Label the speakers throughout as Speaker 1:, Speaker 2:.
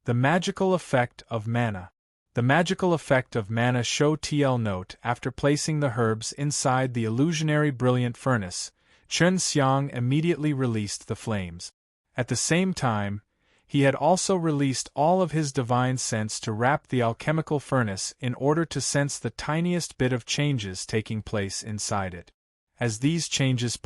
Speaker 1: The magical effect of mana. The magical effect of mana show TL note. After placing the herbs inside the illusionary brilliant furnace, Chen Xiang immediately released the flames. At the same time, he had also released all of his divine sense to wrap the alchemical furnace in order to sense the tiniest bit of changes taking place inside it. As these changes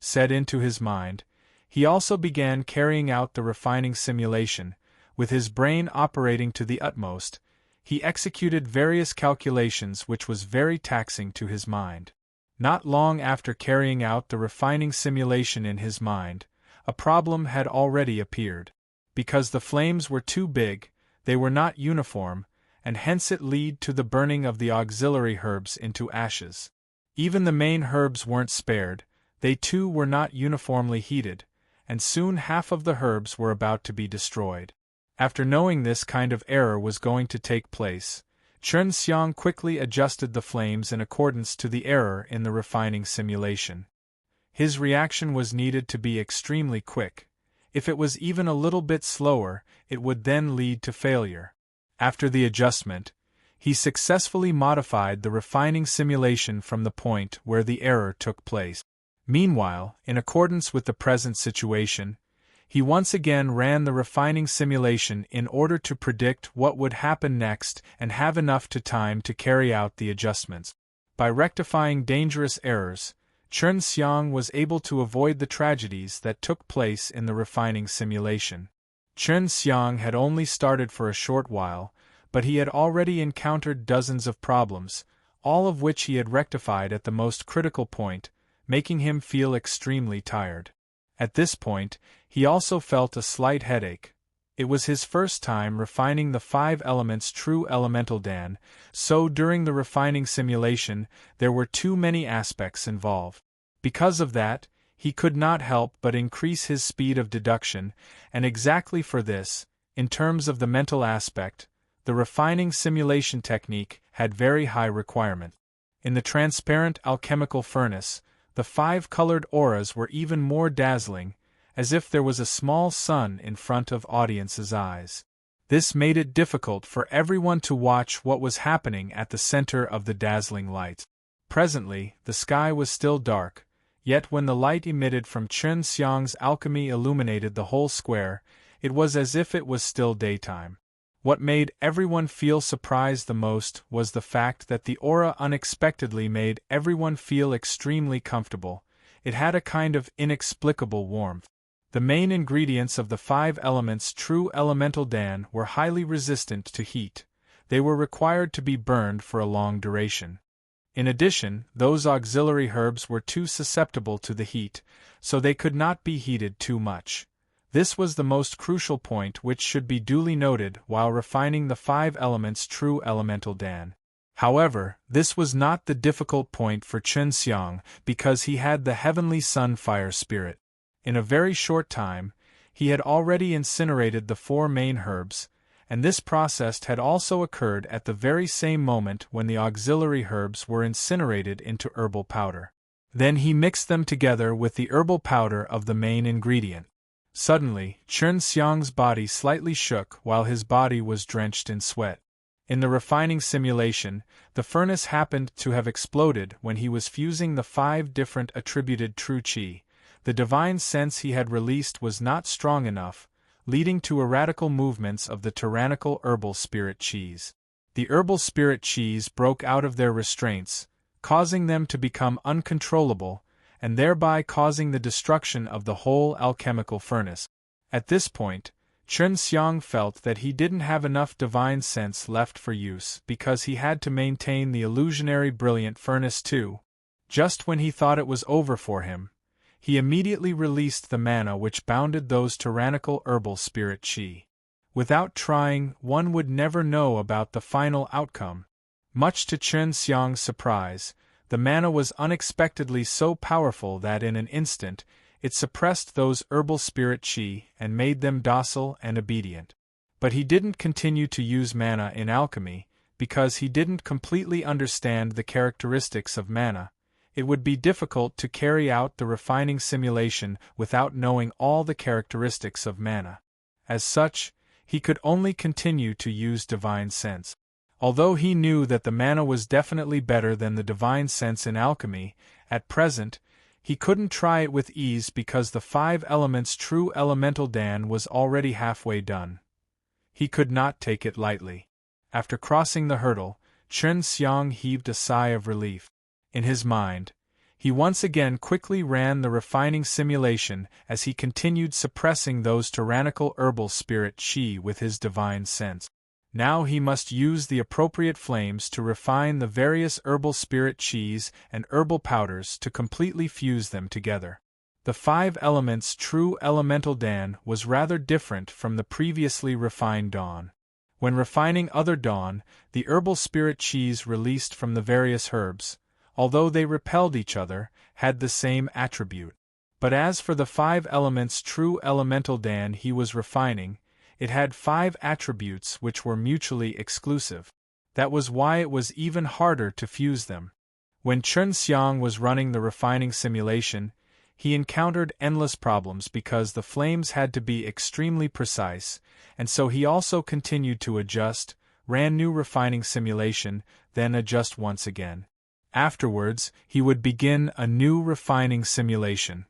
Speaker 1: set into his mind, he also began carrying out the refining simulation. With his brain operating to the utmost, he executed various calculations which was very taxing to his mind. Not long after carrying out the refining simulation in his mind, a problem had already appeared. Because the flames were too big, they were not uniform, and hence it led to the burning of the auxiliary herbs into ashes. Even the main herbs weren't spared, they too were not uniformly heated, and soon half of the herbs were about to be destroyed. After knowing this kind of error was going to take place, Chen Xiang quickly adjusted the flames in accordance to the error in the refining simulation. His reaction was needed to be extremely quick. If it was even a little bit slower, it would then lead to failure. After the adjustment, he successfully modified the refining simulation from the point where the error took place. Meanwhile, in accordance with the present situation, he once again ran the refining simulation in order to predict what would happen next and have enough time to carry out the adjustments. By rectifying dangerous errors, Chen Xiang was able to avoid the tragedies that took place in the refining simulation. Chen Xiang had only started for a short while, but he had already encountered dozens of problems, all of which he had rectified at the most critical point, making him feel extremely tired. At this point, he also felt a slight headache. It was his first time refining the 5 elements true elemental Dan, so during the refining simulation, there were too many aspects involved. Because of that, he could not help but increase his speed of deduction, and exactly for this, in terms of the mental aspect, the refining simulation technique had very high requirements. In the transparent alchemical furnace, the 5 colored auras were even more dazzling, as if there was a small sun in front of audience's eyes. This made it difficult for everyone to watch what was happening at the center of the dazzling light. Presently, the sky was still dark, yet when the light emitted from Chen Xiang's alchemy illuminated the whole square, it was as if it was still daytime. What made everyone feel surprised the most was the fact that the aura unexpectedly made everyone feel extremely comfortable. It had a kind of inexplicable warmth. The main ingredients of the 5 elements true elemental Dan were highly resistant to heat. They were required to be burned for a long duration. In addition, those auxiliary herbs were too susceptible to the heat, so they could not be heated too much. This was the most crucial point which should be duly noted while refining the 5 elements true elemental Dan. However, this was not the difficult point for Chen Xiang because he had the heavenly sun fire spirit. In a very short time, he had already incinerated the 4 main herbs, and this process had also occurred at the very same moment when the auxiliary herbs were incinerated into herbal powder. Then he mixed them together with the herbal powder of the main ingredient. Suddenly, Chen Xiang's body slightly shook while his body was drenched in sweat. In the refining simulation, the furnace happened to have exploded when he was fusing the 5 different attributed true qi. The divine sense he had released was not strong enough, leading to erratical movements of the tyrannical herbal spirit qis. The herbal spirit qis broke out of their restraints, causing them to become uncontrollable, and thereby causing the destruction of the whole alchemical furnace. At this point, Chen Xiang felt that he didn't have enough divine sense left for use because he had to maintain the illusionary brilliant furnace too. Just when he thought it was over for him, he immediately released the mana which bounded those tyrannical herbal spirit qi. Without trying, one would never know about the final outcome. Much to Chen Xiang's surprise, the mana was unexpectedly so powerful that in an instant, it suppressed those herbal spirit qi and made them docile and obedient. But he didn't continue to use mana in alchemy, because he didn't completely understand the characteristics of mana. It would be difficult to carry out the refining simulation without knowing all the characteristics of mana. As such, he could only continue to use divine sense. Although he knew that the mana was definitely better than the divine sense in alchemy, at present, he couldn't try it with ease because the 5 elements true elemental Dan was already halfway done. He could not take it lightly. After crossing the hurdle, Chen Xiang heaved a sigh of relief. In his mind, he once again quickly ran the refining simulation as he continued suppressing those tyrannical herbal spirit qi with his divine sense. Now he must use the appropriate flames to refine the various herbal spirit qis and herbal powders to completely fuse them together. The 5 elements true elemental Dan was rather different from the previously refined dawn. When refining other dawn, the herbal spirit qis released from the various herbs, although they repelled each other, had the same attribute. But as for the 5 elements true elemental Dan he was refining, it had 5 attributes which were mutually exclusive. That was why it was even harder to fuse them. When Chen Xiang was running the refining simulation, he encountered endless problems because the flames had to be extremely precise, and so he also continued to adjust, ran new refining simulation, then adjust once again. Afterwards, he would begin a new refining simulation.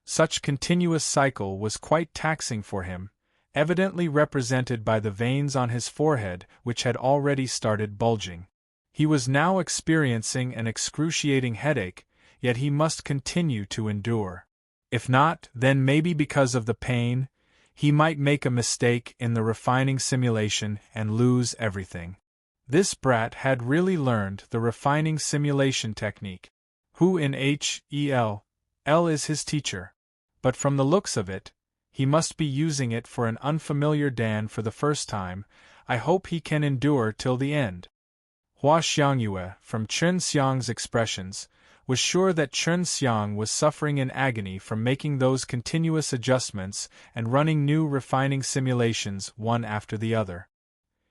Speaker 1: Such continuous cycle was quite taxing for him, evidently represented by the veins on his forehead which had already started bulging. He was now experiencing an excruciating headache, yet he must continue to endure. If not, then maybe because of the pain, he might make a mistake in the refining simulation and lose everything. This brat had really learned the refining simulation technique. Who in Hell is his teacher? But from the looks of it, he must be using it for an unfamiliar Dan for the first time. I hope he can endure till the end. Hua Xiangyue, from Chen Xiang's expressions, was sure that Chen Xiang was suffering in agony from making those continuous adjustments and running new refining simulations one after the other.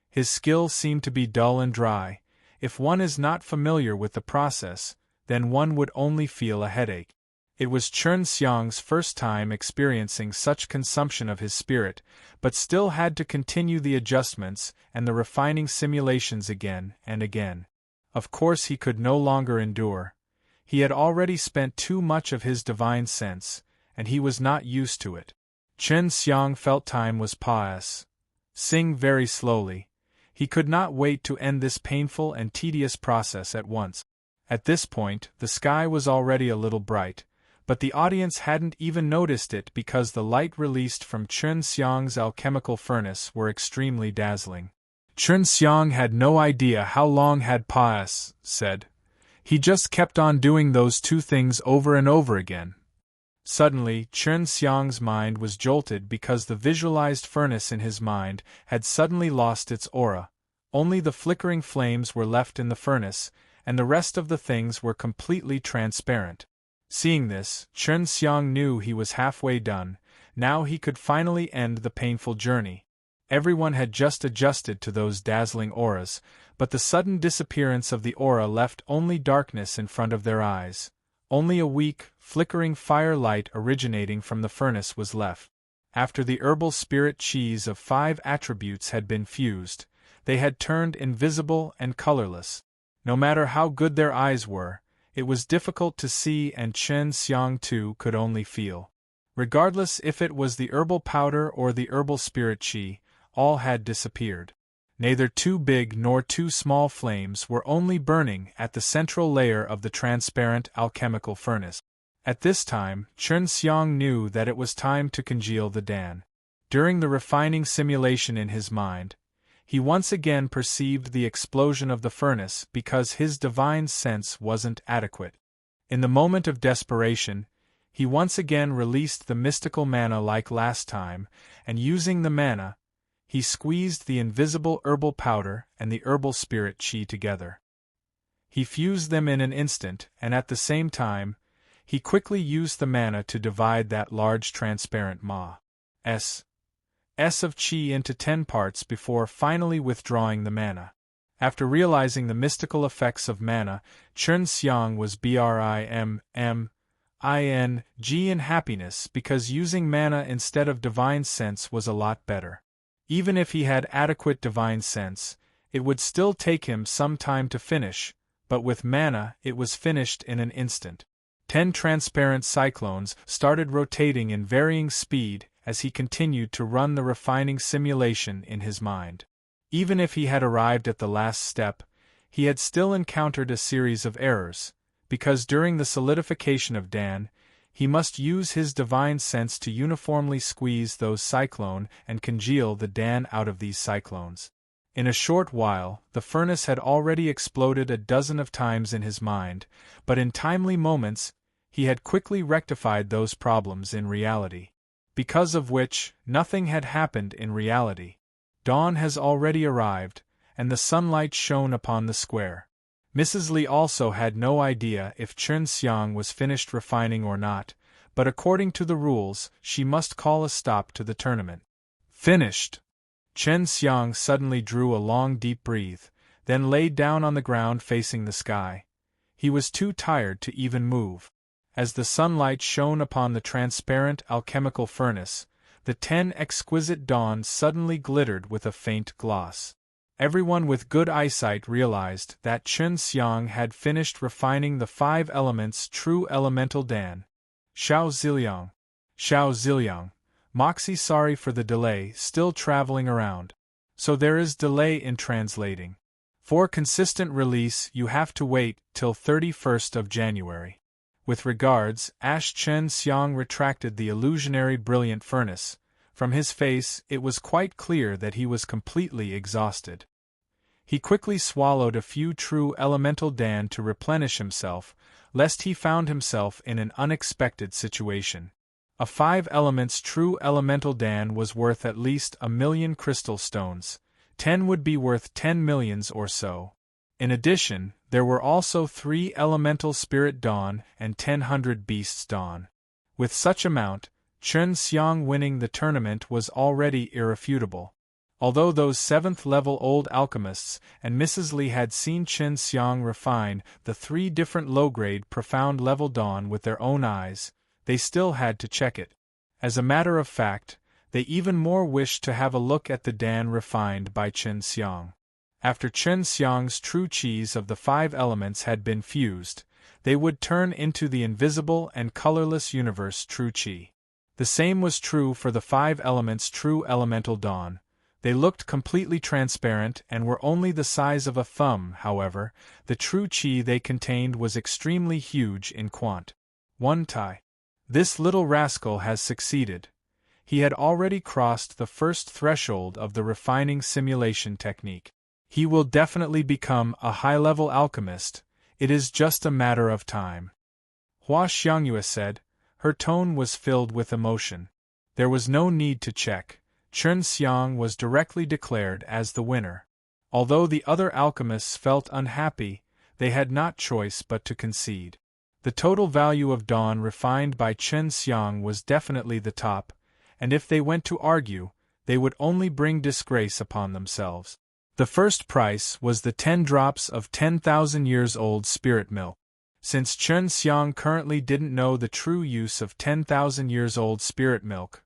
Speaker 1: His skill seemed to be dull and dry. If one is not familiar with the process, then one would only feel a headache. It was Chen Xiang's first time experiencing such consumption of his spirit, but still had to continue the adjustments and the refining simulations again and again. Of course he could no longer endure. He had already spent too much of his divine sense, and he was not used to it. Chen Xiang felt time was passing very slowly. He could not wait to end this painful and tedious process at once. At this point, the sky was already a little bright, but the audience hadn't even noticed it because the light released from Chen Xiang's alchemical furnace were extremely dazzling. Chen Xiang had no idea how long had passed. He just kept on doing those 2 things over and over again. Suddenly, Chen Xiang's mind was jolted because the visualized furnace in his mind had suddenly lost its aura. Only the flickering flames were left in the furnace, and the rest of the things were completely transparent. Seeing this, Chen Xiang knew he was halfway done. Now he could finally end the painful journey. Everyone had just adjusted to those dazzling auras, but the sudden disappearance of the aura left only darkness in front of their eyes. Only a weak, flickering fire light originating from the furnace was left. After the herbal spirit qis of 5 attributes had been fused, they had turned invisible and colorless. No matter how good their eyes were, it was difficult to see, and Chen Xiang too could only feel. Regardless if it was the herbal powder or the herbal spirit qi, all had disappeared. Neither too big nor too small flames were only burning at the central layer of the transparent alchemical furnace. At this time, Chen Xiang knew that it was time to congeal the Dan. During the refining simulation in his mind, he once again perceived the explosion of the furnace because his divine sense wasn't adequate. In the moment of desperation, he once again released the mystical mana like last time, and using the mana, he squeezed the invisible herbal powder and the herbal spirit qi together. He fused them in an instant, and at the same time, he quickly used the mana to divide that large transparent mass of qi into 10 parts before finally withdrawing the mana. After realizing the mystical effects of mana, Chen Xiang was briming in happiness because using mana instead of divine sense was a lot better. Even if he had adequate divine sense, it would still take him some time to finish, but with mana it was finished in an instant. 10 transparent cyclones started rotating in varying speed as he continued to run the refining simulation in his mind. Even if he had arrived at the last step, he had still encountered a series of errors, because during the solidification of Dan, he must use his divine sense to uniformly squeeze those cyclone and congeal the Dan out of these cyclones. In a short while, the furnace had already exploded a dozen of times in his mind, but in timely moments, he had quickly rectified those problems in reality. Because of which, nothing had happened in reality. Dawn has already arrived, and the sunlight shone upon the square. Mrs. Li also had no idea if Chen Xiang was finished refining or not, but according to the rules, she must call a stop to the tournament. Finished! Chen Xiang suddenly drew a long deep breath, then lay down on the ground facing the sky. He was too tired to even move. As the sunlight shone upon the transparent alchemical furnace, the 10 exquisite dawns suddenly glittered with a faint gloss. Everyone with good eyesight realized that Chen Xiang had finished refining the 5 elements true elemental Dan. Xiao Ziliang. Xiao Ziliang. Moxie, sorry for the delay, still traveling around. So there is delay in translating. For consistent release you have to wait till 31st of January. With regards, Ash Chen Xiang retracted the illusionary brilliant furnace. From his face it was quite clear that he was completely exhausted. He quickly swallowed a few true elemental Dan to replenish himself, lest he found himself in an unexpected situation. A 5 elements true elemental Dan was worth at least 1,000,000 crystal stones. 10 would be worth 10 millions or so. In addition, there were also 3 elemental spirit dawn and 10,000 beasts dawn. With such amount, Chen Xiang winning the tournament was already irrefutable. Although those 7th-level old alchemists and Mrs. Li had seen Chen Xiang refine the 3 different low-grade profound level dawn with their own eyes, they still had to check it. As a matter of fact, they even more wished to have a look at the Dan refined by Chen Xiang. After Chen Xiang's true qis of the 5 elements had been fused, they would turn into the invisible and colorless universe true qi. The same was true for the 5 elements true elemental dawn. They looked completely transparent and were only the size of a thumb. However, the true qi they contained was extremely huge in quant. 1 Tai. This little rascal has succeeded. He had already crossed the first threshold of the refining simulation technique. He will definitely become a high-level alchemist. It is just a matter of time. Hua Xiangyue said. Her tone was filled with emotion. There was no need to check. Chen Xiang was directly declared as the winner. Although the other alchemists felt unhappy, they had not choice but to concede. The total value of dawn refined by Chen Xiang was definitely the top, and if they went to argue, they would only bring disgrace upon themselves. The first price was the 10 drops of 10,000 years old spirit milk. Since Chen Xiang currently didn't know the true use of 10,000 years old spirit milk,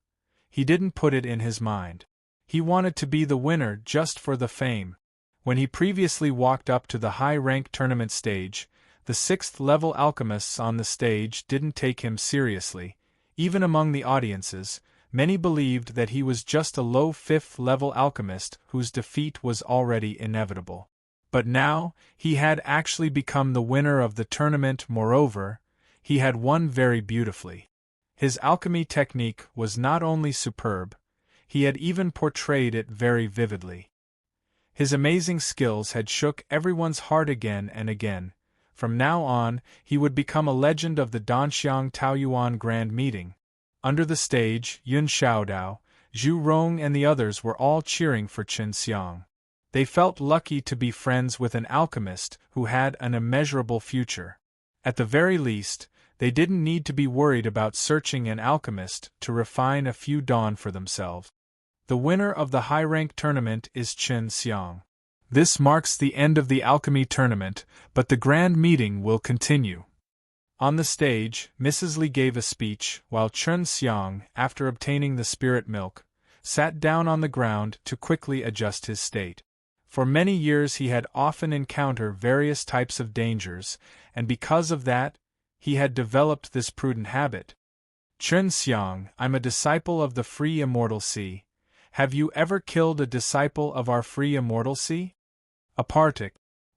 Speaker 1: he didn't put it in his mind. He wanted to be the winner just for the fame. When he previously walked up to the high-rank tournament stage, the 6th-level alchemists on the stage didn't take him seriously. Even among the audiences, many believed that he was just a low 5th-level alchemist whose defeat was already inevitable. But now, he had actually become the winner of the tournament. Moreover, he had won very beautifully. His alchemy technique was not only superb, he had even portrayed it very vividly. His amazing skills had shook everyone's heart again and again. From now on, he would become a legend of the Danxiang Taoyuan Grand Meeting. Under the stage, Yun Xiaodao, Zhu Rong and the others were all cheering for Chen Xiang. They felt lucky to be friends with an alchemist who had an immeasurable future. At the very least, they didn't need to be worried about searching an alchemist to refine a few dawn for themselves. The winner of the high-rank tournament is Chen Xiang. This marks the end of the alchemy tournament, but the grand meeting will continue. On the stage, Mrs. Li gave a speech, while Chen Xiang, after obtaining the spirit milk, sat down on the ground to quickly adjust his state. For many years he had often encountered various types of dangers, and because of that, he had developed this prudent habit. Chen Xiang, I'm a disciple of the free immortal sea. Have you ever killed a disciple of our free immortal sea? Apartic.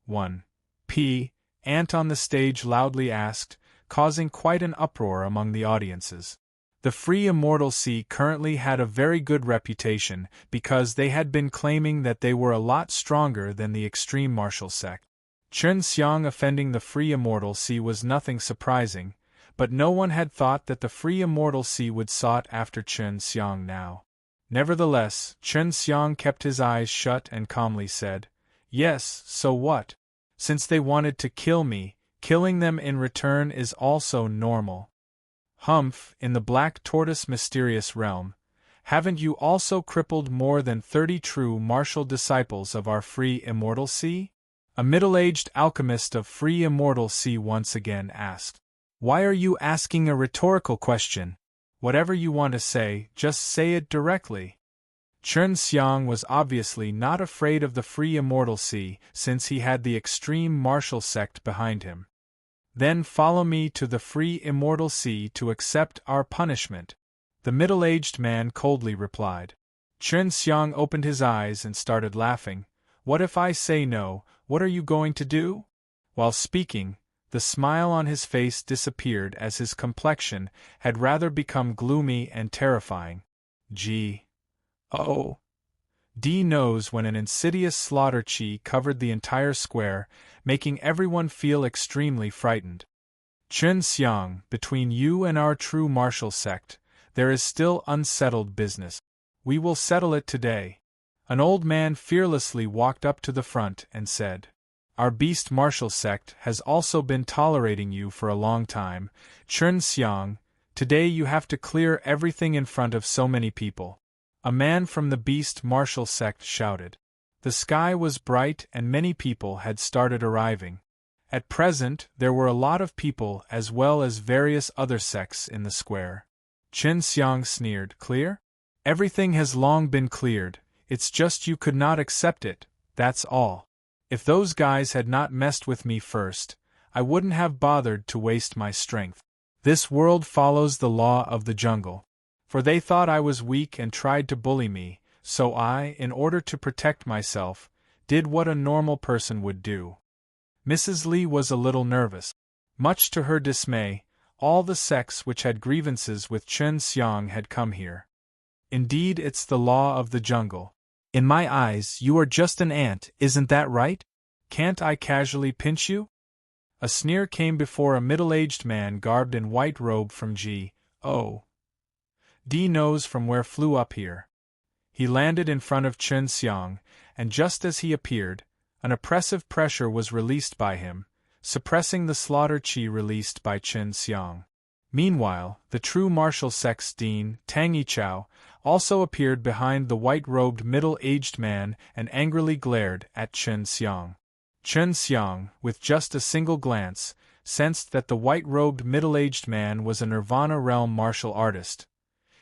Speaker 1: 1. P. Ant on the stage loudly asked, causing quite an uproar among the audiences. The free immortal sea currently had a very good reputation because they had been claiming that they were a lot stronger than the extreme martial sect. Chen Xiang offending the free immortal sea was nothing surprising, but no one had thought that the free immortal sea would sought after Chen Xiang now. Nevertheless, Chen Xiang kept his eyes shut and calmly said, "Yes, so what? Since they wanted to kill me, killing them in return is also normal." Humph, in the Black Tortoise mysterious realm, haven't you also crippled more than 30 true martial disciples of our free immortal sea? A middle-aged alchemist of free immortal sea once again asked. Why are you asking a rhetorical question? Whatever you want to say, just say it directly. Chen Xiang was obviously not afraid of the free immortal sea since he had the extreme martial sect behind him. Then follow me to the free immortal sea to accept our punishment, the middle-aged man coldly replied. Chen Xiang opened his eyes and started laughing. What if I say no, what are you going to do? While speaking, the smile on his face disappeared as his complexion had rather become gloomy and terrifying. D knows when an insidious slaughter chi covered the entire square, making everyone feel extremely frightened. Chen Xiang, between you and our true martial sect, there is still unsettled business. We will settle it today. An old man fearlessly walked up to the front and said, Our beast martial sect has also been tolerating you for a long time, Chen Xiang. Today you have to clear everything in front of so many people. A man from the beast martial sect shouted. The sky was bright and many people had started arriving. At present, there were a lot of people as well as various other sects in the square. Chen Xiang sneered, Clear? Everything has long been cleared, it's just you could not accept it, that's all. If those guys had not messed with me first, I wouldn't have bothered to waste my strength. This world follows the law of the jungle. For they thought I was weak and tried to bully me, so I, in order to protect myself, did what a normal person would do. Mrs. Li was a little nervous. Much to her dismay, all the sects which had grievances with Chen Xiang had come here. Indeed, it's the law of the jungle. In my eyes, you are just an ant, isn't that right? Can't I casually pinch you? A sneer came before a middle-aged man garbed in white robe from D knows from where flew up here. He landed in front of Chen Xiang, and just as he appeared, an oppressive pressure was released by him, suppressing the slaughter chi released by Chen Xiang. Meanwhile, the true martial sect's dean, Tang Yichao, also appeared behind the white-robed middle-aged man and angrily glared at Chen Xiang. Chen Xiang, with just a single glance, sensed that the white-robed middle-aged man was a Nirvana realm martial artist.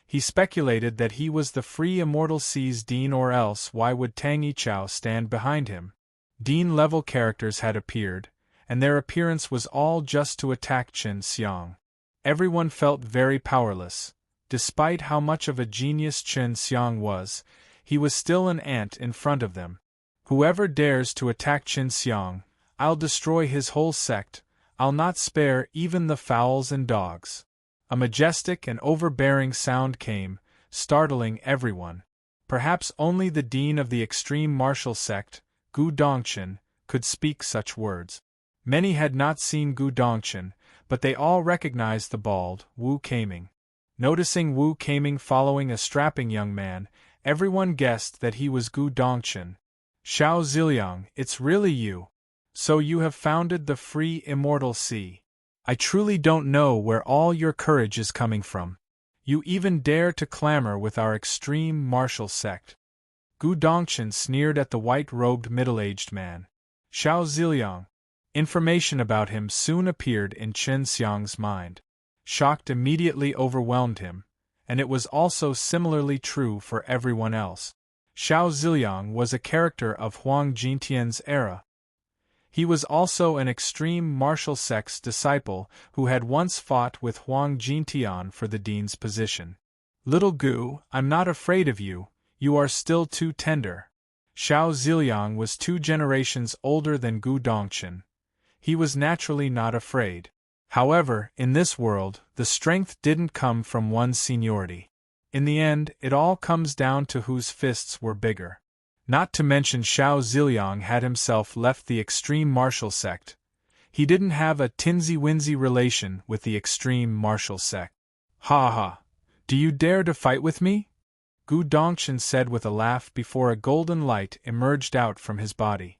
Speaker 1: He speculated that he was the free immortal sea's dean, or else why would Tang Yichao stand behind him? Dean-level characters had appeared, and their appearance was all just to attack Chen Xiang. Everyone felt very powerless. Despite how much of a genius Chen Xiang was, he was still an ant in front of them. Whoever dares to attack Chen Xiang, I'll destroy his whole sect, I'll not spare even the fowls and dogs. A majestic and overbearing sound came, startling everyone. Perhaps only the dean of the extreme martial sect, Gu Dongchen, could speak such words. Many had not seen Gu Dongchen, but they all recognized the bald, Wu Kaming. Noticing Wu Kaming following a strapping young man, everyone guessed that he was Gu Dongchen. Xiao Ziliang, it's really you. So you have founded the free immortal sea. I truly don't know where all your courage is coming from. You even dare to clamor with our extreme martial sect. Gu Dongchen sneered at the white-robed middle-aged man. Xiao Ziliang. Information about him soon appeared in Chen Xiang's mind. Shock immediately overwhelmed him, and it was also similarly true for everyone else. Xiao Ziliang was a character of Huang Jintian's era. He was also an extreme martial sect's disciple who had once fought with Huang Jintian for the dean's position. Little Gu, I'm not afraid of you, you are still too tender. Xiao Ziliang was 2 generations older than Gu Dongchen. He was naturally not afraid. However, in this world, the strength didn't come from one's seniority. In the end, it all comes down to whose fists were bigger. Not to mention Xiao Ziliang had himself left the extreme martial sect. He didn't have a tinsy-winsy relation with the extreme martial sect. Ha ha! Do you dare to fight with me? Gu Dongchen said with a laugh before a golden light emerged out from his body.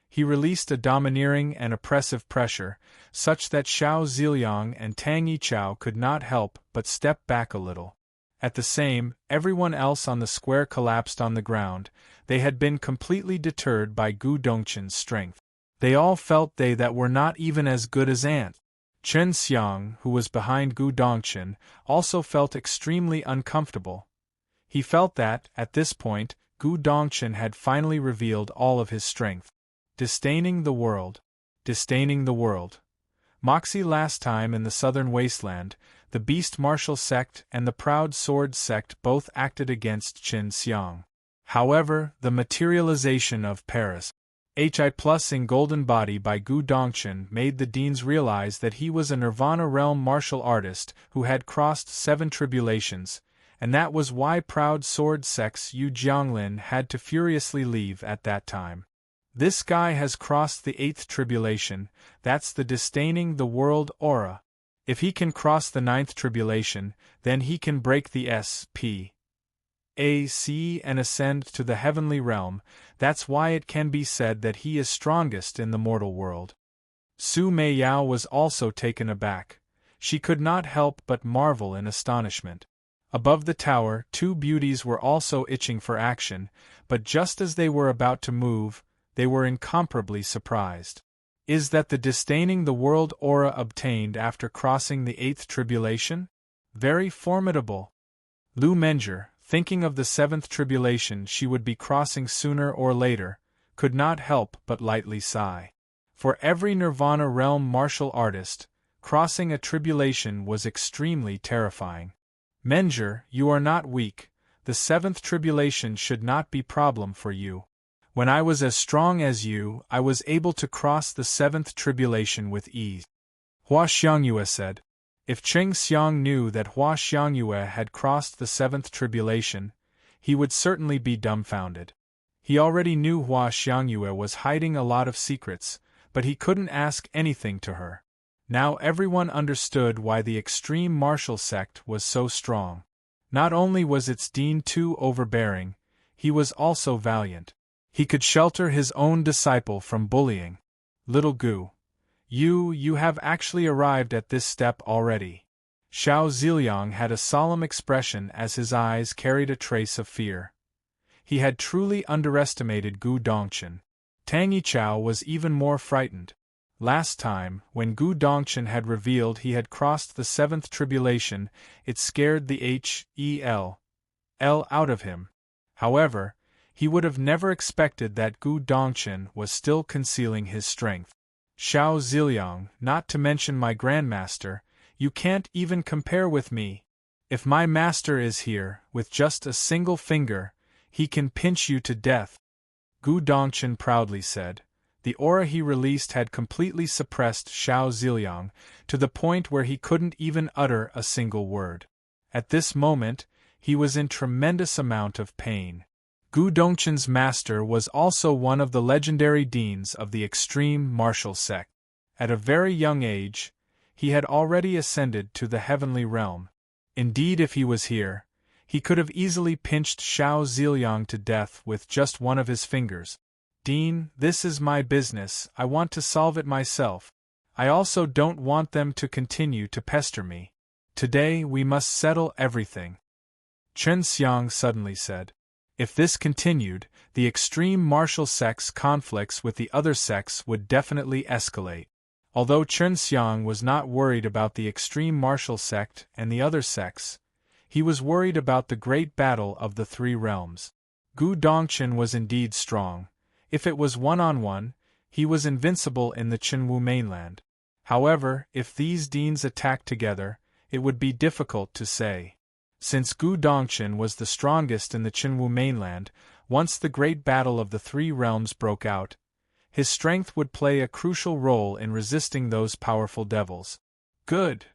Speaker 1: He released a domineering and oppressive pressure, such that Xiao Ziliang and Tang Yichao could not help but step back a little. At the same, everyone else on the square collapsed on the ground. They had been completely deterred by Gu Dongchen's strength. They all felt that were not even as good as ants. Chen Xiang, who was behind Gu Dongchen, also felt extremely uncomfortable. He felt that, at this point, Gu Dongchen had finally revealed all of his strength. Disdaining the world. Disdaining the world. Moxie last time in the southern wasteland, the Beast Martial Sect and the Proud Sword Sect both acted against Chen Xiang. However, the materialization of Paris HI Plus in Golden Body by Gu Dongchen made the deans realize that he was a Nirvana realm martial artist who had crossed 7 tribulations, and that was why Proud Sword Sect's Yu Jianglin had to furiously leave at that time. This guy has crossed the 8th tribulation, that's the disdaining the world aura. If he can cross the 9th tribulation, then he can break the SPAC and ascend to the heavenly realm. That's why it can be said that he is strongest in the mortal world. Su Meiyao was also taken aback. She could not help but marvel in astonishment. Above the tower, 2 beauties were also itching for action, but just as they were about to move, they were incomparably surprised. Is that the disdaining the world aura obtained after crossing the 8th tribulation? Very formidable. Lu Menger, thinking of the 7th tribulation she would be crossing sooner or later, could not help but lightly sigh. For every Nirvana realm martial artist, crossing a tribulation was extremely terrifying. Menger, you are not weak, the 7th tribulation should not be problem for you. When I was as strong as you, I was able to cross the 7th tribulation with ease. Hua Xiangyue said. If Cheng Xiang knew that Hua Xiangyue had crossed the 7th tribulation, he would certainly be dumbfounded. He already knew Hua Xiangyue was hiding a lot of secrets, but he couldn't ask anything to her. Now everyone understood why the extreme martial sect was so strong. Not only was its dean too overbearing, he was also valiant. He could shelter his own disciple from bullying. Little Gu, you have actually arrived at this step already. Xiao Ziliang had a solemn expression as his eyes carried a trace of fear. He had truly underestimated Gu Dongchen. Tang Yichao was even more frightened. Last time, when Gu Dongchen had revealed he had crossed the 7th tribulation, it scared the HEL out of him. However, he would have never expected that Gu Dongchen was still concealing his strength. Xiao Ziliang, not to mention my grandmaster, you can't even compare with me. If my master is here, with just a single finger, he can pinch you to death. Gu Dongchen proudly said. The aura he released had completely suppressed Xiao Ziliang, to the point where he couldn't even utter a single word. At this moment, he was in tremendous amount of pain. Gu Dongchen's master was also one of the legendary deans of the extreme martial sect. At a very young age, he had already ascended to the heavenly realm. Indeed, if he was here, he could have easily pinched Xiao Ziliang to death with just one of his fingers. Dean, this is my business, I want to solve it myself. I also don't want them to continue to pester me. Today we must settle everything. Chen Xiang suddenly said. If this continued, the extreme martial sect's conflicts with the other sects would definitely escalate. Although Chen Xiang was not worried about the extreme martial sect and the other sects, He was worried about the great battle of the three realms. Gu Dongchen was indeed strong. If it was one-on-one, he was invincible in the Qinwu mainland. However, if these deans attacked together, it would be difficult to say. Since Gu Dongchen was the strongest in the Qinwu mainland, once the great battle of the three realms broke out, his strength would play a crucial role in resisting those powerful devils. Good!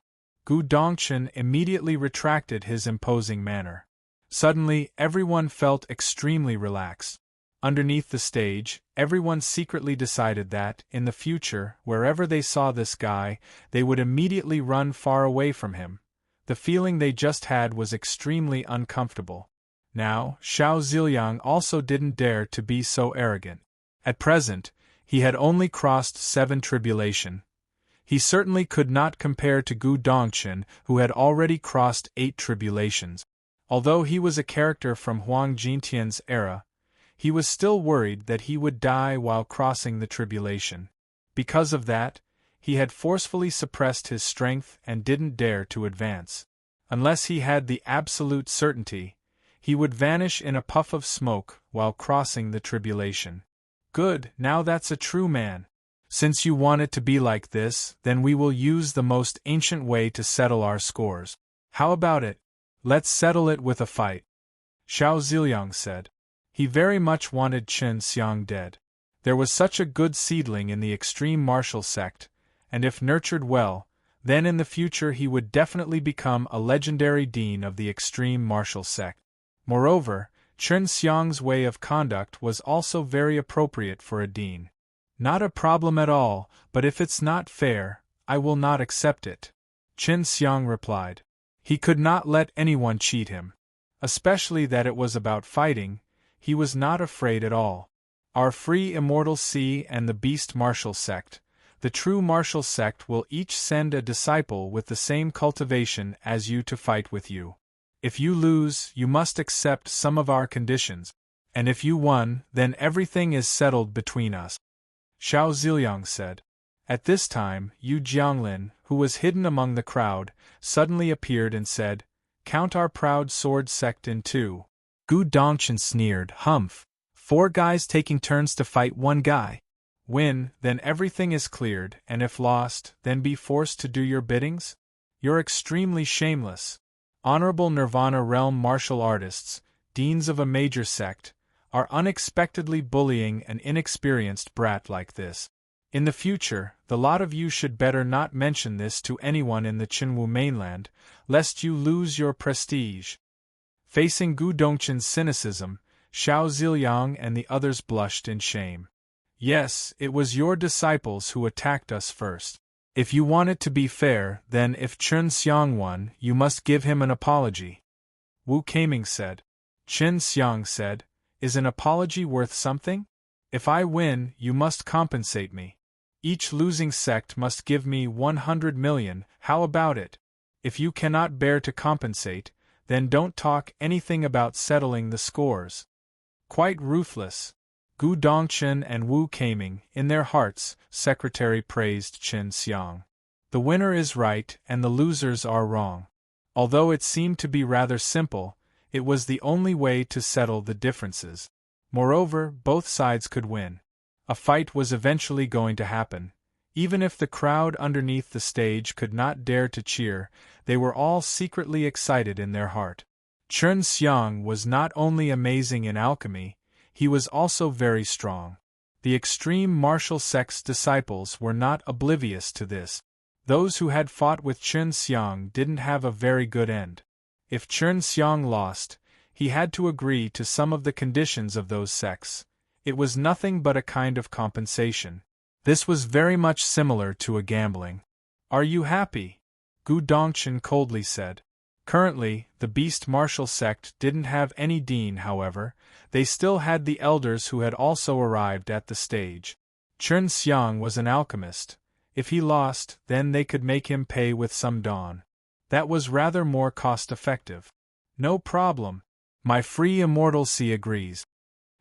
Speaker 1: Gu Dongchen immediately retracted his imposing manner. Suddenly, everyone felt extremely relaxed. Underneath the stage, everyone secretly decided that, in the future, wherever they saw this guy, they would immediately run far away from him. The feeling they just had was extremely uncomfortable. Now, Xiao Ziliang also didn't dare to be so arrogant. At present, he had only crossed 7 tribulation. He certainly could not compare to Gu Dongchen, who had already crossed 8 tribulations. Although he was a character from Huang Jintian's era, he was still worried that he would die while crossing the tribulation. Because of that, he had forcefully suppressed his strength and didn't dare to advance. Unless he had the absolute certainty, he would vanish in a puff of smoke while crossing the tribulation. Good, now that's a true man. Since you want it to be like this, then we will use the most ancient way to settle our scores. How about it? Let's settle it with a fight. Xiao Ziliang said. He very much wanted Chen Xiang dead. There was such a good seedling in the extreme martial sect, and if nurtured well, then in the future he would definitely become a legendary dean of the extreme martial sect. Moreover, Chen Xiang's way of conduct was also very appropriate for a dean. Not a problem at all, but if it's not fair, I will not accept it, Chen Xiang replied. He could not let anyone cheat him. Especially that it was about fighting, he was not afraid at all. Our free immortal sea and the beast martial sect, the true martial sect will each send a disciple with the same cultivation as you to fight with you. If you lose, you must accept some of our conditions, and if you won, then everything is settled between us. Xiao Ziliang said. At this time, Yu Jianglin, who was hidden among the crowd, suddenly appeared and said, "Count our proud sword sect in 2. Gu Dongchen sneered, "Humph! 4 guys taking turns to fight 1 guy. Win, then everything is cleared, and if lost, then be forced to do your biddings? You're extremely shameless. Honorable Nirvana realm martial artists, deans of a major sect, are unexpectedly bullying an inexperienced brat like this. In the future, the lot of you should better not mention this to anyone in the Qinwu mainland, lest you lose your prestige." Facing Gu Dongchen's cynicism, Xiao Ziliang and the others blushed in shame. "Yes, it was your disciples who attacked us first. If you want it to be fair, then if Chen Xiang won, you must give him an apology," Wu Keiming said. Chen Xiang said, "Is an apology worth something? If I win, you must compensate me. Each losing sect must give me 100 million, how about it? If you cannot bear to compensate, then don't talk anything about settling the scores." Quite ruthless. Gu Dongchen and Wu Keiming, in their hearts, secretary praised Chen Xiang. The winner is right and the losers are wrong. Although it seemed to be rather simple, it was the only way to settle the differences. Moreover, both sides could win. A fight was eventually going to happen. Even if the crowd underneath the stage could not dare to cheer, they were all secretly excited in their heart. Chen Xiang was not only amazing in alchemy, he was also very strong. The extreme martial sect's disciples were not oblivious to this. Those who had fought with Chen Xiang didn't have a very good end. If Chen Xiang lost, he had to agree to some of the conditions of those sects. It was nothing but a kind of compensation. This was very much similar to a gambling. "Are you happy?" Gu Dongchen coldly said. Currently, the beast martial sect didn't have any dean, however, they still had the elders who had also arrived at the stage. Chen Xiang was an alchemist. If he lost, then they could make him pay with some dawn. That was rather more cost-effective. "No problem. My free immortalcy agrees,"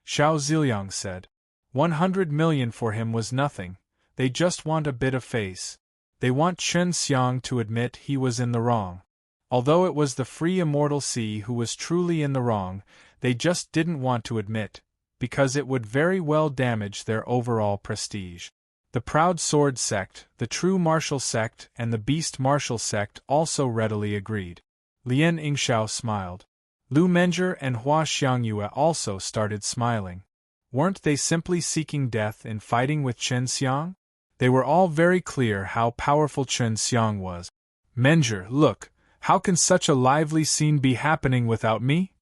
Speaker 1: Xiao Ziliang said. 100 million for him was nothing, they just want a bit of face. They want Chen Xiang to admit he was in the wrong. Although it was the free immortal sea who was truly in the wrong, they just didn't want to admit, because it would very well damage their overall prestige. The proud sword sect, the true martial sect, and the beast martial sect also readily agreed. Lien Yingxiao smiled. Lu Menger and Hua Xiangyue also started smiling. Weren't they simply seeking death in fighting with Chen Xiang? They were all very clear how powerful Chen Xiang was. Menger, look, how can such a lively scene be happening without me?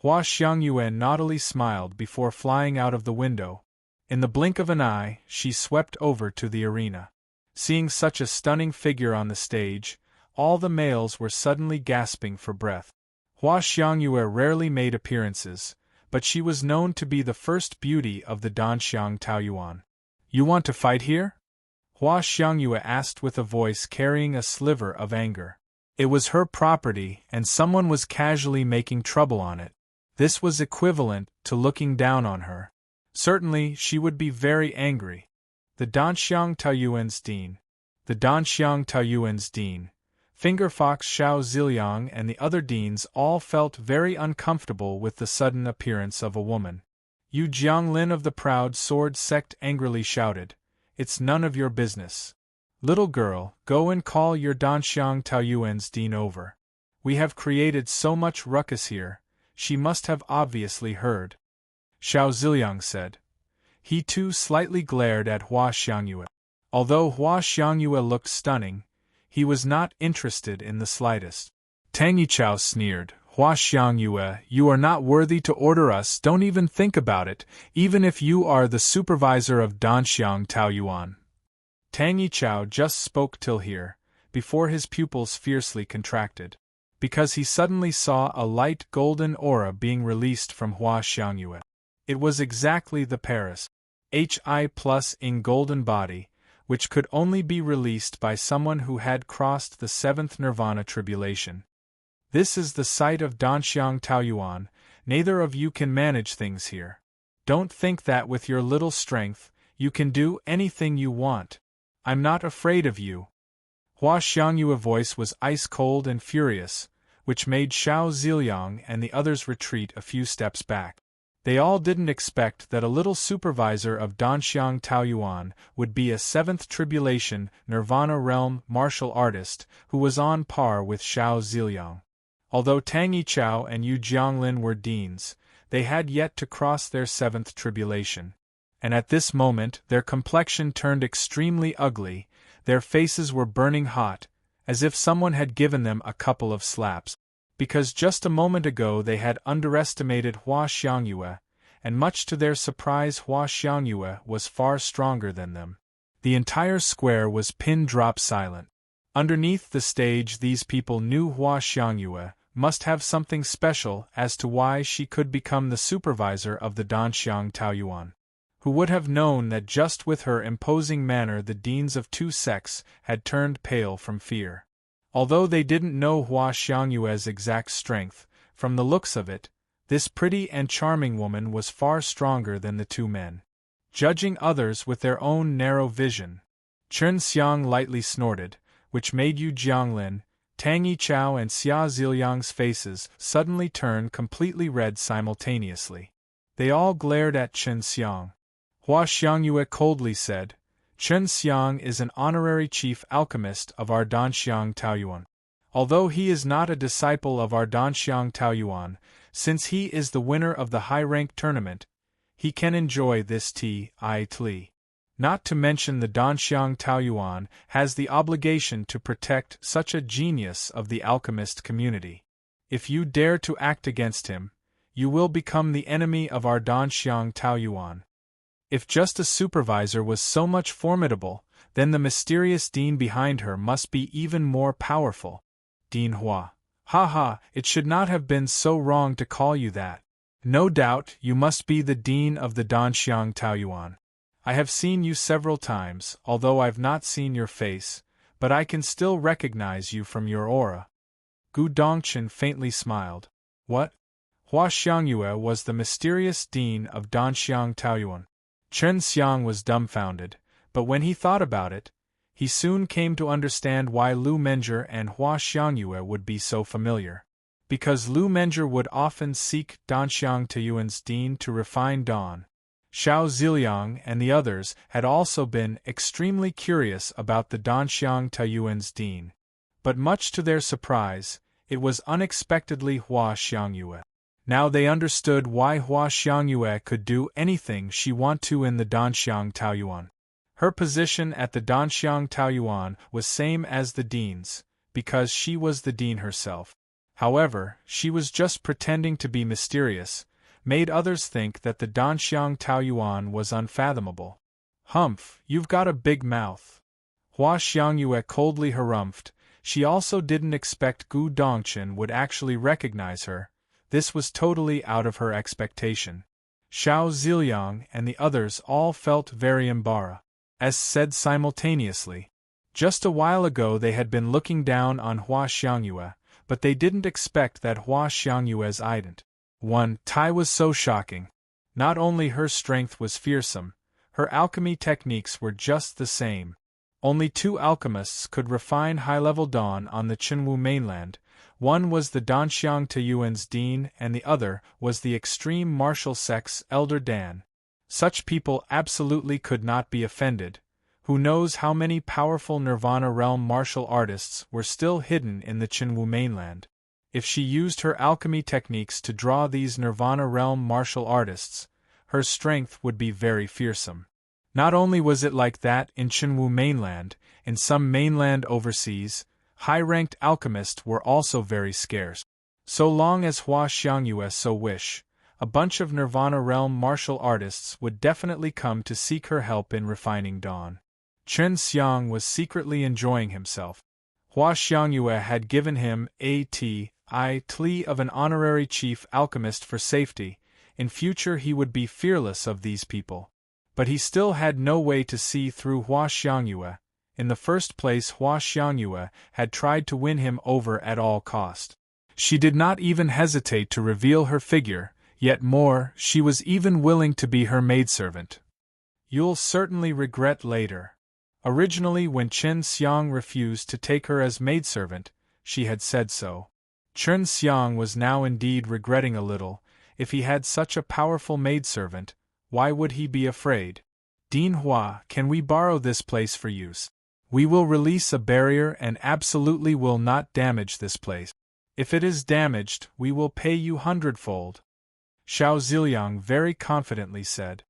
Speaker 1: Hua Xiangyue naughtily smiled before flying out of the window. In the blink of an eye, she swept over to the arena. Seeing such a stunning figure on the stage, all the males were suddenly gasping for breath. Hua Xiangyue rarely made appearances, but she was known to be the first beauty of the Danxiang Taoyuan. You want to fight here? Hua Xiangyue asked with a voice carrying a sliver of anger. It was her property, and someone was casually making trouble on it. This was equivalent to looking down on her. Certainly, she would be very angry. The Danxiang Taoyuan's dean. The Danxiang Taoyuan's dean. Fingerfox Xiao Ziliang and the other deans all felt very uncomfortable with the sudden appearance of a woman. Yu Jianglin of the proud sword sect angrily shouted, "It's none of your business. Little girl, go and call your Danxiang Taoyuan's dean over. We have created so much ruckus here, she must have obviously heard." Xiao Ziliang said. He too slightly glared at Hua Xiangyue. Although Hua Xiangyue looked stunning, he was not interested in the slightest. Tang Yichao sneered, "Hua Xiangyue, you are not worthy to order us, don't even think about it, even if you are the supervisor of Danxiang Taoyuan." Tang Yichao just spoke till here, before his pupils fiercely contracted, because he suddenly saw a light golden aura being released from Hua Xiangyue. It was exactly the Paris HI+ in golden body, which could only be released by someone who had crossed the seventh nirvana tribulation. This is the site of Danxiang Taoyuan, neither of you can manage things here. Don't think that with your little strength, you can do anything you want. I'm not afraid of you. Hua Xiangyue's voice was ice-cold and furious, which made Xiao Ziliang and the others retreat a few steps back. They all didn't expect that a little supervisor of Danxiang Taoyuan would be a seventh tribulation nirvana realm martial artist who was on par with Xiao Ziliang. Although Tang Yichao and Yu Jianglin were deans, they had yet to cross their seventh tribulation. And at this moment their complexion turned extremely ugly, their faces were burning hot, as if someone had given them a couple of slaps. Because just a moment ago they had underestimated Hua Xiangyue, and much to their surprise Hua Xiangyue was far stronger than them. The entire square was pin-drop silent. Underneath the stage these people knew Hua Xiangyue must have something special as to why she could become the supervisor of the Danxiang Taoyuan. Who would have known that just with her imposing manner the deans of two sects had turned pale from fear? Although they didn't know Hua Xiangyue's exact strength, from the looks of it, this pretty and charming woman was far stronger than the two men. Judging others with their own narrow vision, Chen Xiang lightly snorted, which made Yu Jianglin, Tang Yichao and Xia Ziliang's faces suddenly turn completely red simultaneously. They all glared at Chen Xiang. Hua Xiangyue coldly said, "Chen Xiang is an honorary chief alchemist of our Danxiang Taoyuan. Although he is not a disciple of our Danxiang Taoyuan, since he is the winner of the high-rank tournament, he can enjoy this title. Not to mention the Danxiang Taoyuan has the obligation to protect such a genius of the alchemist community. If you dare to act against him, you will become the enemy of our Danxiang Taoyuan." If just a supervisor was so much formidable, then the mysterious dean behind her must be even more powerful. Dean Hua. Ha ha, it should not have been so wrong to call you that. No doubt you must be the dean of the Danxiang Taoyuan. I have seen you several times, although I've not seen your face, but I can still recognize you from your aura. Gu Dongchen faintly smiled. What? Hua Xiangyue was the mysterious dean of Danxiang Taoyuan. Chen Xiang was dumbfounded, but when he thought about it, He soon came to understand why Lu Menjie and Hua Xiangyue would be so familiar. Because Lu Menjie would often seek Danxiang Taiyuan's Dean to refine Dawn, Xiao Ziliang and the others had also been extremely curious about the Danxiang Taiyuan's Dean. But much to their surprise, it was unexpectedly Hua Xiangyue. Now they understood why Hua Xiangyue could do anything she wanted to in the Danxiang Taoyuan. Her position at the Danxiang Taoyuan was same as the Dean's, because she was the Dean herself. However, she was just pretending to be mysterious, made others think that the Danxiang Taoyuan was unfathomable. Humph, you've got a big mouth. Hua Xiangyue coldly harumphed. She also didn't expect Gu Dongchen would actually recognize her. This was totally out of her expectation. Xiao Ziliang and the others all felt very embarrassed, as said simultaneously. Just a while ago they had been looking down on Hua Xiangyue, but they didn't expect that Hua Xiangyue's ident. Tai was so shocking. Not only her strength was fearsome, her alchemy techniques were just the same. Only two alchemists could refine high-level Dawn on the Qinwu mainland. One was the Danxiang Taiyuan's Dean and the other was the extreme martial sect's Elder Dan. Such people absolutely could not be offended. Who knows how many powerful Nirvana realm martial artists were still hidden in the Qinwu mainland. If she used her alchemy techniques to draw these Nirvana realm martial artists, her strength would be very fearsome. Not only was it like that in Qinwu mainland, in some mainland overseas, high-ranked alchemists were also very scarce. So long as Hua Xiangyue so wish, a bunch of Nirvana realm martial artists would definitely come to seek her help in refining Dawn. Chen Xiang was secretly enjoying himself. Hua Xiangyue had given him a title of an honorary chief alchemist for safety. In future he would be fearless of these people. But he still had no way to see through Hua Xiangyue. In the first place, Hua Xiangyue had tried to win him over at all cost. She did not even hesitate to reveal her figure, yet more, she was even willing to be her maidservant. You'll certainly regret later. Originally, when Chen Xiang refused to take her as maidservant, she had said so. Chen Xiang was now indeed regretting a little. If he had such a powerful maidservant, why would he be afraid? Dean Hua, can we borrow this place for use? We will release a barrier and absolutely will not damage this place. If it is damaged, we will pay you hundredfold. Xiao Ziliang very confidently said.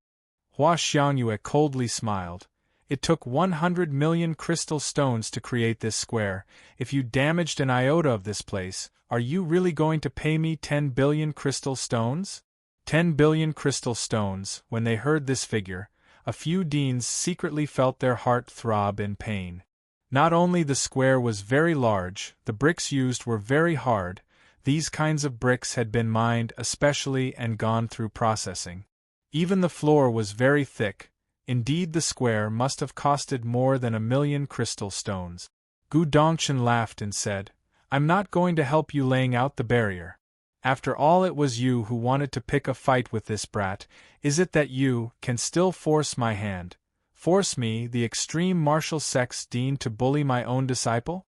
Speaker 1: Hua Xiangyue coldly smiled. It took 100 million crystal stones to create this square. If you damaged an iota of this place, are you really going to pay me 10 billion crystal stones? 10 billion crystal stones. When they heard this figure, a few deans secretly felt their heart throb in pain. Not only the square was very large, the bricks used were very hard. These kinds of bricks had been mined especially and gone through processing. Even the floor was very thick. Indeed, the square must have costed more than 1 million crystal stones. Gu Dongchen laughed and said, I'm not going to help you laying out the barrier. After all, it was you who wanted to pick a fight with this brat. Is it that you can still force my hand? Force me, the extreme martial sect's dean, to bully my own disciple?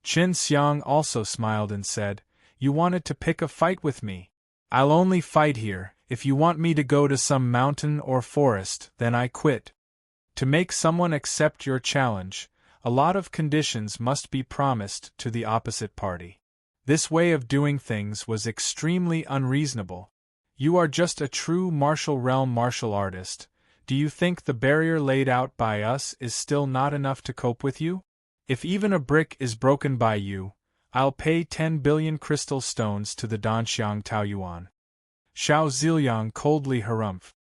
Speaker 1: Chen Xiang also smiled and said, You wanted to pick a fight with me. I'll only fight here. If you want me to go to some mountain or forest, then I quit. To make someone accept your challenge, a lot of conditions must be promised to the opposite party. This way of doing things was extremely unreasonable. You are just a true martial realm martial artist. Do you think the barrier laid out by us is still not enough to cope with you? If even a brick is broken by you, I'll pay 10 billion crystal stones to the Danxiang Taoyuan. Xiao Ziliang coldly harumphed.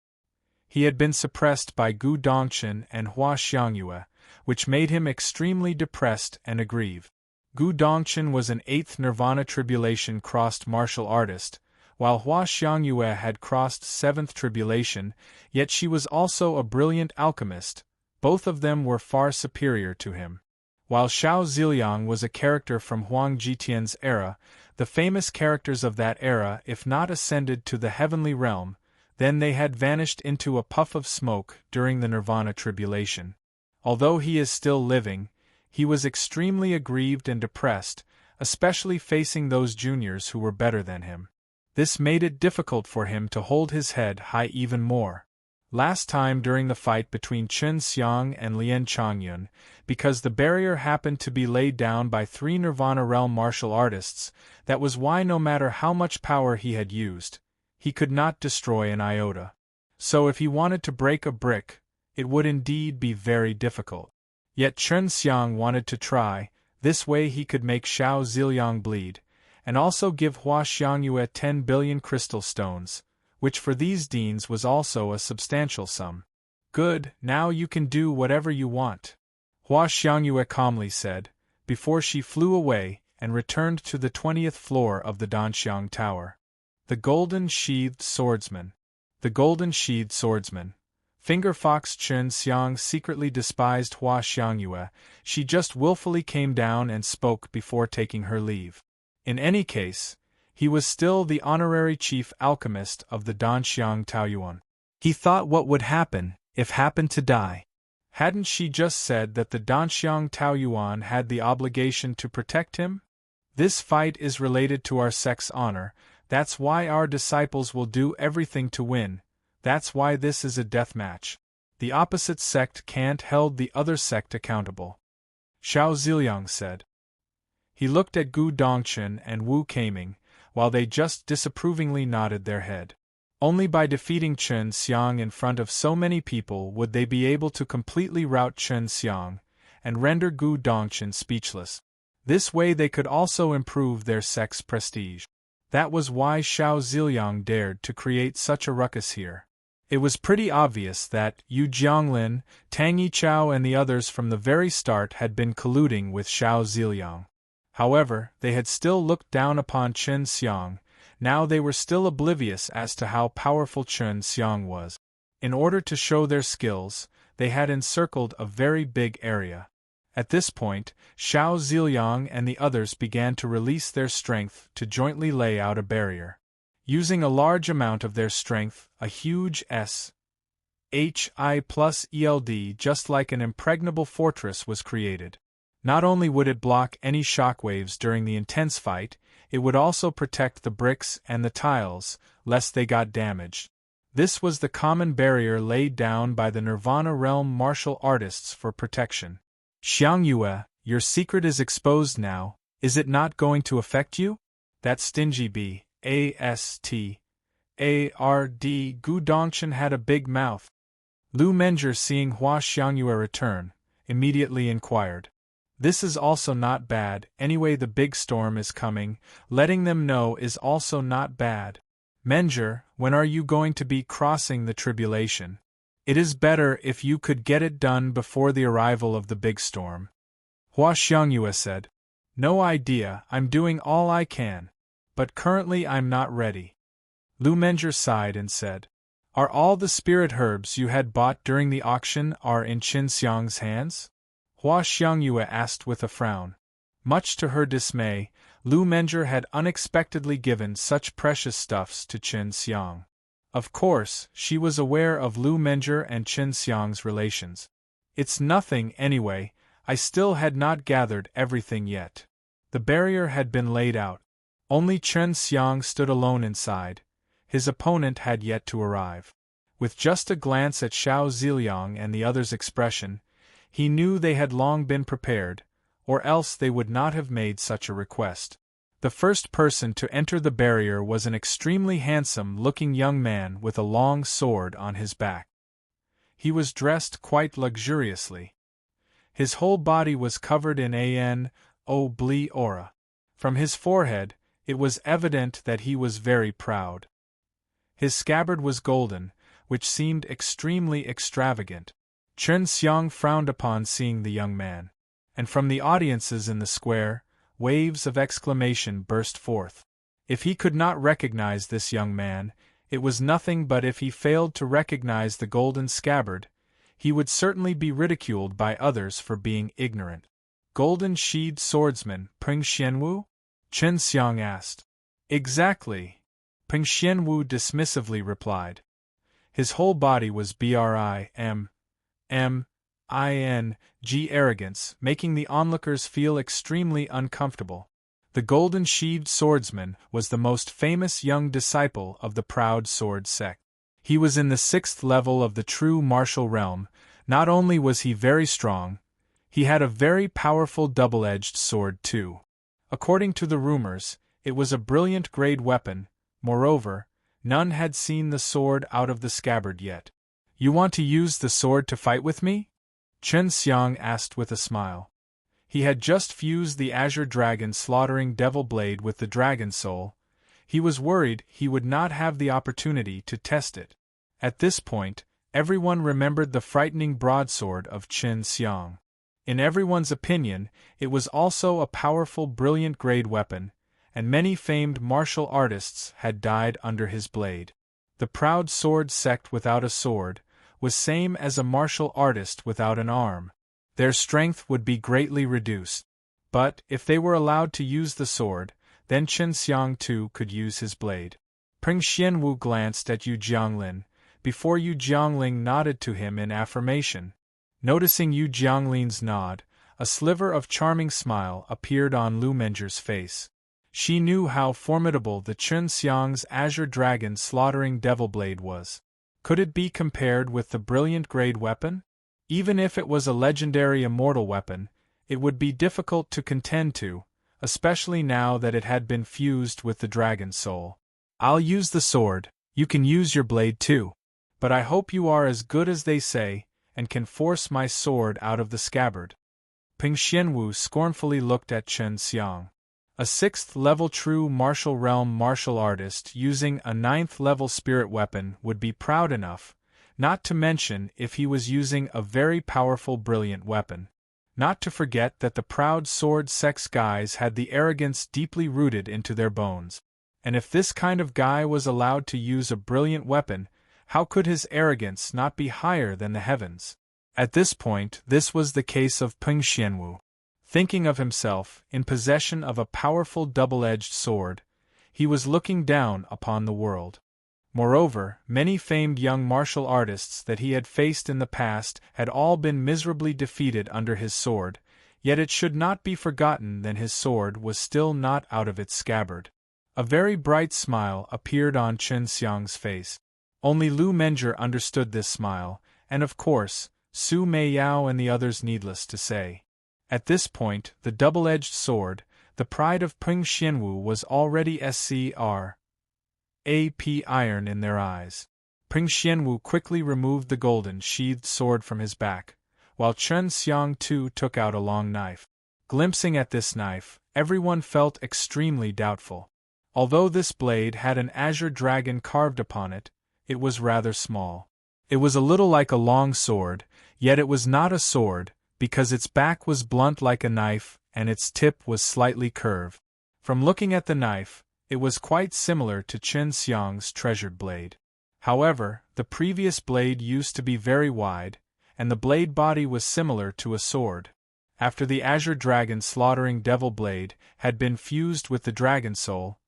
Speaker 1: He had been suppressed by Gu Dongchen and Hua Xiangyue, which made him extremely depressed and aggrieved. Gu Dongchen was an 8th Nirvana Tribulation crossed martial artist, while Hua Xiangyue had crossed 7th Tribulation, yet she was also a brilliant alchemist. Both of them were far superior to him. While Xiao Ziliang was a character from Huang Jitian's era, the famous characters of that era if not ascended to the heavenly realm, then they had vanished into a puff of smoke during the Nirvana Tribulation. Although he is still living, He was extremely aggrieved and depressed, especially facing those juniors who were better than him. This made it difficult for him to hold his head high even more. Last time during the fight between Chen Xiang and Lien Changyun, because the barrier happened to be laid down by 3 Nirvana realm martial artists, that was why no matter how much power he had used, he could not destroy an iota. So if he wanted to break a brick, it would indeed be very difficult. Yet Chen Xiang wanted to try, this way he could make Xiao Ziliang bleed, and also give Hua Xiangyue 10 billion crystal stones, which for these deans was also a substantial sum. Good, now you can do whatever you want, Hua Xiangyue calmly said, before she flew away and returned to the 20th floor of the Danxiang Tower. The Golden-Sheathed Swordsman. The Golden-Sheathed Swordsman. Finger Fox Chen Xiang secretly despised Hua Xiangyue, she just willfully came down and spoke before taking her leave. In any case, he was still the honorary chief alchemist of the Danxiang Taoyuan. He thought what would happen, if happened to die. Hadn't she just said that the Danxiang Taoyuan had the obligation to protect him? This fight is related to our sect's honor, that's why our disciples will do everything to win, that's why this is a death match. The opposite sect can't hold the other sect accountable. Xiao Ziliang said. He looked at Gu Dongchen and Wu Keiming, while they just disapprovingly nodded their head. Only by defeating Chen Xiang in front of so many people would they be able to completely rout Chen Xiang, and render Gu Dongchen speechless. This way they could also improve their sect's prestige. That was why Xiao Ziliang dared to create such a ruckus here. It was pretty obvious that Yu Jianglin, Tang Yichao and the others from the very start had been colluding with Xiao Ziliang. However, they had still looked down upon Chen Xiang, now they were still oblivious as to how powerful Chen Xiang was. In order to show their skills, they had encircled a very big area. At this point, Xiao Ziliang and the others began to release their strength to jointly lay out a barrier. Using a large amount of their strength, a huge S.H.I plus ELD just like an impregnable fortress was created. Not only would it block any shockwaves during the intense fight, it would also protect the bricks and the tiles, lest they got damaged. This was the common barrier laid down by the Nirvana realm martial artists for protection. Xiangyue, your secret is exposed now, is it not going to affect you? That stingy B.A.S.T. A.R.D. Gu Dongchen had a big mouth. Lu Menger, seeing Hua Xiangyue return, immediately inquired. This is also not bad, anyway the big storm is coming, letting them know is also not bad. Menger, when are you going to be crossing the tribulation? It is better if you could get it done before the arrival of the big storm. Hua Xiangyue said. No idea, I'm doing all I can. But currently I'm not ready. Lu Menger sighed and said. Are all the spirit herbs you had bought during the auction are in Chen Xiang's hands? Hua Xiangyue asked with a frown. Much to her dismay, Lu Menger had unexpectedly given such precious stuffs to Chen Xiang. Of course, she was aware of Lu Menger and Chen Xiang's relations. It's nothing anyway, I still had not gathered everything yet. The barrier had been laid out. Only Chen Xiang stood alone inside. His opponent had yet to arrive. With just a glance at Xiao Ziliang and the others' expression, he knew they had long been prepared, or else they would not have made such a request. The first person to enter the barrier was an extremely handsome-looking young man with a long sword on his back. He was dressed quite luxuriously. His whole body was covered in an aura. From his forehead, it was evident that he was very proud. His scabbard was golden, which seemed extremely extravagant. Chen Xiang frowned upon seeing the young man, and from the audiences in the square, waves of exclamation burst forth. If he could not recognize this young man, it was nothing, but if he failed to recognize the golden scabbard, he would certainly be ridiculed by others for being ignorant. Golden-sheathed swordsman, Peng Xianwu? Chen Xiang asked. Exactly. Peng Xianwu dismissively replied. His whole body was brim. arrogance, making the onlookers feel extremely uncomfortable. The golden-sheathed swordsman was the most famous young disciple of the proud sword sect. He was in the 6th level of the true martial realm. Not only was he very strong, he had a very powerful double-edged sword too. According to the rumors, it was a brilliant grade weapon. Moreover, none had seen the sword out of the scabbard yet. "You want to use the sword to fight with me?" Chen Xiang asked with a smile. He had just fused the Azure Dragon slaughtering devil blade with the Dragon Soul. He was worried he would not have the opportunity to test it. At this point, everyone remembered the frightening broadsword of Chen Xiang. In everyone's opinion, it was also a powerful brilliant grade weapon, and many famed martial artists had died under his blade. The proud sword sect without a sword was same as a martial artist without an arm. Their strength would be greatly reduced. But, if they were allowed to use the sword, then Chen Xiang too could use his blade. Peng Xianwu glanced at Yu Jianglin, before Yu Jiangling nodded to him in affirmation. Noticing Yu Jianglin's nod, a sliver of charming smile appeared on Lu Menger's face. She knew how formidable the Chen Xiang's Azure Dragon slaughtering devil blade was. Could it be compared with the brilliant grade weapon? Even if it was a legendary immortal weapon, it would be difficult to contend to, especially now that it had been fused with the Dragon Soul. "I'll use the sword, you can use your blade too. But I hope you are as good as they say, and can force my sword out of the scabbard." Peng Xianwu scornfully looked at Chen Xiang. A 6th-level true martial realm martial artist using a 9th-level spirit weapon would be proud enough, not to mention if he was using a very powerful brilliant weapon. Not to forget that the proud sword sex guys had the arrogance deeply rooted into their bones. And if this kind of guy was allowed to use a brilliant weapon, how could his arrogance not be higher than the heavens? At this point, this was the case of Peng Xianwu. Thinking of himself, in possession of a powerful double-edged sword, he was looking down upon the world. Moreover, many famed young martial artists that he had faced in the past had all been miserably defeated under his sword, yet it should not be forgotten that his sword was still not out of its scabbard. A very bright smile appeared on Chen Xiang's face. Only Lu Menger understood this smile, and of course, Su Meiyao and the others needless to say. At this point, the double-edged sword, the pride of Peng Xianwu was already scrap iron in their eyes. Peng Xianwu quickly removed the golden-sheathed sword from his back, while Chen Xiang too took out a long knife. Glimpsing at this knife, everyone felt extremely doubtful. Although this blade had an azure dragon carved upon it, it was rather small. It was a little like a long sword, yet it was not a sword, because its back was blunt like a knife and its tip was slightly curved. From looking at the knife, it was quite similar to Chen Xiang's treasured blade. However, the previous blade used to be very wide, and the blade body was similar to a sword. After the Azure Dragon slaughtering devil blade had been fused with the Dragon Soul,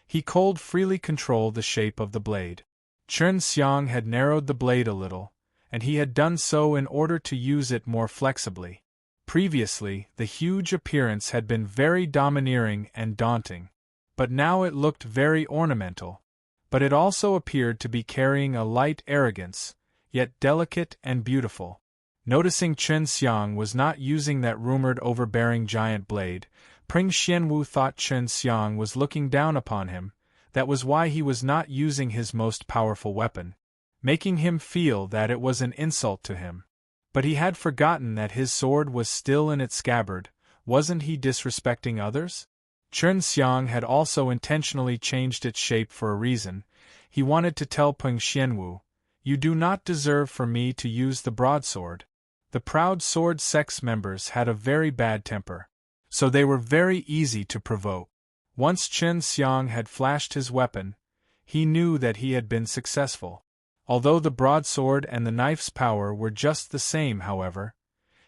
Speaker 1: he could freely control the shape of the blade. Chen Xiang had narrowed the blade a little, and he had done so in order to use it more flexibly. Previously, the huge appearance had been very domineering and daunting, but now it looked very ornamental. But it also appeared to be carrying a light arrogance, yet delicate and beautiful. Noticing Chen Xiang was not using that rumored overbearing giant blade, Peng Xianwu thought Chen Xiang was looking down upon him. That was why he was not using his most powerful weapon, making him feel that it was an insult to him. But he had forgotten that his sword was still in its scabbard. Wasn't he disrespecting others? Chen Xiang had also intentionally changed its shape for a reason. He wanted to tell Peng Xianwu, "You do not deserve for me to use the broadsword." The proud sword sex members had a very bad temper, so they were very easy to provoke. Once Chen Xiang had flashed his weapon, he knew that he had been successful. Although the broadsword and the knife's power were just the same, however,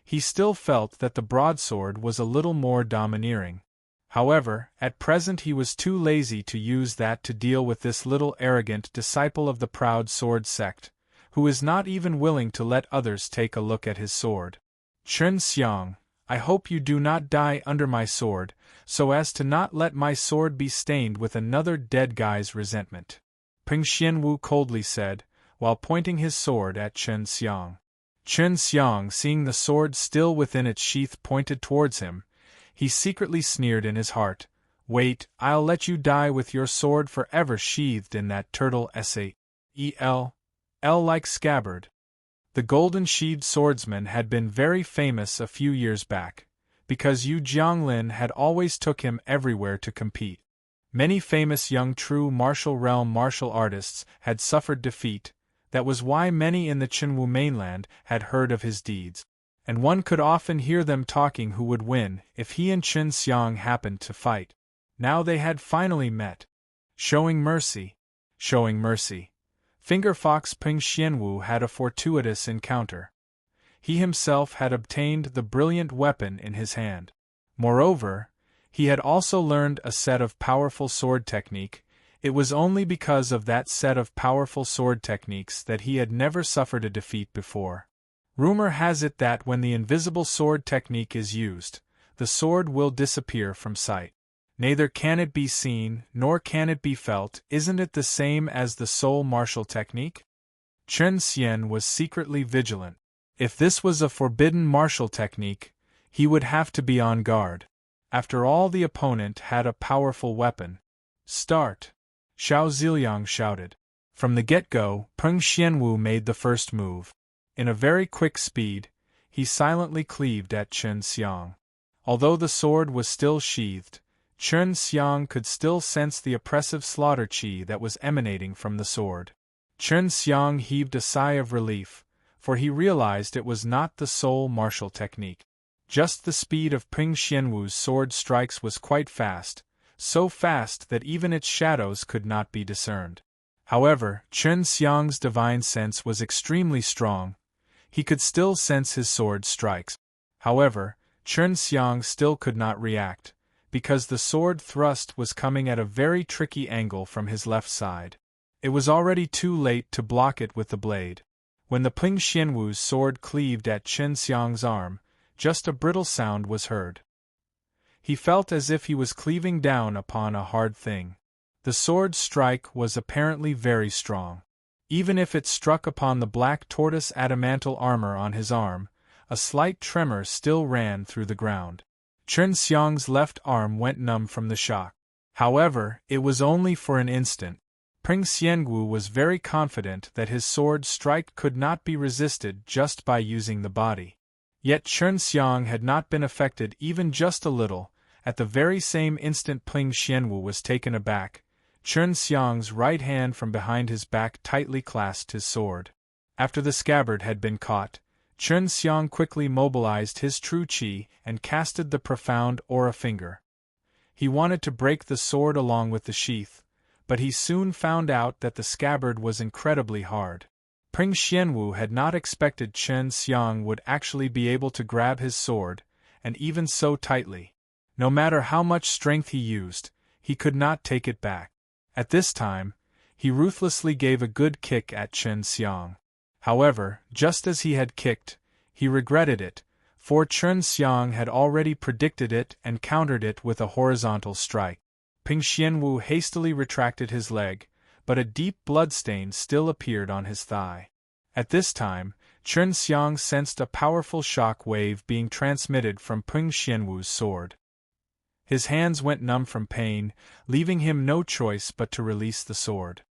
Speaker 1: he still felt that the broadsword was a little more domineering. However, at present he was too lazy to use that to deal with this little arrogant disciple of the proud sword sect. who is not even willing to let others take a look at his sword. Chen Xiang, I hope you do not die under my sword, so as to not let my sword be stained with another dead guy's resentment. Peng Xianwu coldly said, while pointing his sword at Chen Xiang. Chen Xiang, seeing the sword still within its sheath pointed towards him, he secretly sneered in his heart, "Wait, I'll let you die with your sword forever sheathed in that turtle L-like scabbard." The golden-sheathed swordsman had been very famous a few years back, because Yu Jianglin had always took him everywhere to compete. Many famous young true martial realm martial artists had suffered defeat. That was why many in the Qinwu mainland had heard of his deeds, and one could often hear them talking who would win if he and Chen Xiang happened to fight. Now they had finally met. Showing mercy. Showing mercy. Finger Fox Peng Xianwu had a fortuitous encounter. He himself had obtained the brilliant weapon in his hand. Moreover, he had also learned a set of powerful sword technique. It was only because of that set of powerful sword techniques that he had never suffered a defeat before. Rumor has it that when the invisible sword technique is used, the sword will disappear from sight. Neither can it be seen, nor can it be felt. Isn't it the same as the soul martial technique? Chen Xian was secretly vigilant. If this was a forbidden martial technique, he would have to be on guard. After all, the opponent had a powerful weapon. Start! Xiao Ziliang shouted. From the get-go, Peng Xianwu made the first move. In a very quick speed, he silently cleaved at Chen Xiang. Although the sword was still sheathed, Chen Xiang could still sense the oppressive slaughter qi that was emanating from the sword. Chen Xiang heaved a sigh of relief, for he realized it was not the soul martial technique. Just the speed of Peng Xianwu's sword strikes was quite fast, so fast that even its shadows could not be discerned. However, Chen Xiang's divine sense was extremely strong. He could still sense his sword strikes. However, Chen Xiang still could not react, because the sword thrust was coming at a very tricky angle from his left side. It was already too late to block it with the blade. When the Peng Xianwu's sword cleaved at Chen Xiang's arm, just a brittle sound was heard. He felt as if he was cleaving down upon a hard thing. The sword strike was apparently very strong. Even if it struck upon the black tortoise adamantal armor on his arm, a slight tremor still ran through the ground. Chen Xiang's left arm went numb from the shock. However, it was only for an instant. Peng Xianwu was very confident that his sword strike could not be resisted just by using the body. Yet Chen Xiang had not been affected even just a little. At the very same instant Peng Xianwu was taken aback. Chen Xiang's right hand from behind his back tightly clasped his sword. After the scabbard had been caught, Chen Xiang quickly mobilized his true qi and casted the profound aura finger. He wanted to break the sword along with the sheath, but he soon found out that the scabbard was incredibly hard. Peng Xianwu had not expected Chen Xiang would actually be able to grab his sword, and even so tightly. No matter how much strength he used, he could not take it back. At this time, he ruthlessly gave a good kick at Chen Xiang. However, just as he had kicked, he regretted it, for Chen Xiang had already predicted it and countered it with a horizontal strike. Peng Xianwu hastily retracted his leg, but a deep bloodstain still appeared on his thigh. At this time, Chen Xiang sensed a powerful shock wave being transmitted from Peng Xianwu's sword. His hands went numb from pain, leaving him no choice but to release the sword.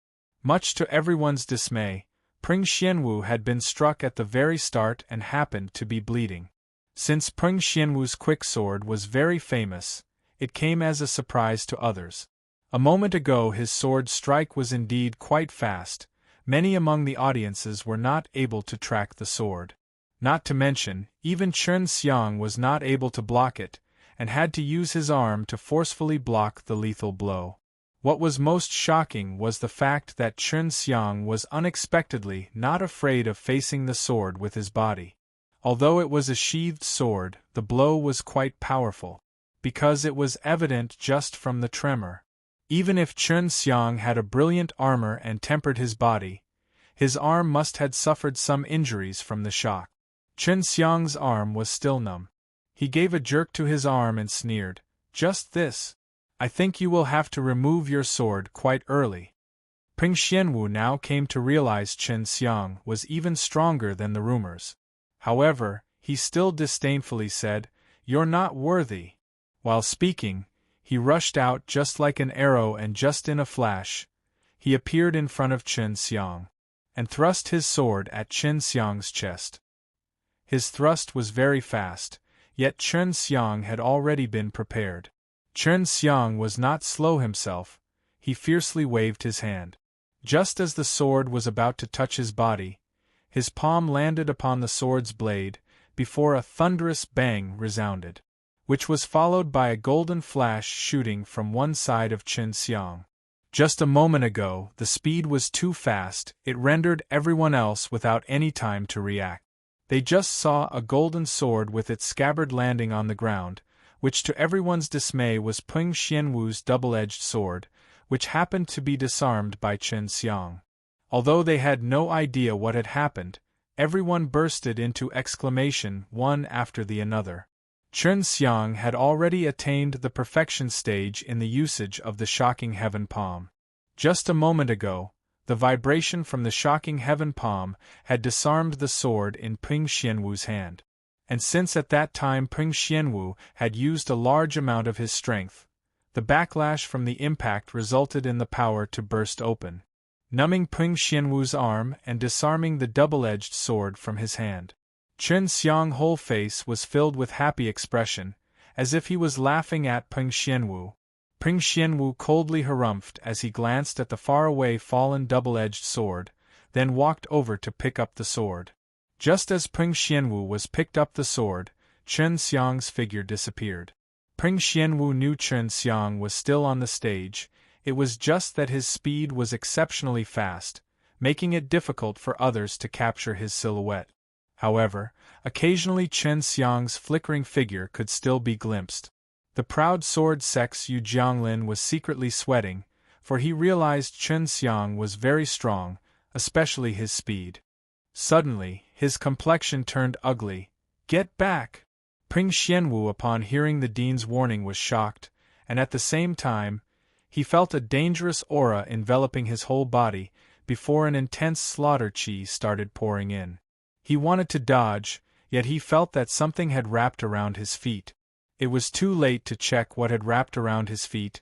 Speaker 1: Much to everyone's dismay, Peng Xianwu had been struck at the very start and happened to be bleeding. Since Peng Xianwu's quick sword was very famous, it came as a surprise to others. A moment ago his sword strike was indeed quite fast. Many among the audiences were not able to track the sword. Not to mention, even Chen Xiang was not able to block it, and had to use his arm to forcefully block the lethal blow. What was most shocking was the fact that Chen Xiang was unexpectedly not afraid of facing the sword with his body. Although it was a sheathed sword, the blow was quite powerful, because it was evident just from the tremor. Even if Chen Xiang had a brilliant armor and tempered his body, His arm must have suffered some injuries from the shock. Chen Xiang's arm was still numb. He gave a jerk to his arm and sneered, "Just this? I think you will have to remove your sword quite early." Peng Xianwu now came to realize Chen Xiang was even stronger than the rumors. However, he still disdainfully said, "You're not worthy." While speaking, he rushed out just like an arrow, and just in a flash, he appeared in front of Chen Xiang, and thrust his sword at Chen Xiang's chest. His thrust was very fast, yet Chen Xiang had already been prepared. Chen Xiang was not slow himself, he fiercely waved his hand. Just as the sword was about to touch his body, his palm landed upon the sword's blade, before a thunderous bang resounded, which was followed by a golden flash shooting from one side of Chen Xiang. Just a moment ago, the speed was too fast, it rendered everyone else without any time to react. They just saw a golden sword with its scabbard landing on the ground, which to everyone's dismay was Peng Xianwu's double-edged sword, which happened to be disarmed by Chen Xiang. Although they had no idea what had happened, everyone bursted into exclamation one after the another. Chen Xiang had already attained the perfection stage in the usage of the shocking heaven palm. Just a moment ago, the vibration from the shocking heaven palm had disarmed the sword in Peng Xianwu's hand. And since at that time Peng Xianwu had used a large amount of his strength, the backlash from the impact resulted in the power to burst open, numbing Peng Xianwu's arm and disarming the double-edged sword from his hand. Chen Xiang's whole face was filled with happy expression, as if he was laughing at Peng Xianwu. Peng Xianwu coldly harumphed as he glanced at the far-away fallen double-edged sword, then walked over to pick up the sword. Just as Peng Xianwu was picked up the sword, Chen Xiang's figure disappeared. Peng Xianwu knew Chen Xiang was still on the stage, it was just that his speed was exceptionally fast, making it difficult for others to capture his silhouette. However, occasionally Chen Xiang's flickering figure could still be glimpsed. The proud sword sex Yu Jianglin was secretly sweating, for he realized Chen Xiang was very strong, especially his speed. Suddenly, his complexion turned ugly. "Get back!" Peng Xianwu, upon hearing the dean's warning, was shocked, and at the same time, he felt a dangerous aura enveloping his whole body, before an intense slaughter qi started pouring in. He wanted to dodge, yet he felt that something had wrapped around his feet. It was too late to check what had wrapped around his feet.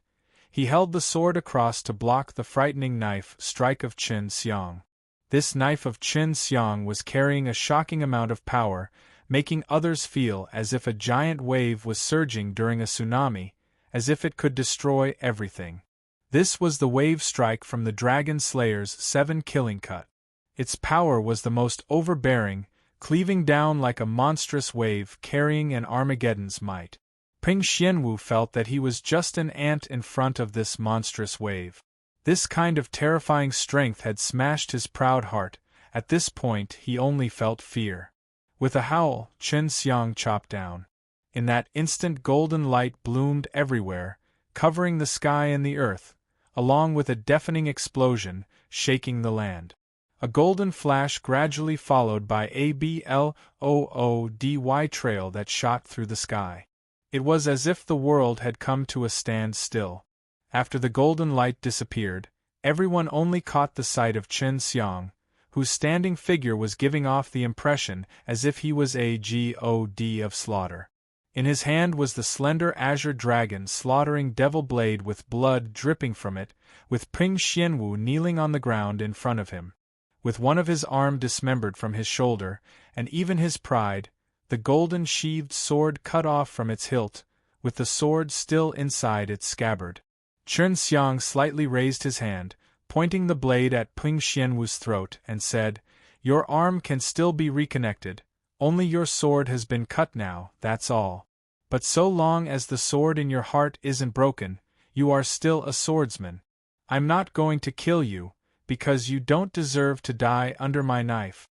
Speaker 1: He held the sword across to block the frightening knife strike of Chen Xiang. This knife of Chen Xiang was carrying a shocking amount of power, making others feel as if a giant wave was surging during a tsunami, as if it could destroy everything. This was the wave strike from the Dragon Slayer's 7 killing cut. Its power was the most overbearing, cleaving down like a monstrous wave carrying an Armageddon's might. Peng Xianwu felt that he was just an ant in front of this monstrous wave. This kind of terrifying strength had smashed his proud heart. At this point he only felt fear. With a howl, Chen Xiang chopped down. In that instant golden light bloomed everywhere, covering the sky and the earth, along with a deafening explosion, shaking the land. A golden flash gradually followed by a bloody trail that shot through the sky. It was as if the world had come to a standstill. After the golden light disappeared, everyone only caught the sight of Chen Xiang, whose standing figure was giving off the impression as if he was a god of slaughter. In his hand was the slender azure dragon slaughtering devil blade with blood dripping from it, with Peng Xianwu kneeling on the ground in front of him. With one of his arms dismembered from his shoulder, and even his pride, the golden sheathed sword cut off from its hilt, with the sword still inside its scabbard. Chen Xiang slightly raised his hand, pointing the blade at Peng Xianwu's throat, and said, "Your arm can still be reconnected, only your sword has been cut now, that's all. But so long as the sword in your heart isn't broken, you are still a swordsman. I'm not going to kill you, because you don't deserve to die under my knife."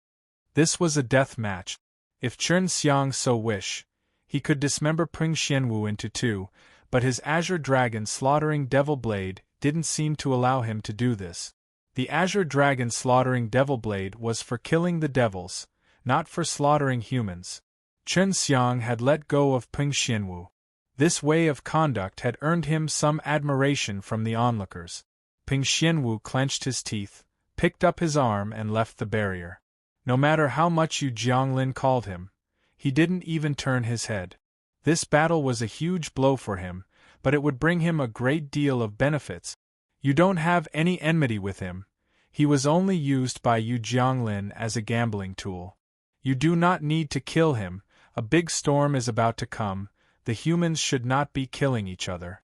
Speaker 1: This was a death match. If Chen Xiang so wish, he could dismember Peng Xianwu into two, but his azure dragon slaughtering devil blade didn't seem to allow him to do this. The azure dragon slaughtering devil blade was for killing the devils, not for slaughtering humans. Chen Xiang had let go of Peng Xianwu. This way of conduct had earned him some admiration from the onlookers. Peng Xianwu clenched his teeth, picked up his arm and left the barrier. No matter how much Yu Jianglin called him, he didn't even turn his head. This battle was a huge blow for him, but it would bring him a great deal of benefits. You don't have any enmity with him. He was only used by Yu Jianglin as a gambling tool. You do not need to kill him. A big storm is about to come. The humans should not be killing each other.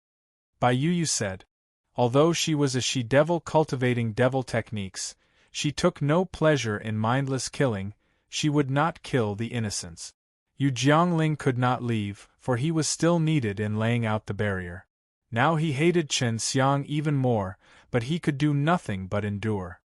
Speaker 1: Bai Yu said. Although she was a she-devil cultivating devil techniques, she took no pleasure in mindless killing. She would not kill the innocents. Yu Jiangling could not leave, for he was still needed in laying out the barrier. Now he hated Chen Xiang even more, but he could do nothing but endure.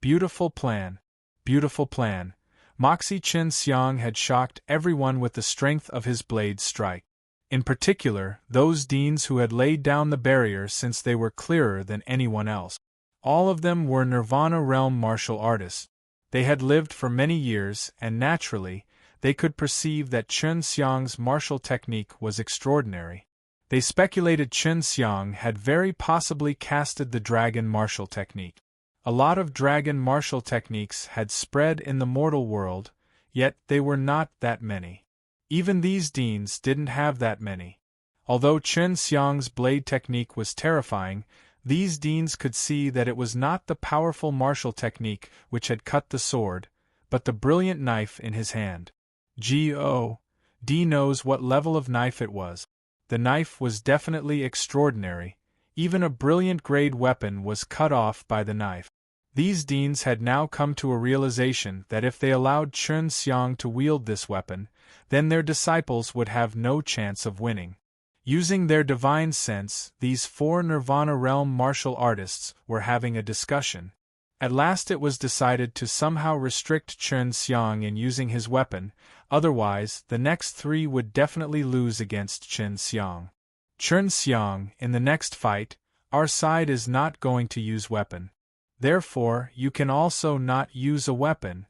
Speaker 1: Beautiful plan. Beautiful plan. Moxie Chen Xiang had shocked everyone with the strength of his blade strike. In particular, those deans who had laid down the barrier since they were clearer than anyone else. All of them were Nirvana realm martial artists. They had lived for many years, and naturally, they could perceive that Chen Xiang's martial technique was extraordinary. They speculated Chen Xiang had very possibly casted the dragon martial technique. A lot of dragon martial techniques had spread in the mortal world, yet they were not that many. Even these deans didn't have that many. Although Chen Xiang's blade technique was terrifying, these deans could see that it was not the powerful martial technique which had cut the sword, but the brilliant knife in his hand. G.O.D. knows what level of knife it was. The knife was definitely extraordinary. Even a brilliant grade weapon was cut off by the knife. These deans had now come to a realization that if they allowed Chen Xiang to wield this weapon, then their disciples would have no chance of winning. Using their divine sense, these four Nirvana realm martial artists were having a discussion. At last it was decided to somehow restrict Chen Xiang in using his weapon, otherwise the next three would definitely lose against Chen Xiang. Chen Xiang, in the next fight, our side is not going to use weapon. Therefore, you can also not use a weapon,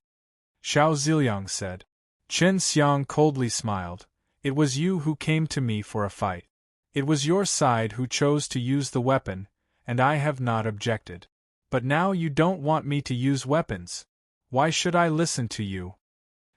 Speaker 1: Xiao Ziliang said. Chen Xiang coldly smiled. It was you who came to me for a fight. It was your side who chose to use the weapon, and I have not objected. But now you don't want me to use weapons. Why should I listen to you?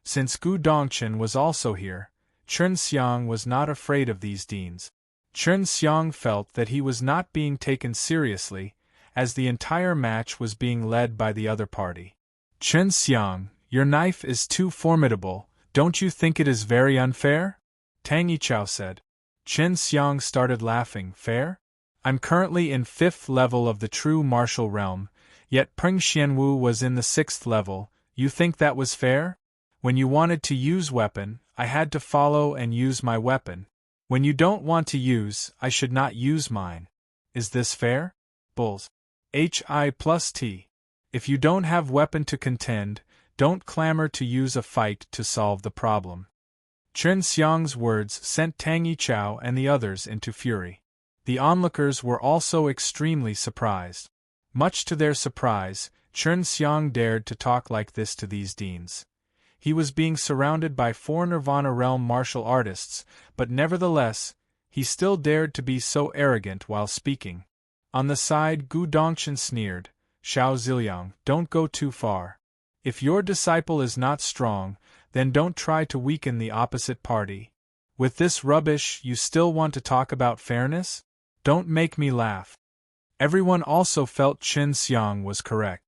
Speaker 1: Since Gu Dongchen was also here, Chen Xiang was not afraid of these deans. Chen Xiang felt that he was not being taken seriously, as the entire match was being led by the other party. Chen Xiang, your knife is too formidable, don't you think it is very unfair? Tang Yichao said. Chen Xiang started laughing. Fair? I'm currently in 5th level of the true martial realm, yet Peng Xianwu was in the 6th level. You think that was fair? When you wanted to use weapon, I had to follow and use my weapon. When you don't want to use, I should not use mine. Is this fair? Bulls. HI+T. If you don't have weapon to contend, don't clamor to use a fight to solve the problem. Chen Xiang's words sent Tang Yichao and the others into fury. The onlookers were also extremely surprised. Much to their surprise, Chen Xiang dared to talk like this to these deans. He was being surrounded by 4 Nirvana realm martial artists, but nevertheless, he still dared to be so arrogant while speaking. On the side, Gu Dongchen sneered, Xiao Ziliang, don't go too far. If your disciple is not strong, then don't try to weaken the opposite party. With this rubbish, you still want to talk about fairness? Don't make me laugh. Everyone also felt Chen Xiang was correct.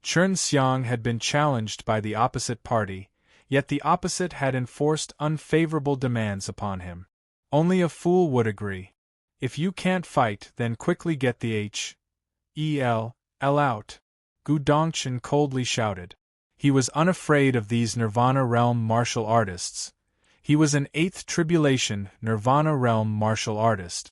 Speaker 1: Chen Xiang had been challenged by the opposite party, yet the opposite had enforced unfavorable demands upon him. Only a fool would agree. If you can't fight, then quickly get the H.E.L. out. Gu Dongchen coldly shouted. He was unafraid of these Nirvana realm martial artists. He was an 8th tribulation Nirvana realm martial artist.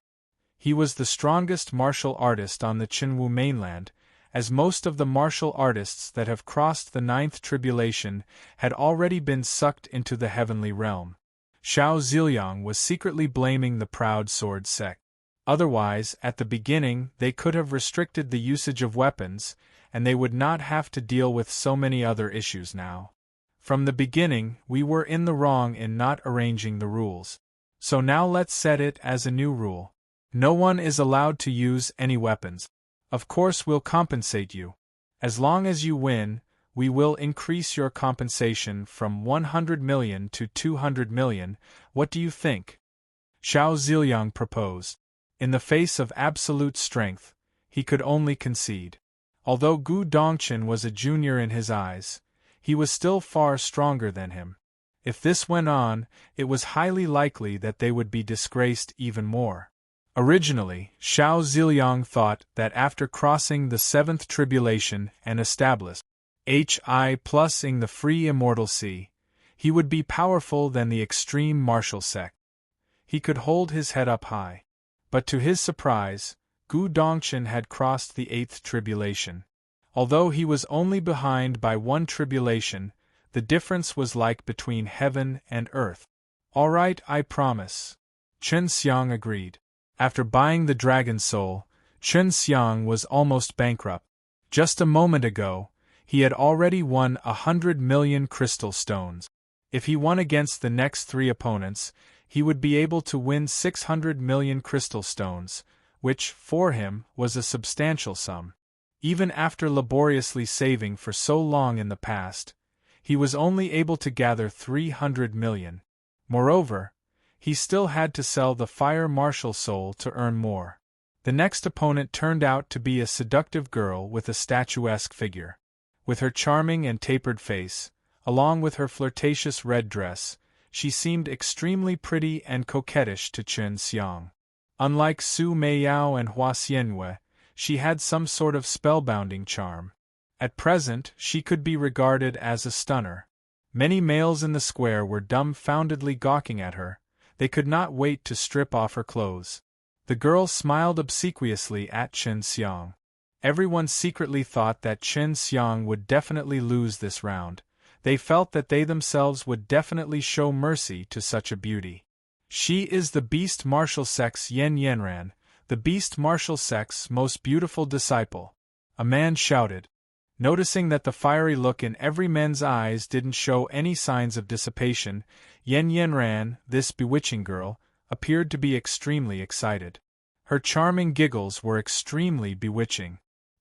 Speaker 1: He was the strongest martial artist on the Qinwu mainland, as most of the martial artists that have crossed the 9th tribulation had already been sucked into the heavenly realm. Xiao Ziliang was secretly blaming the proud sword sect. Otherwise, at the beginning, they could have restricted the usage of weapons, and they would not have to deal with so many other issues now. From the beginning, we were in the wrong in not arranging the rules. So now let's set it as a new rule. No one is allowed to use any weapons. Of course we'll compensate you. As long as you win, we will increase your compensation from 100 million to 200 million. What do you think? Xiao Ziliang proposed. In the face of absolute strength, he could only concede. Although Gu Dongchen was a junior in his eyes, he was still far stronger than him. If this went on, it was highly likely that they would be disgraced even more. Originally, Xiao Ziliang thought that after crossing the seventh tribulation and establishing the free immortal sea, he would be powerful than the extreme martial sect. He could hold his head up high. But to his surprise, Gu Dongchen had crossed the eighth tribulation. Although he was only behind by one tribulation, the difference was like between heaven and earth. All right, I promise. Chen Xiang agreed. After buying the dragon soul, Chen Xiang was almost bankrupt. Just a moment ago, he had already won 100 million crystal stones. If he won against the next three opponents, he would be able to win 600 million crystal stones, which, for him, was a substantial sum. Even after laboriously saving for so long in the past, he was only able to gather 300 million. Moreover, he still had to sell the fire martial soul to earn more. The next opponent turned out to be a seductive girl with a statuesque figure. With her charming and tapered face, along with her flirtatious red dress, she seemed extremely pretty and coquettish to Chen Xiang. Unlike Su Meiyao and Hua Xianyue, she had some sort of spellbinding charm. At present, she could be regarded as a stunner. Many males in the square were dumbfoundedly gawking at her. They could not wait to strip off her clothes. The girl smiled obsequiously at Chen Xiang. Everyone secretly thought that Chen Xiang would definitely lose this round. They felt that they themselves would definitely show mercy to such a beauty. She is the beast martial sect's Yan Yanran, the beast martial sect's most beautiful disciple. A man shouted. Noticing that the fiery look in every man's eyes didn't show any signs of dissipation, Yan Yanran, this bewitching girl, appeared to be extremely excited. Her charming giggles were extremely bewitching.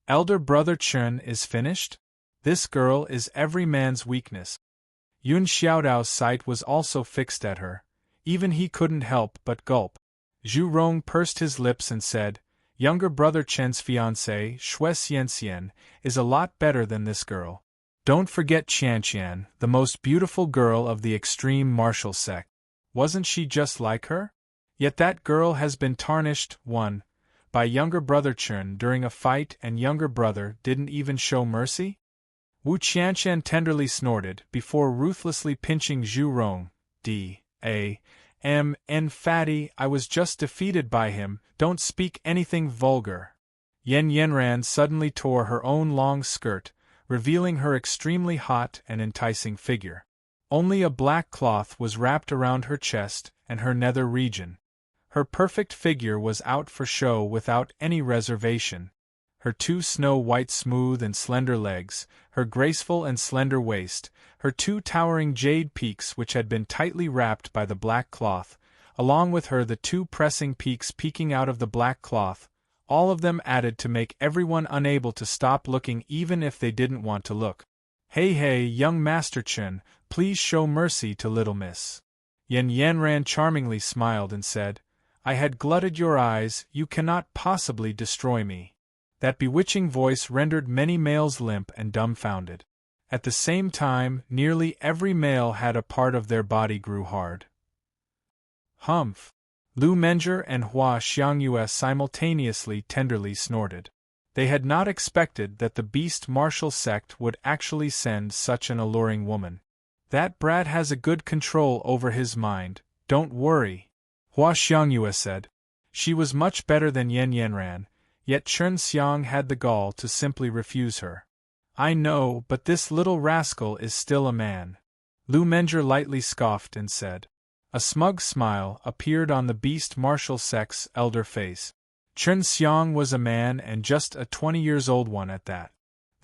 Speaker 1: Elder brother Chen is finished? This girl is every man's weakness. Yun Xiaodao's sight was also fixed at her. Even he couldn't help but gulp. Zhu Rong pursed his lips and said, "Younger brother Chen's fiancée, Xue Xianxian, is a lot better than this girl. Don't forget Qianqian, the most beautiful girl of the extreme martial sect. Wasn't she just like her? Yet that girl has been tarnished, one, by younger brother Chen during a fight, and younger brother didn't even show mercy?" Wu Qianqian tenderly snorted before ruthlessly pinching Zhu Rong. Fatty, I was just defeated by him, don't speak anything vulgar. Yan Yanran suddenly tore her own long skirt, revealing her extremely hot and enticing figure. Only a black cloth was wrapped around her chest and her nether region. Her perfect figure was out for show without any reservation. Her two snow-white smooth and slender legs, her graceful and slender waist, her two towering jade peaks which had been tightly wrapped by the black cloth, along with her the two pressing peaks peeking out of the black cloth, all of them added to make everyone unable to stop looking even if they didn't want to look. Hey, young Master Chen, please show mercy to little miss." Yan Yanran charmingly smiled and said, "I had glutted your eyes, you cannot possibly destroy me." That bewitching voice rendered many males limp and dumbfounded. At the same time, nearly every male had a part of their body grew hard. Humph! Lu Menger and Hua Xiangyue simultaneously tenderly snorted. They had not expected that the beast martial sect would actually send such an alluring woman. "That brat has a good control over his mind, don't worry," Hua Xiangyue said. She was much better than Yan Yanran, yet Chen Xiang had the gall to simply refuse her. "I know, but this little rascal is still a man," Lu Menger lightly scoffed and said. A smug smile appeared on the beast martial sect's elder face. Chen Xiang was a man and just a 20-years-old one at that.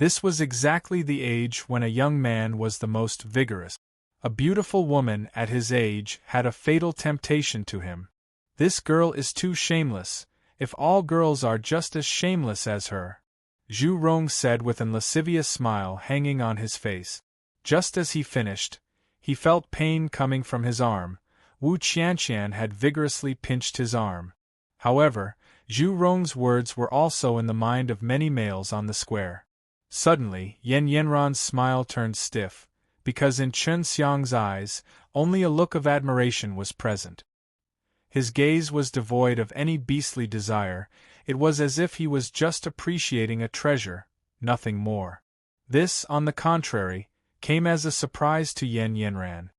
Speaker 1: This was exactly the age when a young man was the most vigorous. A beautiful woman at his age had a fatal temptation to him. This girl is too shameless, if all girls are just as shameless as her, Zhu Rong said with an lascivious smile hanging on his face. Just as he finished, he felt pain coming from his arm. Wu Qianqian had vigorously pinched his arm. However, Zhu Rong's words were also in the mind of many males on the square. Suddenly, Yan Yanran's smile turned stiff, because in Chen Xiang's eyes, only a look of admiration was present. His gaze was devoid of any beastly desire, it was as if he was just appreciating a treasure, nothing more. This, on the contrary, came as a surprise to Yan Yanran.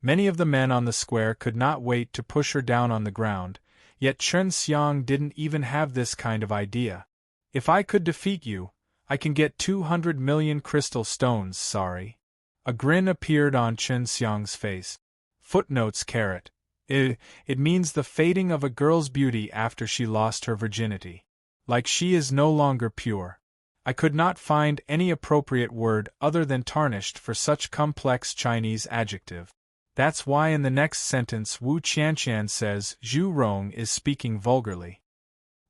Speaker 1: Many of the men on the square could not wait to push her down on the ground, yet Chen Xiang didn't even have this kind of idea. If I could defeat you, I can get 200 million crystal stones, sorry. A grin appeared on Chen Xiang's face. Footnotes caret. It means the fading of a girl's beauty after she lost her virginity. Like she is no longer pure. I could not find any appropriate word other than tarnished for such complex Chinese adjective. That's why in the next sentence Wu Qianqian says Zhu Rong is speaking vulgarly.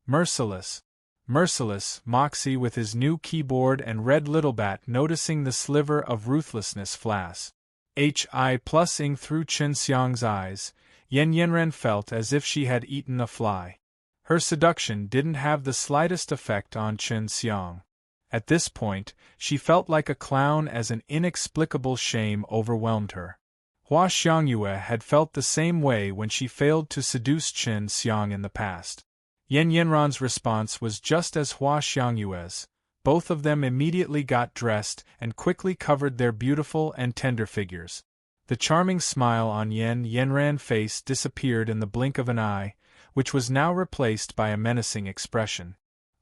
Speaker 1: Merciless. Merciless, Moxie with his new keyboard and Red Littlebat noticing the sliver of ruthlessness flash. Hi+ing through Chen Xiang's eyes, Yan Yanran felt as if she had eaten a fly. Her seduction didn't have the slightest effect on Chen Xiang. At this point, she felt like a clown as an inexplicable shame overwhelmed her. Hua Xiangyue had felt the same way when she failed to seduce Chen Xiang in the past. Yan Yanran's response was just as Hua Xiangyue's. Both of them immediately got dressed and quickly covered their beautiful and tender figures. The charming smile on Yan Yanran's face disappeared in the blink of an eye, which was now replaced by a menacing expression.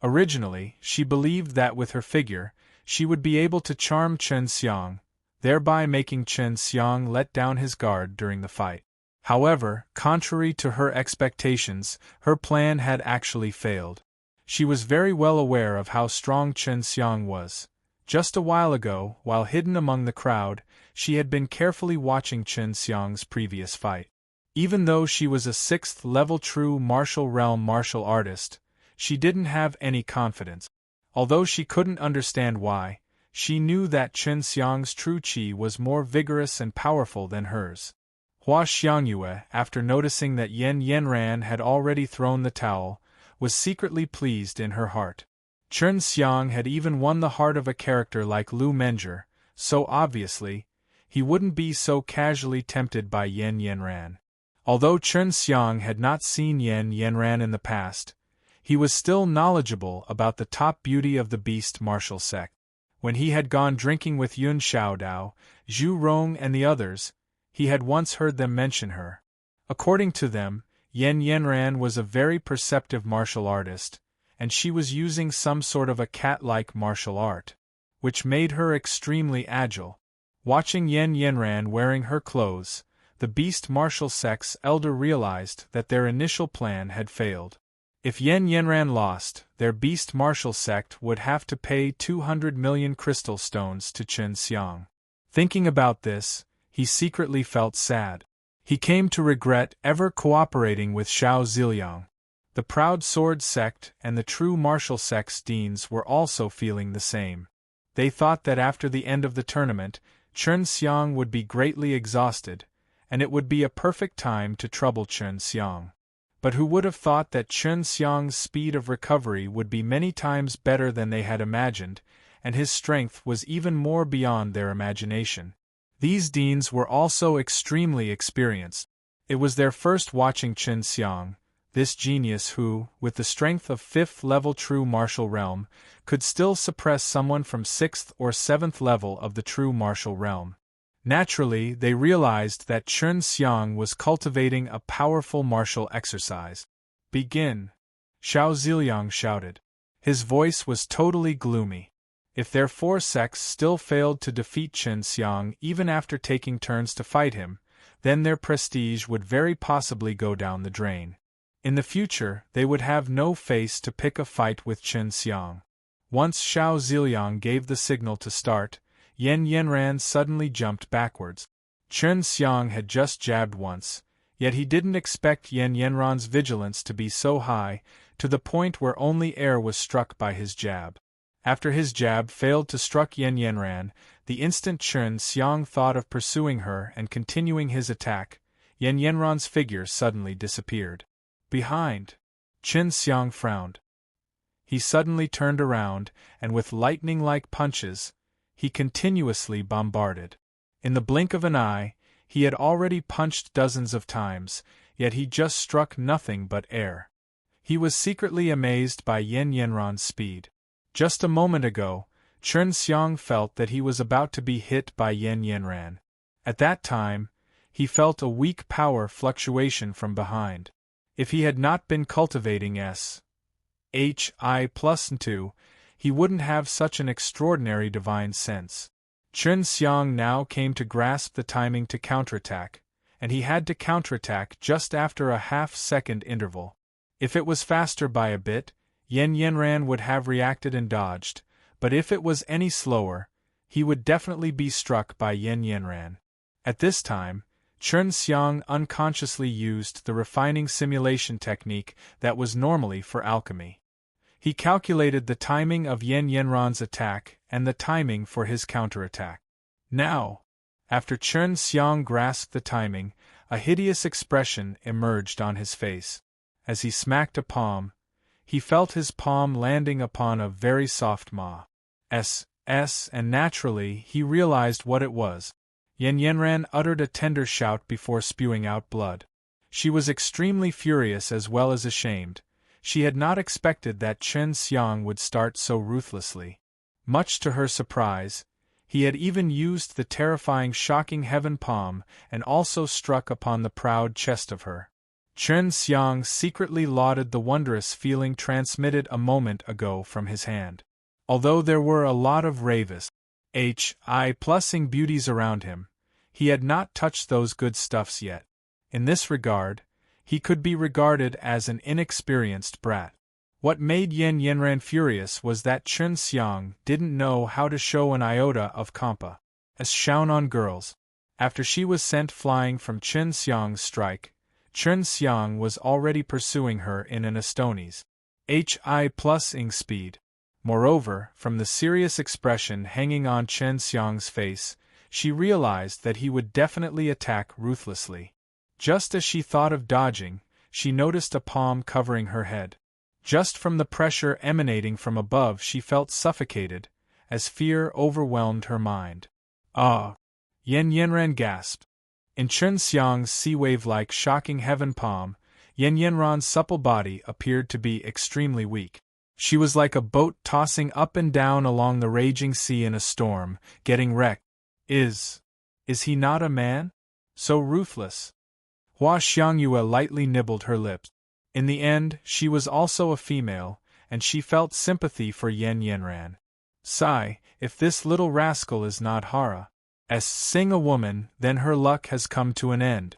Speaker 1: Originally, she believed that with her figure, she would be able to charm Chen Xiang, thereby making Chen Xiang let down his guard during the fight. However, contrary to her expectations, her plan had actually failed. She was very well aware of how strong Chen Xiang was. Just a while ago, while hidden among the crowd, she had been carefully watching Chen Xiang's previous fight. Even though she was a 6th-level true martial realm martial artist, she didn't have any confidence. Although she couldn't understand why, she knew that Chen Xiang's true qi was more vigorous and powerful than hers. Hua Xiangyue, after noticing that Yan Yanran had already thrown the towel, was secretly pleased in her heart. Chen Xiang had even won the heart of a character like Lu Menger, so obviously, he wouldn't be so casually tempted by Yan Yanran. Although Chen Xiang had not seen Yan Yanran in the past, he was still knowledgeable about the top beauty of the beast martial sect. When he had gone drinking with Yun Xiaodao, Zhu Rong and the others, he had once heard them mention her. According to them, Yan Yanran was a very perceptive martial artist, and she was using some sort of a cat-like martial art, which made her extremely agile. Watching Yan Yanran wearing her clothes, the beast martial sect's elder realized that their initial plan had failed. If Yan Yanran lost, their beast martial sect would have to pay 200 million crystal stones to Chen Xiang. Thinking about this, he secretly felt sad. He came to regret ever cooperating with Xiao Ziliang. The proud sword sect and the true martial sect's deans were also feeling the same. They thought that after the end of the tournament, Chen Xiang would be greatly exhausted, and it would be a perfect time to trouble Chen Xiang. But who would have thought that Chen Xiang's speed of recovery would be many times better than they had imagined, and his strength was even more beyond their imagination. These deans were also extremely experienced. It was their first watching Chen Xiang, this genius who, with the strength of 5th-level true martial realm, could still suppress someone from 6th or 7th level of the true martial realm. Naturally, they realized that Chen Xiang was cultivating a powerful martial exercise. "Begin!" Xiao Ziliang shouted. His voice was totally gloomy. If their 4 sects still failed to defeat Chen Xiang even after taking turns to fight him, then their prestige would very possibly go down the drain. In the future, they would have no face to pick a fight with Chen Xiang. Once Xiao Ziliang gave the signal to start, Yan Yanran suddenly jumped backwards. Chen Xiang had just jabbed once, yet he didn't expect Yan Yanran's vigilance to be so high, to the point where only air was struck by his jab. After his jab failed to struck Yan Yanran, the instant Chen Xiang thought of pursuing her and continuing his attack, Yan Yanran's figure suddenly disappeared. Behind, Chen Xiang frowned. He suddenly turned around, and with lightning-like punches, he continuously bombarded. In the blink of an eye, he had already punched dozens of times, yet he just struck nothing but air. He was secretly amazed by Yan Yanran's speed. Just a moment ago, Chen Xiang felt that he was about to be hit by Yan Yanran. At that time, he felt a weak power fluctuation from behind. If he had not been cultivating SHI+2, he wouldn't have such an extraordinary divine sense. Chen Xiang now came to grasp the timing to counterattack, and he had to counterattack just after a half-second interval. If it was faster by a bit, Yan Yanran would have reacted and dodged, but if it was any slower, he would definitely be struck by Yan Yanran. At this time, Chen Xiang unconsciously used the refining simulation technique that was normally for alchemy. He calculated the timing of Yan Yanran's attack and the timing for his counterattack. Now, after Chen Xiang grasped the timing, a hideous expression emerged on his face. As he smacked a palm, he felt his palm landing upon a very soft and naturally he realized what it was. Yan Yanran uttered a tender shout before spewing out blood. She was extremely furious as well as ashamed. She had not expected that Chen Xiang would start so ruthlessly. Much to her surprise, he had even used the terrifying shocking heaven palm and also struck upon the proud chest of her. Chen Xiang secretly lauded the wondrous feeling transmitted a moment ago from his hand. Although there were a lot of ravish, HI+ing beauties around him, he had not touched those good stuffs yet. In this regard, he could be regarded as an inexperienced brat. What made Yan Yanran furious was that Chen Xiang didn't know how to show an iota of compa, as shown on girls. After she was sent flying from Chen Xiang's strike, Chen Xiang was already pursuing her in an Astoni's HI+ing speed. Moreover, from the serious expression hanging on Chen Xiang's face, she realized that he would definitely attack ruthlessly. Just as she thought of dodging, she noticed a palm covering her head. Just from the pressure emanating from above she felt suffocated, as fear overwhelmed her mind. Ah! Yan Yanran gasped. In Chen Xiang's sea-wave-like shocking heaven palm, Yan Yanran's supple body appeared to be extremely weak. She was like a boat tossing up and down along the raging sea in a storm, getting wrecked. Is he not a man? So ruthless. Hua Xiangyue lightly nibbled her lips. In the end, she was also a female, and she felt sympathy for Yan Yanran. Sigh, if this little rascal is not Hara's a woman, then her luck has come to an end.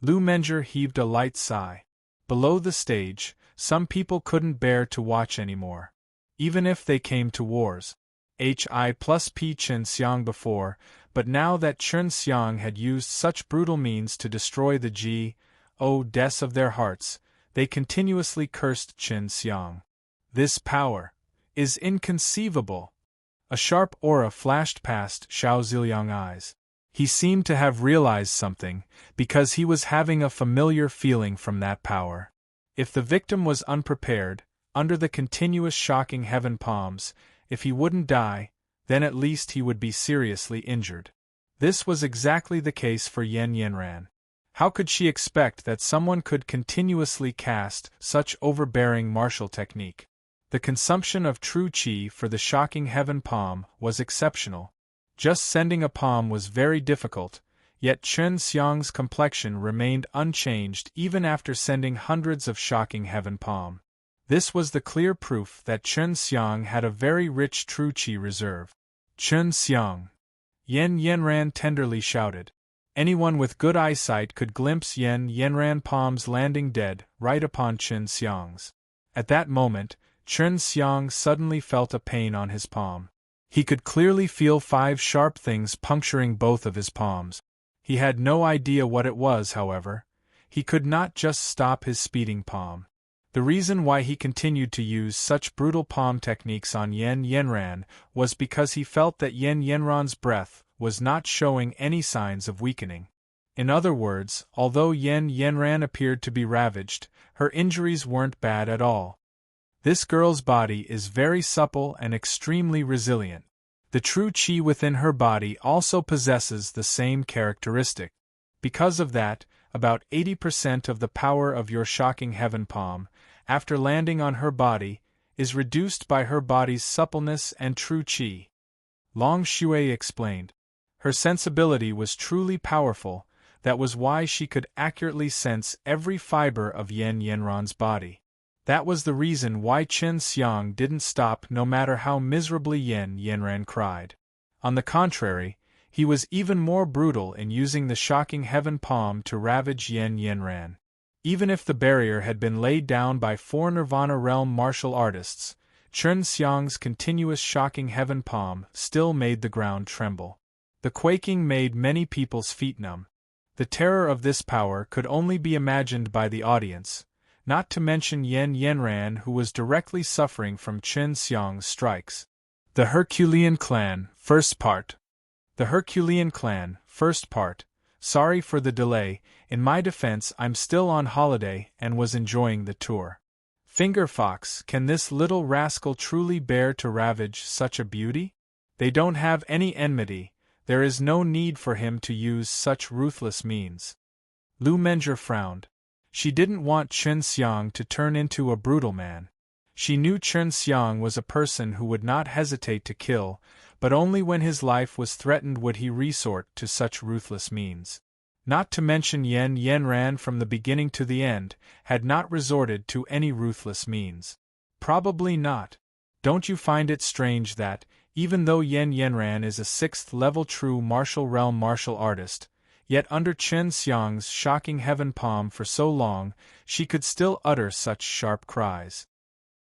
Speaker 1: Lu Menger heaved a light sigh. Below the stage, some people couldn't bear to watch anymore. Even if they came to wars. HI+P Chen Xiang before, but now that Chen Xiang had used such brutal means to destroy the G.O.des of their hearts, they continuously cursed Chen Xiang. This power is inconceivable. A sharp aura flashed past Xiao Ziliang's eyes. He seemed to have realized something, because he was having a familiar feeling from that power. If the victim was unprepared, under the continuous shocking heaven palms, if he wouldn't die, then at least he would be seriously injured. This was exactly the case for Yan Yanran. How could she expect that someone could continuously cast such overbearing martial technique? The consumption of true qi for the shocking heaven palm was exceptional. Just sending a palm was very difficult, yet Chen Xiang's complexion remained unchanged even after sending hundreds of shocking heaven palm. This was the clear proof that Chen Xiang had a very rich true qi reserve. Chen Xiang! Yan Yanran tenderly shouted. Anyone with good eyesight could glimpse Yan Yanran palms landing dead right upon Chen Xiang's. At that moment, Chen Xiang suddenly felt a pain on his palm. He could clearly feel 5 sharp things puncturing both of his palms. He had no idea what it was, however. He could not just stop his speeding palm. The reason why he continued to use such brutal palm techniques on Yan Yanran was because he felt that Yan Yanran's breath was not showing any signs of weakening. In other words, although Yan Yanran appeared to be ravaged, her injuries weren't bad at all. This girl's body is very supple and extremely resilient. The true qi within her body also possesses the same characteristic. Because of that, about 80% of the power of your shocking heaven palm, after landing on her body, is reduced by her body's suppleness and true qi. Long Shui explained. Her sensibility was truly powerful, that was why she could accurately sense every fiber of Yan Yanran's body. That was the reason why Chen Xiang didn't stop no matter how miserably Yan Yanran cried. On the contrary, he was even more brutal in using the shocking heaven palm to ravage Yan Yanran. Even if the barrier had been laid down by 4 Nirvana realm martial artists, Chen Xiang's continuous shocking heaven palm still made the ground tremble. The quaking made many people's feet numb. The terror of this power could only be imagined by the audience, not to mention Yan Yanran, who was directly suffering from Chen Xiang's strikes. The Herculean Clan, First Part. The Herculean Clan, First Part. Sorry for the delay, in my defense I'm still on holiday and was enjoying the tour. Finger Fox, can this little rascal truly bear to ravage such a beauty? They don't have any enmity, there is no need for him to use such ruthless means. Lu Menjie frowned. She didn't want Chen Xiang to turn into a brutal man. She knew Chen Xiang was a person who would not hesitate to kill, but only when his life was threatened would he resort to such ruthless means. Not to mention Yan Yanran from the beginning to the end had not resorted to any ruthless means. Probably not. Don't you find it strange that, even though Yan Yanran is a 6th-level true martial realm martial artist, yet under Chen Xiang's shocking heaven palm for so long, she could still utter such sharp cries?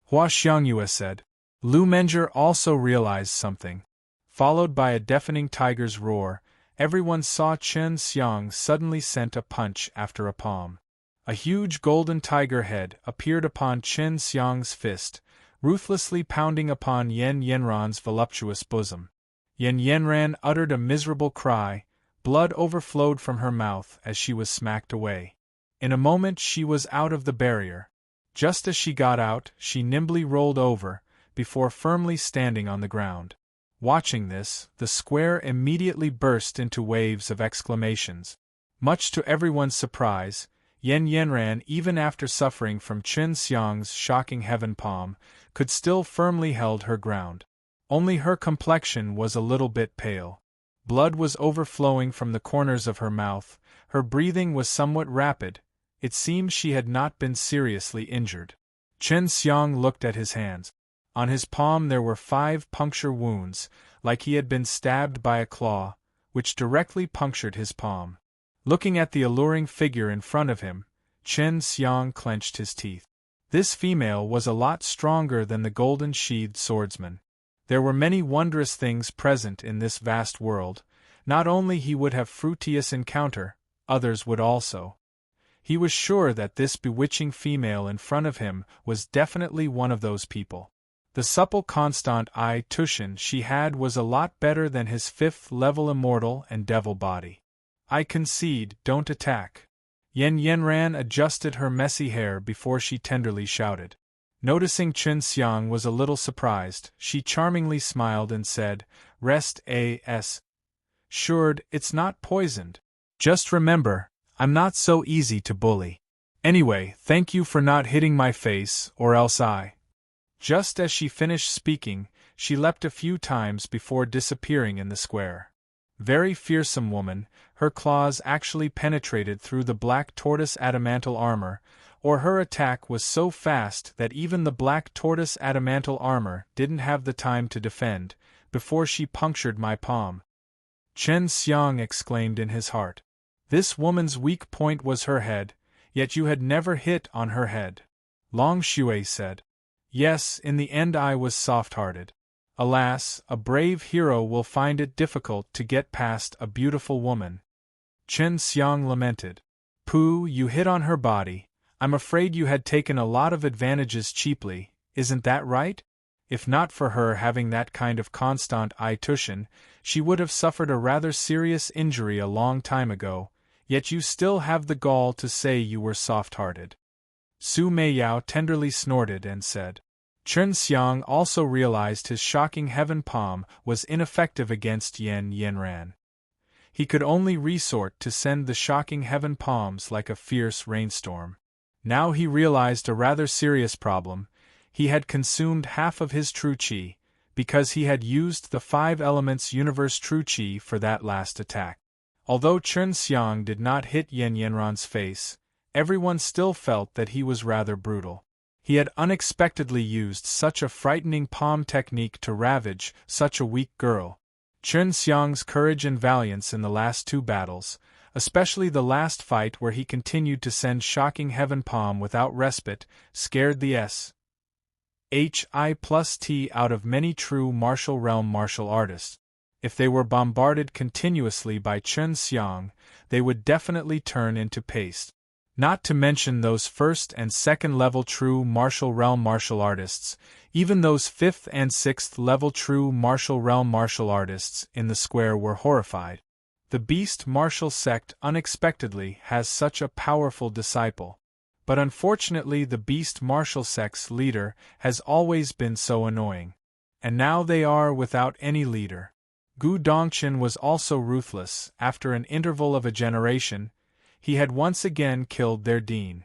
Speaker 1: Hua Xiangyue said. Lu Menjie also realized something. Followed by a deafening tiger's roar, everyone saw Chen Xiang suddenly sent a punch after a palm. A huge golden tiger head appeared upon Chen Xiang's fist, ruthlessly pounding upon Yan Yanran's voluptuous bosom. Yan Yanran uttered a miserable cry, blood overflowed from her mouth as she was smacked away. In a moment she was out of the barrier. Just as she got out, she nimbly rolled over, before firmly standing on the ground. Watching this, the square immediately burst into waves of exclamations. Much to everyone's surprise, Yan Yanran, even after suffering from Chen Xiang's shocking heaven palm, could still firmly held her ground. Only her complexion was a little bit pale. Blood was overflowing from the corners of her mouth, her breathing was somewhat rapid, it seemed she had not been seriously injured. Chen Xiang looked at his hands. On his palm there were 5 puncture wounds, like he had been stabbed by a claw, which directly punctured his palm. Looking at the alluring figure in front of him, Chen Xiang clenched his teeth. This female was a lot stronger than the golden-sheathed swordsman. There were many wondrous things present in this vast world. Not only he would have fruitious encounter, others would also. He was sure that this bewitching female in front of him was definitely one of those people. The supple constant eye Tushin she had was a lot better than his 5th-level immortal and devil body. I concede, don't attack. Yan Yanran adjusted her messy hair before she tenderly shouted. Noticing Chen Xiang was a little surprised, she charmingly smiled and said, Rest assured, it's not poisoned. Just remember, I'm not so easy to bully. Anyway, thank you for not hitting my face, or else I. Just as she finished speaking, she leapt a few times before disappearing in the square. Very fearsome woman, her claws actually penetrated through the black tortoise adamantal armor, or her attack was so fast that even the black tortoise adamantal armor didn't have the time to defend, before she punctured my palm. Chen Xiang exclaimed in his heart. This woman's weak point was her head, yet you had never hit on her head. Long Shui said. Yes, in the end I was soft-hearted. Alas, a brave hero will find it difficult to get past a beautiful woman. Chen Xiang lamented. Pooh, you hit on her body. I'm afraid you had taken a lot of advantages cheaply, isn't that right? If not for her having that kind of constant eye-tuition, she would have suffered a rather serious injury a long time ago, yet you still have the gall to say you were soft-hearted. Su Meiyao tenderly snorted and said. Chen Xiang also realized his shocking heaven palm was ineffective against Yan Yanran. He could only resort to send the shocking heaven palms like a fierce rainstorm. Now he realized a rather serious problem. He had consumed half of his true qi, because he had used the 5 elements universe true qi for that last attack. Although Chen Xiang did not hit Yan Yanran's face, everyone still felt that he was rather brutal. He had unexpectedly used such a frightening palm technique to ravage such a weak girl. Chen Xiang's courage and valiance in the last 2 battles, especially the last fight where he continued to send shocking heaven palm without respite, scared the SHI+T out of many true martial realm martial artists. If they were bombarded continuously by Chen Xiang, they would definitely turn into paste. Not to mention those 1st and 2nd level true martial realm martial artists, even those 5th and 6th level true martial realm martial artists in the square were horrified. The beast martial sect unexpectedly has such a powerful disciple. But unfortunately the beast martial sect's leader has always been so annoying. And now they are without any leader. Gu Dongqin was also ruthless. After an interval of a generation, he had once again killed their dean.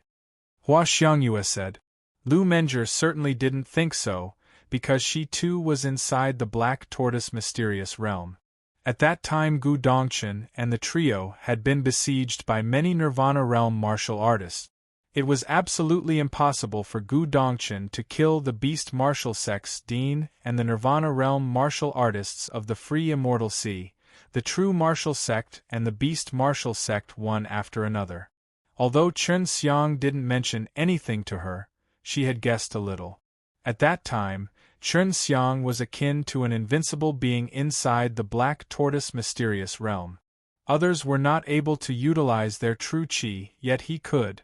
Speaker 1: Hua Xiangyue said. Lu Menger certainly didn't think so, because she too was inside the Black Tortoise mysterious realm. At that time Gu Dongqin and the trio had been besieged by many Nirvana realm martial artists. It was absolutely impossible for Gu Dongqin to kill the Beast Martial Sect's dean and the Nirvana realm martial artists of the Free Immortal Sea, the True Martial Sect and the Beast Martial Sect one after another. Although Chen Xiang didn't mention anything to her, she had guessed a little. At that time, Chen Xiang was akin to an invincible being inside the Black Tortoise mysterious realm. Others were not able to utilize their true qi, yet he could.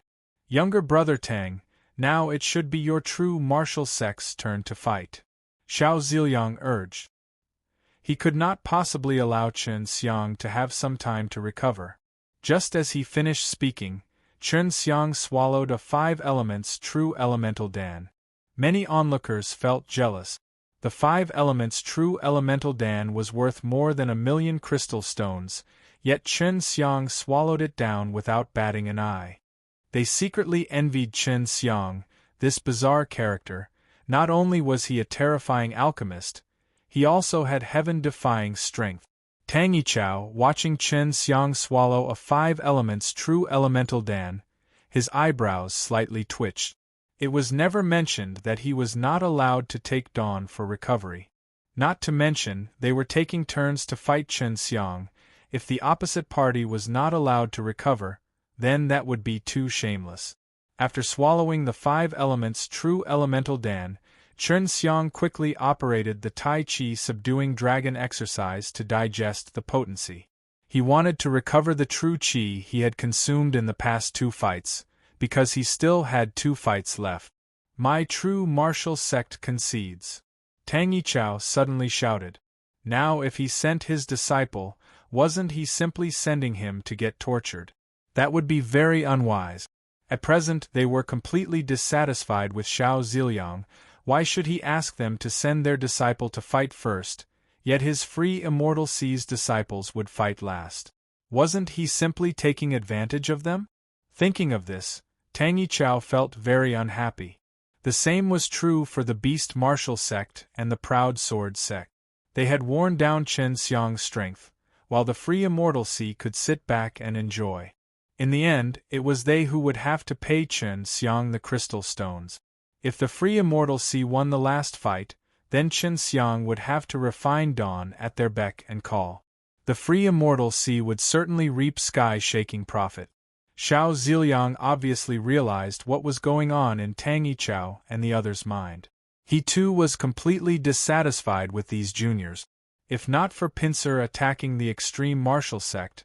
Speaker 1: Younger brother Tang, now it should be your true martial sect's turn to fight. Xiao Ziliang urged. He could not possibly allow Chen Xiang to have some time to recover. Just as he finished speaking, Chen Xiang swallowed a 5 elements true elemental dan. Many onlookers felt jealous. The 5 elements true elemental dan was worth more than 1,000,000 crystal stones, yet Chen Xiang swallowed it down without batting an eye. They secretly envied Chen Xiang, this bizarre character. Not only was he a terrifying alchemist, he also had heaven-defying strength. Tang Yichao, watching Chen Xiang swallow a 5 elements true elemental dan, his eyebrows slightly twitched. It was never mentioned that he was not allowed to take dawn for recovery. Not to mention, they were taking turns to fight Chen Xiang. If the opposite party was not allowed to recover, then that would be too shameless. After swallowing the 5 elements true elemental dan, Chen Xiang quickly operated the Tai Chi subduing dragon exercise to digest the potency. He wanted to recover the true qi he had consumed in the past 2 fights, because he still had 2 fights left. My true martial sect concedes. Tang Yichao suddenly shouted. Now if he sent his disciple, wasn't he simply sending him to get tortured? That would be very unwise. At present they were completely dissatisfied with Xiao Ziliang. Why should he ask them to send their disciple to fight first, yet his Free Immortal Sea's disciples would fight last? Wasn't he simply taking advantage of them? Thinking of this, Tang Yichao felt very unhappy. The same was true for the Beast Martial Sect and the Proud Sword Sect. They had worn down Chen Xiang's strength, while the Free Immortal Sea could sit back and enjoy. In the end, it was they who would have to pay Chen Xiang the crystal stones. If the Free Immortal Sea won the last fight, then Chen Xiang would have to refine dawn at their beck and call. The Free Immortal Sea would certainly reap sky-shaking profit. Xiao Ziliang obviously realized what was going on in Tang Yichao and the others' mind. He too was completely dissatisfied with these juniors. If not for Pincer attacking the extreme martial sect,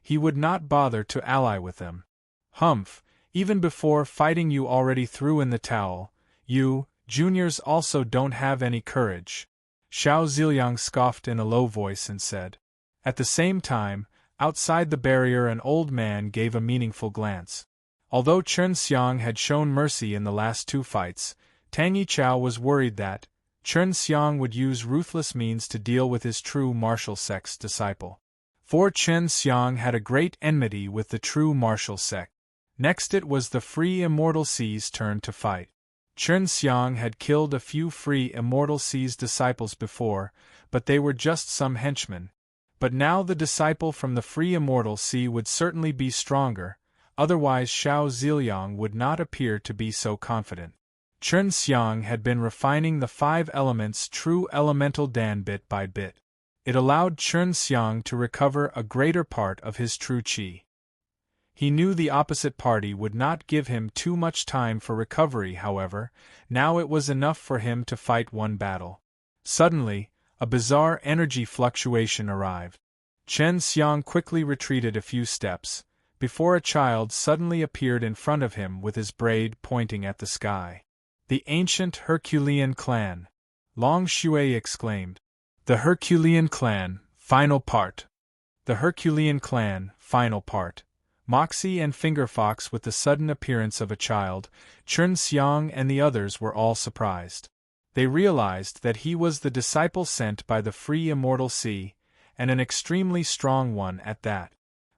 Speaker 1: he would not bother to ally with them. Humph, even before fighting you already threw in the towel. You, juniors, also don't have any courage. Xiao Ziliang scoffed in a low voice and said. At the same time, outside the barrier an old man gave a meaningful glance. Although Chen Xiang had shown mercy in the last 2 fights, Tang Yichao was worried that Chen Xiang would use ruthless means to deal with his true martial sect's disciple. For Chen Xiang had a great enmity with the true martial sect. Next it was the Free Immortal Sea's turn to fight. Chen Xiang had killed a few Free Immortal Sea's disciples before, but they were just some henchmen. But now the disciple from the Free Immortal Sea would certainly be stronger, otherwise Xiao Ziliang would not appear to be so confident. Chen Xiang had been refining the 5 elements true elemental Dan bit by bit. It allowed Chen Xiang to recover a greater part of his true qi. He knew the opposite party would not give him too much time for recovery, however, now it was enough for him to fight one battle. Suddenly, a bizarre energy fluctuation arrived. Chen Xiang quickly retreated a few steps, before a child suddenly appeared in front of him with his braid pointing at the sky. The ancient Herculean clan! Long Shui exclaimed. The Herculean clan, final part. The Herculean clan, final part. Moxie and Fingerfox with the sudden appearance of a child, Chen Xiang and the others were all surprised. They realized that he was the disciple sent by the Free Immortal Sea, and an extremely strong one at that.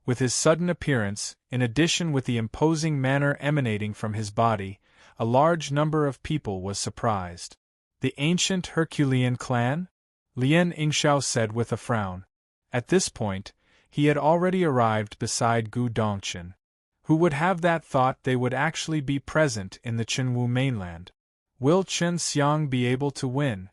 Speaker 1: With his sudden appearance, in addition with the imposing manner emanating from his body, a large number of people was surprised. The ancient Herculean clan? Lien Yingxiao said with a frown. At this point, he had already arrived beside Gu Dongchen. Who would have that thought they would actually be present in the Chenwu mainland? Will Chen Xiang be able to win?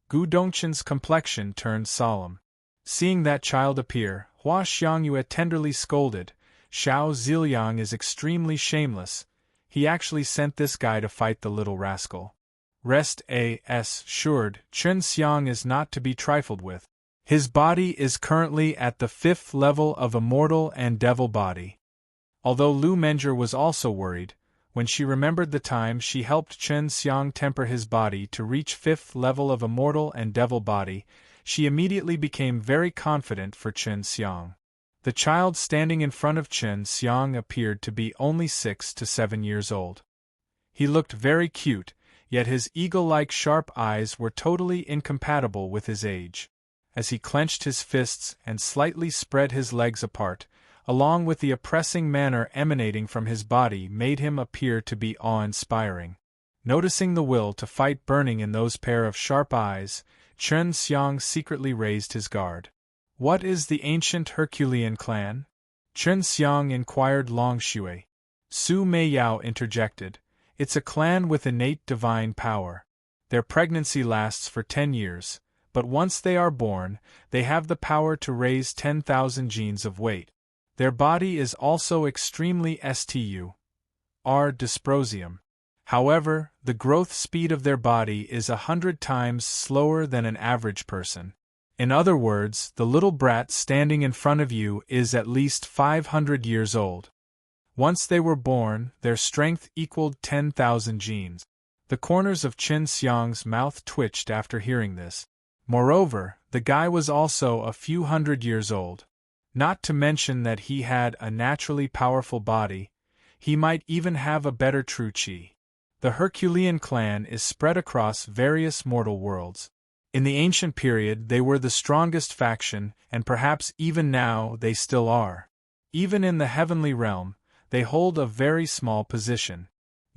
Speaker 1: Gu Dongchen's complexion turned solemn. Seeing that child appear, Hua Xiangyue tenderly scolded, Xiao Ziliang is extremely shameless. He actually sent this guy to fight the little rascal. Rest assured, Chen Xiang is not to be trifled with. His body is currently at the 5th level of Immortal and Devil body. Although Lu Menger was also worried, when she remembered the time she helped Chen Xiang temper his body to reach 5th level of Immortal and Devil body, she immediately became very confident for Chen Xiang. The child standing in front of Chen Xiang appeared to be only 6 to 7 years old. He looked very cute, yet his eagle-like sharp eyes were totally incompatible with his age. As he clenched his fists and slightly spread his legs apart, along with the oppressing manner emanating from his body made him appear to be awe-inspiring. Noticing the will to fight burning in those pair of sharp eyes, Chen Xiang secretly raised his guard. What is the ancient Herculean clan? Chen Xiang inquired Long Shui. Su Meiyao interjected. It's a clan with innate divine power. Their pregnancy lasts for 10 years, but once they are born, they have the power to raise 10,000 genes of weight. Their body is also extremely dysprosium. However, the growth speed of their body is 100 times slower than an average person. In other words, the little brat standing in front of you is at least 500 years old. Once they were born, their strength equaled 10,000 genes. The corners of Chen Xiang's mouth twitched after hearing this. Moreover, the guy was also a few hundred years old. Not to mention that he had a naturally powerful body, he might even have a better true qi. The Herculean clan is spread across various mortal worlds. In the ancient period they were the strongest faction, and perhaps even now they still are. Even in the heavenly realm, they hold a very small position.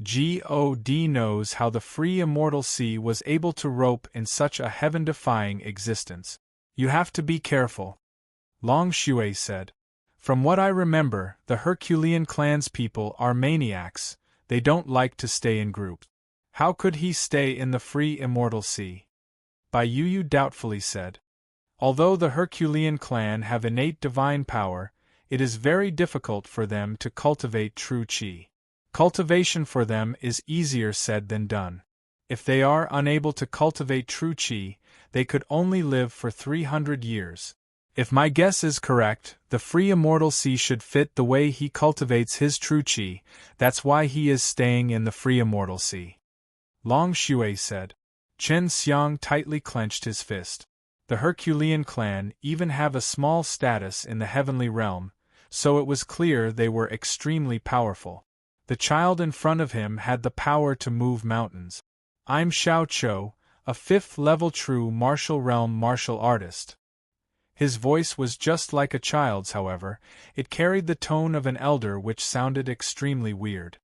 Speaker 1: God knows how the Free Immortal Sea was able to rope in such a heaven-defying existence. You have to be careful. Long Shui said. From what I remember, the Herculean clan's people are maniacs, they don't like to stay in groups. How could he stay in the Free Immortal Sea? Bai Yuyu doubtfully said. Although the Herculean clan have innate divine power, it is very difficult for them to cultivate true qi. Cultivation for them is easier said than done. If they are unable to cultivate true qi, they could only live for 300 years. If my guess is correct, the free immortal sea should fit the way he cultivates his true qi, that's why he is staying in the free immortal sea. Long Shui said. Chen Xiang tightly clenched his fist. The Herculean clan even have a small status in the heavenly realm, so it was clear they were extremely powerful. The child in front of him had the power to move mountains. I'm Xiao Chou, a 5th-level true martial realm martial artist. His voice was just like a child's, however, it carried the tone of an elder which sounded extremely weird.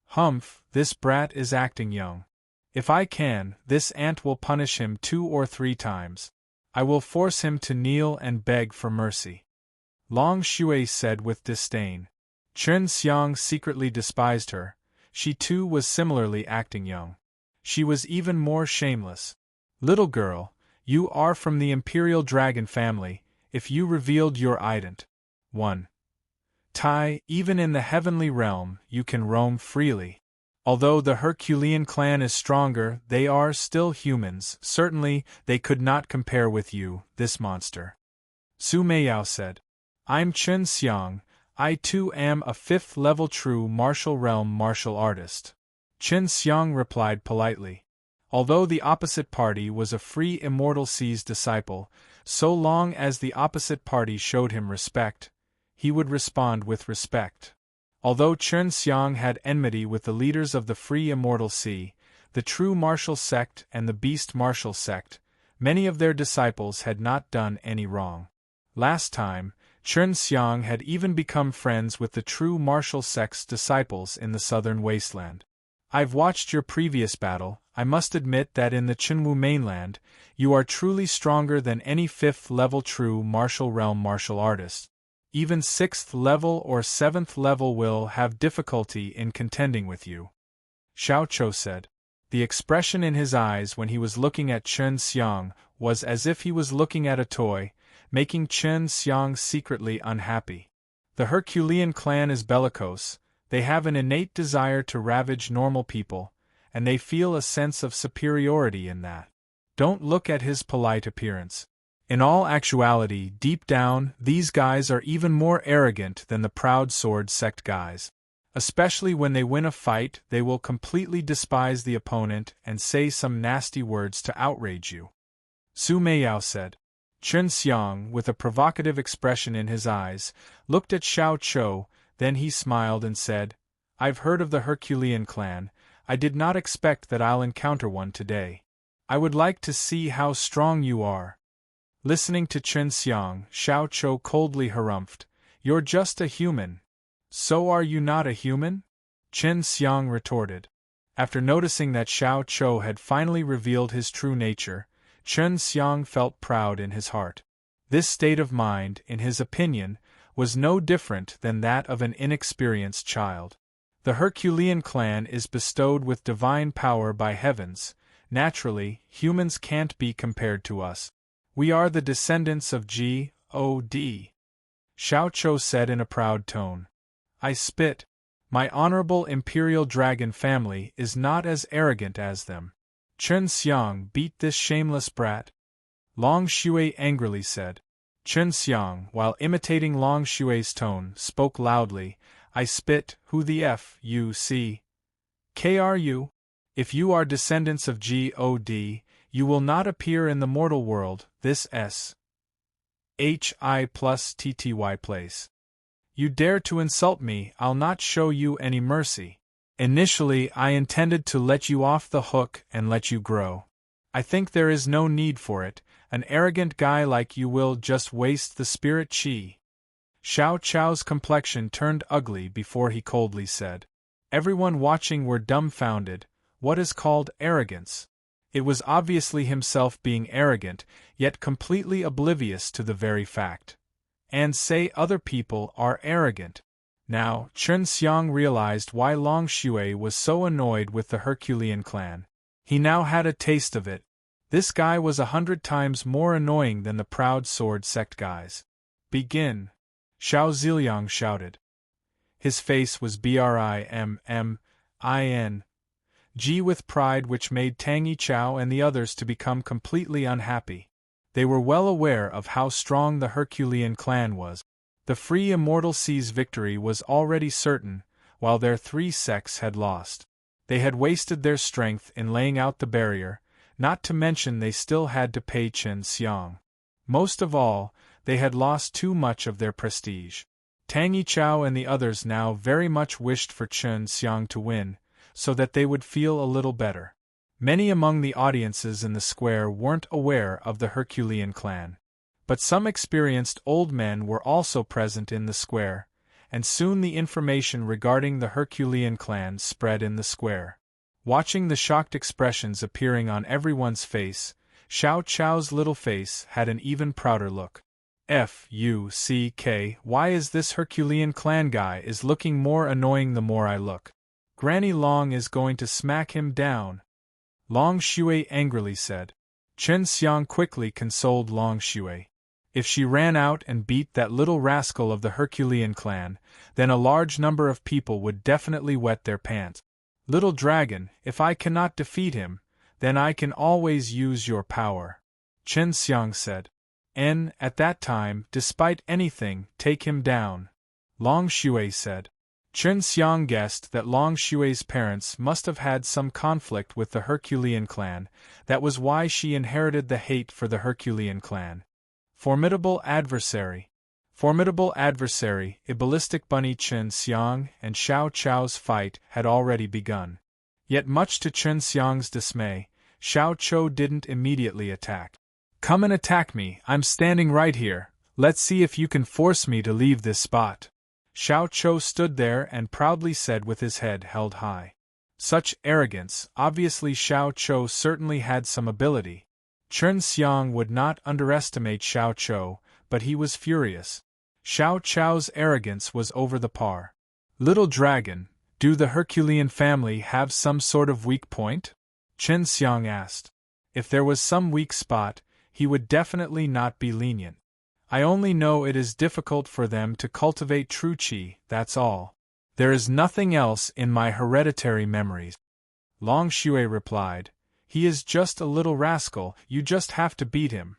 Speaker 1: Humph, this brat is acting young. If I can, this ant will punish him 2 or 3 times. I will force him to kneel and beg for mercy. Long Shui said with disdain. Chen Xiang secretly despised her, she too was similarly acting young. She was even more shameless. Little girl, you are from the Imperial Dragon family, if you revealed your ident. 1. Tai, even in the heavenly realm, you can roam freely. Although the Herculean clan is stronger, they are still humans, certainly, they could not compare with you, this monster. Su Meiyao said. I'm Chen Xiang, I too am a 5th-level true martial realm martial artist. Chen Xiang replied politely. Although the opposite party was a free immortal sea's disciple, so long as the opposite party showed him respect, he would respond with respect. Although Chen Xiang had enmity with the leaders of the free immortal sea, the true martial sect and the beast martial sect, many of their disciples had not done any wrong. Last time, Chen Xiang had even become friends with the true martial sect's disciples in the southern wasteland. I've watched your previous battle, I must admit that in the Qinwu mainland, you are truly stronger than any 5th-level true martial realm martial artist. Even 6th level or 7th level will have difficulty in contending with you. Xiao Chou said. The expression in his eyes when he was looking at Chen Xiang was as if he was looking at a toy, making Chen Xiang secretly unhappy. The Herculean clan is bellicose, they have an innate desire to ravage normal people, and they feel a sense of superiority in that. Don't look at his polite appearance. In all actuality, deep down, these guys are even more arrogant than the proud sword sect guys. Especially when they win a fight, they will completely despise the opponent and say some nasty words to outrage you. Su Meiyao said. Chen Xiang, with a provocative expression in his eyes, looked at Xiao Chou, then he smiled and said, I've heard of the Herculean clan, I did not expect that I'll encounter one today. I would like to see how strong you are. Listening to Chen Xiang, Xiao Chou coldly harumphed, You're just a human. So are you not a human? Chen Xiang retorted. After noticing that Xiao Chou had finally revealed his true nature, Chen Xiang felt proud in his heart. This state of mind, in his opinion, was no different than that of an inexperienced child. The Herculean clan is bestowed with divine power by heavens. Naturally, humans can't be compared to us. We are the descendants of God. Xiao Chou said in a proud tone. I spit. My honorable imperial dragon family is not as arrogant as them. Chen Xiang beat this shameless brat. Long Shui angrily said. Chen Xiang, while imitating Long Shui's tone, spoke loudly, I spit, who the F, you see? K are you? If you are descendants of God, you will not appear in the mortal world, this SHI plus TTY place. You dare to insult me, I'll not show you any mercy. Initially, I intended to let you off the hook and let you grow. I think there is no need for it, an arrogant guy like you will just waste the spirit qi. Xiao Chou's complexion turned ugly before he coldly said. Everyone watching were dumbfounded, what is called arrogance? It was obviously himself being arrogant, yet completely oblivious to the very fact. And say other people are arrogant. Now, Chen Xiang realized why Long Shui was so annoyed with the Herculean clan. He now had a taste of it. This guy was 100 times more annoying than the proud sword sect guys. Begin! Xiao Ziliang shouted. His face was brimmin. with pride, which made Tang Yichao and the others to become completely unhappy. They were well aware of how strong the Herculean clan was. The free immortal sea's victory was already certain, while their three sects had lost. They had wasted their strength in laying out the barrier, not to mention they still had to pay Chen Xiang. Most of all, they had lost too much of their prestige. Tang Yichao and the others now very much wished for Chen Xiang to win, so that they would feel a little better. Many among the audiences in the square weren't aware of the Herculean clan. But some experienced old men were also present in the square, and soon the information regarding the Herculean clan spread in the square. Watching the shocked expressions appearing on everyone's face, Xiao Chao's little face had an even prouder look. Fuck, why is this Herculean clan guy is looking more annoying the more I look? Granny Long is going to smack him down. Long Shui angrily said. Chen Xiang quickly consoled Long Shui. If she ran out and beat that little rascal of the Herculean clan, then a large number of people would definitely wet their pants. Little dragon, if I cannot defeat him, then I can always use your power, Chen Xiang said. At that time, despite anything, take him down, Long Shui said. Chen Xiang guessed that Long Shui's parents must have had some conflict with the Herculean clan, that was why she inherited the hate for the Herculean clan. Formidable adversary. Formidable adversary, a ballistic bunny. Chen Xiang and Xiao Chao's fight had already begun. Yet much to Chen Xiang's dismay, Xiao Chou didn't immediately attack. Come and attack me, I'm standing right here, let's see if you can force me to leave this spot. Xiao Chou stood there and proudly said with his head held high. Such arrogance, obviously Xiao Chou certainly had some ability. Chen Xiang would not underestimate Xiao Chou, but he was furious. Xiao Chou's arrogance was over the par. Little dragon, do the Herculean family have some sort of weak point? Chen Xiang asked. If there was some weak spot, he would definitely not be lenient. I only know it is difficult for them to cultivate true qi, that's all. There is nothing else in my hereditary memories. Long Shui replied. He is just a little rascal, you just have to beat him.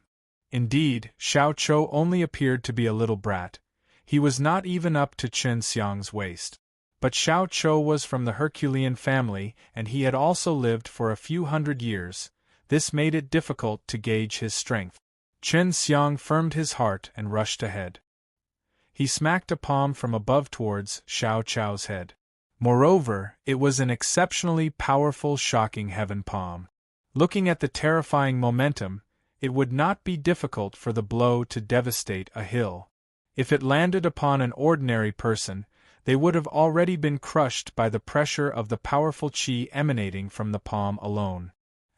Speaker 1: Indeed, Xiao Chou only appeared to be a little brat. He was not even up to Chen Xiang's waist. But Xiao Chou was from the Herculean family, and he had also lived for a few hundred years. This made it difficult to gauge his strength. Chen Xiang firmed his heart and rushed ahead. He smacked a palm from above towards Xiao Chou's head. Moreover, it was an exceptionally powerful, shocking heaven palm. Looking at the terrifying momentum, it would not be difficult for the blow to devastate a hill. If it landed upon an ordinary person, they would have already been crushed by the pressure of the powerful qi emanating from the palm alone.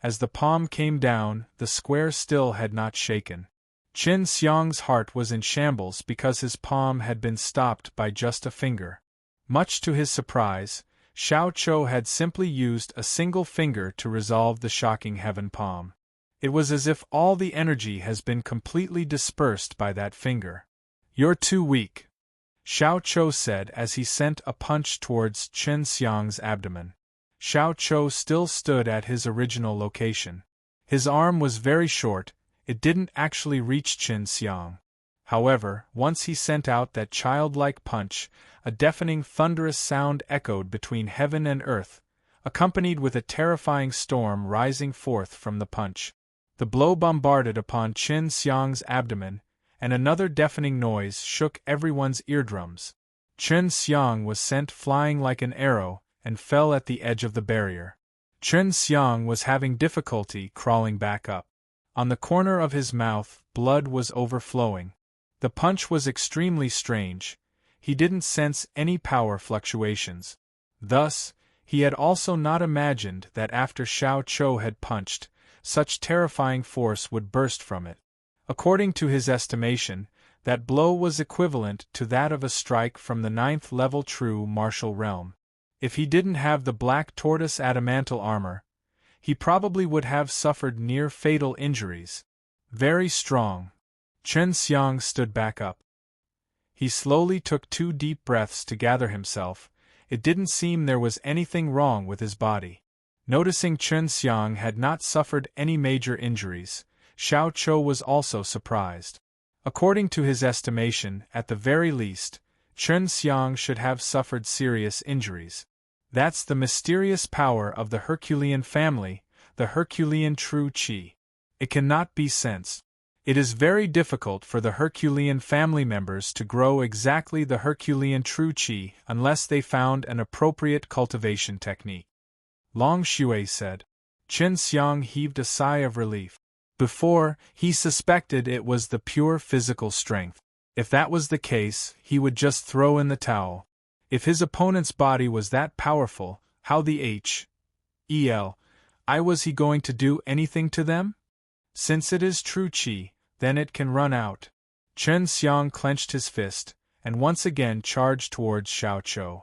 Speaker 1: As the palm came down, the square still had not shaken. Chen Xiang's heart was in shambles because his palm had been stopped by just a finger. Much to his surprise, Xiao Chou had simply used a single finger to resolve the shocking heaven palm. It was as if all the energy has been completely dispersed by that finger. You're too weak, Xiao Chou said as he sent a punch towards Chen Xiang's abdomen. Xiao Chou still stood at his original location. His arm was very short, it didn't actually reach Chen Xiang. However, once he sent out that childlike punch, a deafening thunderous sound echoed between heaven and earth, accompanied with a terrifying storm rising forth from the punch. The blow bombarded upon Chen Xiang's abdomen, and another deafening noise shook everyone's eardrums. Chen Xiang was sent flying like an arrow, and fell at the edge of the barrier. Chen Xiang was having difficulty crawling back up. On the corner of his mouth, blood was overflowing. The punch was extremely strange. He didn't sense any power fluctuations. Thus, he had also not imagined that after Xiao Chou had punched, such terrifying force would burst from it. According to his estimation, that blow was equivalent to that of a strike from the 9th level true martial realm. If he didn't have the black tortoise adamantal armor, he probably would have suffered near fatal injuries. Very strong. Chen Xiang stood back up. He slowly took 2 deep breaths to gather himself. It didn't seem there was anything wrong with his body. Noticing Chen Xiang had not suffered any major injuries, Xiao Chou was also surprised. According to his estimation, at the very least, Chen Xiang should have suffered serious injuries. That's the mysterious power of the Herculean family, the Herculean true qi. It cannot be sensed. It is very difficult for the Herculean family members to grow exactly the Herculean true qi unless they found an appropriate cultivation technique. Long Shui said. Chen Xiang heaved a sigh of relief. Before, he suspected it was the pure physical strength. If that was the case, he would just throw in the towel. If his opponent's body was that powerful, how the I was he going to do anything to them? Since it is true qi, then it can run out. Chen Xiang clenched his fist, and once again charged towards Xiao Chou.